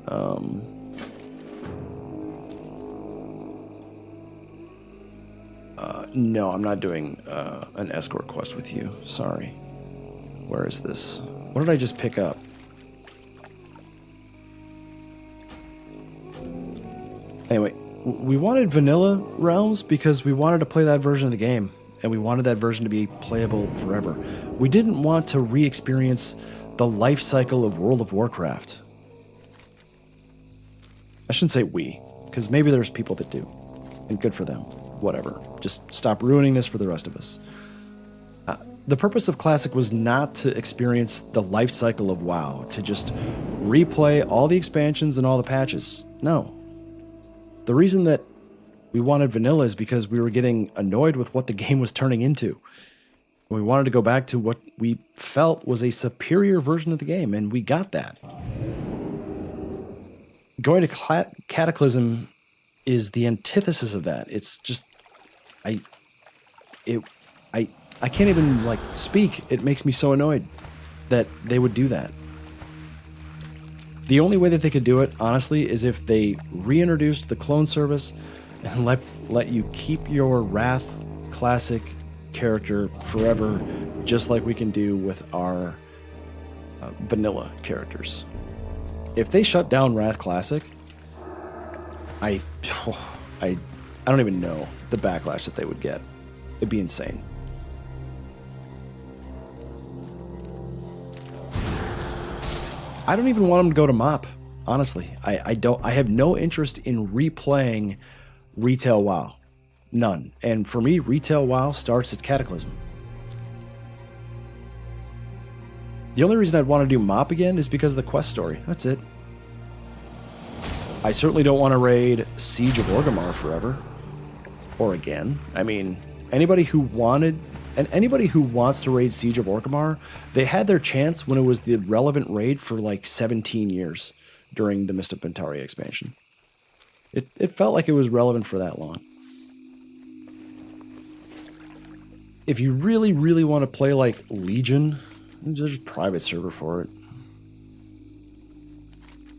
No, I'm not doing an escort quest with you. Sorry. Where is this? What did I just pick up? Anyway, we wanted vanilla realms because we wanted to play that version of the game, and we wanted that version to be playable forever. We didn't want to re-experience the life cycle of World of Warcraft. I shouldn't say we, because maybe there's people that do, and good for them. Whatever. Just stop ruining this for the rest of us. The purpose of Classic was not to experience the life cycle of WoW, to just replay all the expansions and all the patches. No. The reason that we wanted vanilla is because we were getting annoyed with what the game was turning into. We wanted to go back to what we felt was a superior version of the game, and we got that. Going to Cataclysm is the antithesis of that. It's just, I can't even like speak. It makes me so annoyed that they would do that. The only way that they could do it, honestly, is if they reintroduced the clone service and let you keep your Wrath Classic character forever, just like we can do with our vanilla characters. If they shut down Wrath Classic, I don't even know the backlash that they would get. It'd be insane. I don't even want them to go to MOP, honestly. I have no interest in replaying retail WoW. None. And for me, retail WoW starts at Cataclysm. The only reason I'd want to do MOP again is because of the quest story. That's it. I certainly don't want to raid Siege of Orgrimmar forever. Or again. I mean, anybody who wants to raid Siege of Orgrimmar, they had their chance when it was the relevant raid for like 17 years during the Mist of Pandaria expansion. It felt like it was relevant for that long. If you really, really want to play like Legion, there's a private server for it.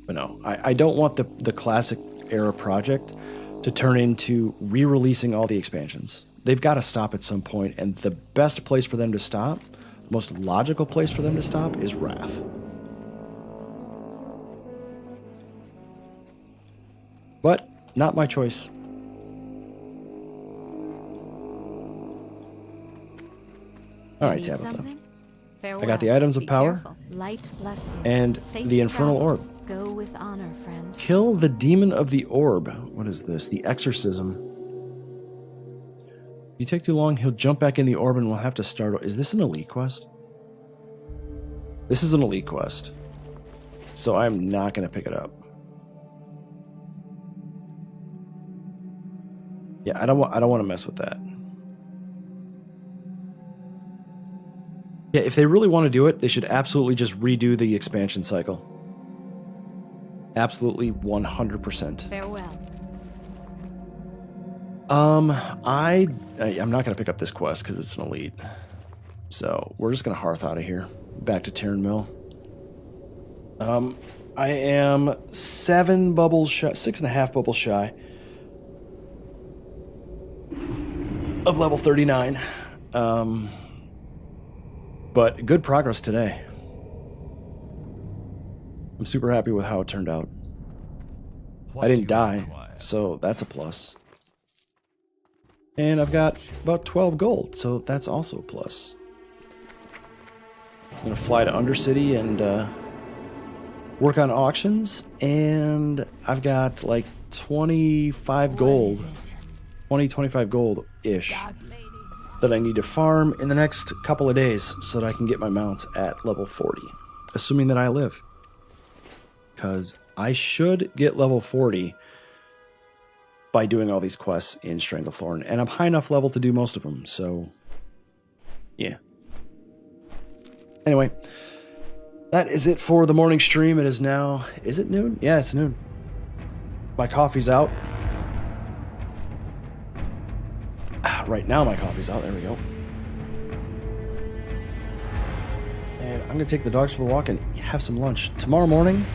But no, I don't want the classic era project to turn into re-releasing all the expansions. They've got to stop at some point, and the best place for them to stop, the most logical place for them to stop, is Wrath. But not my choice. All right, Tabitha. I got the items of power and the Infernal Orb. Go with honor, friend. Kill the Demon of the Orb. What is this? The Exorcism. If you take too long, he'll jump back in the orb and we'll have to start. Is this an elite quest? This is an elite quest. So I'm not going to pick it up. Yeah, I don't want to mess with that. Yeah, if they really want to do it, they should absolutely just redo the expansion cycle. Absolutely 100%. Farewell. I'm not going to pick up this quest because it's an elite. So we're just going to hearth out of here. Back to Terran Mill. I am 7 bubbles shy, 6.5 bubbles shy of level 39. But good progress today. I'm super happy with how it turned out. I didn't die, so that's a plus. And I've got about 12 gold, so that's also a plus. I'm going to fly to Undercity and work on auctions, and I've got like 25 gold. 25 gold-ish that I need to farm in the next couple of days so that I can get my mount at level 40, assuming that I live. Because I should get level 40 by doing all these quests in Stranglethorn, and I'm high enough level to do most of them, so Yeah. Anyway, that is it for the morning stream. It is now, is it noon? Yeah, it's noon. My coffee's out. Right now my coffee's out. There we go. And I'm going to take the dogs for a walk and have some lunch. Tomorrow morning,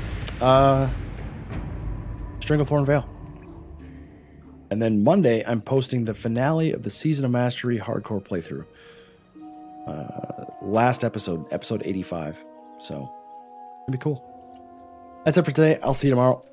Stranglethorn Vale. And then Monday, I'm posting the finale of the Season of Mastery hardcore playthrough. Last episode 85. So, it'll be cool. That's it for today. I'll see you tomorrow.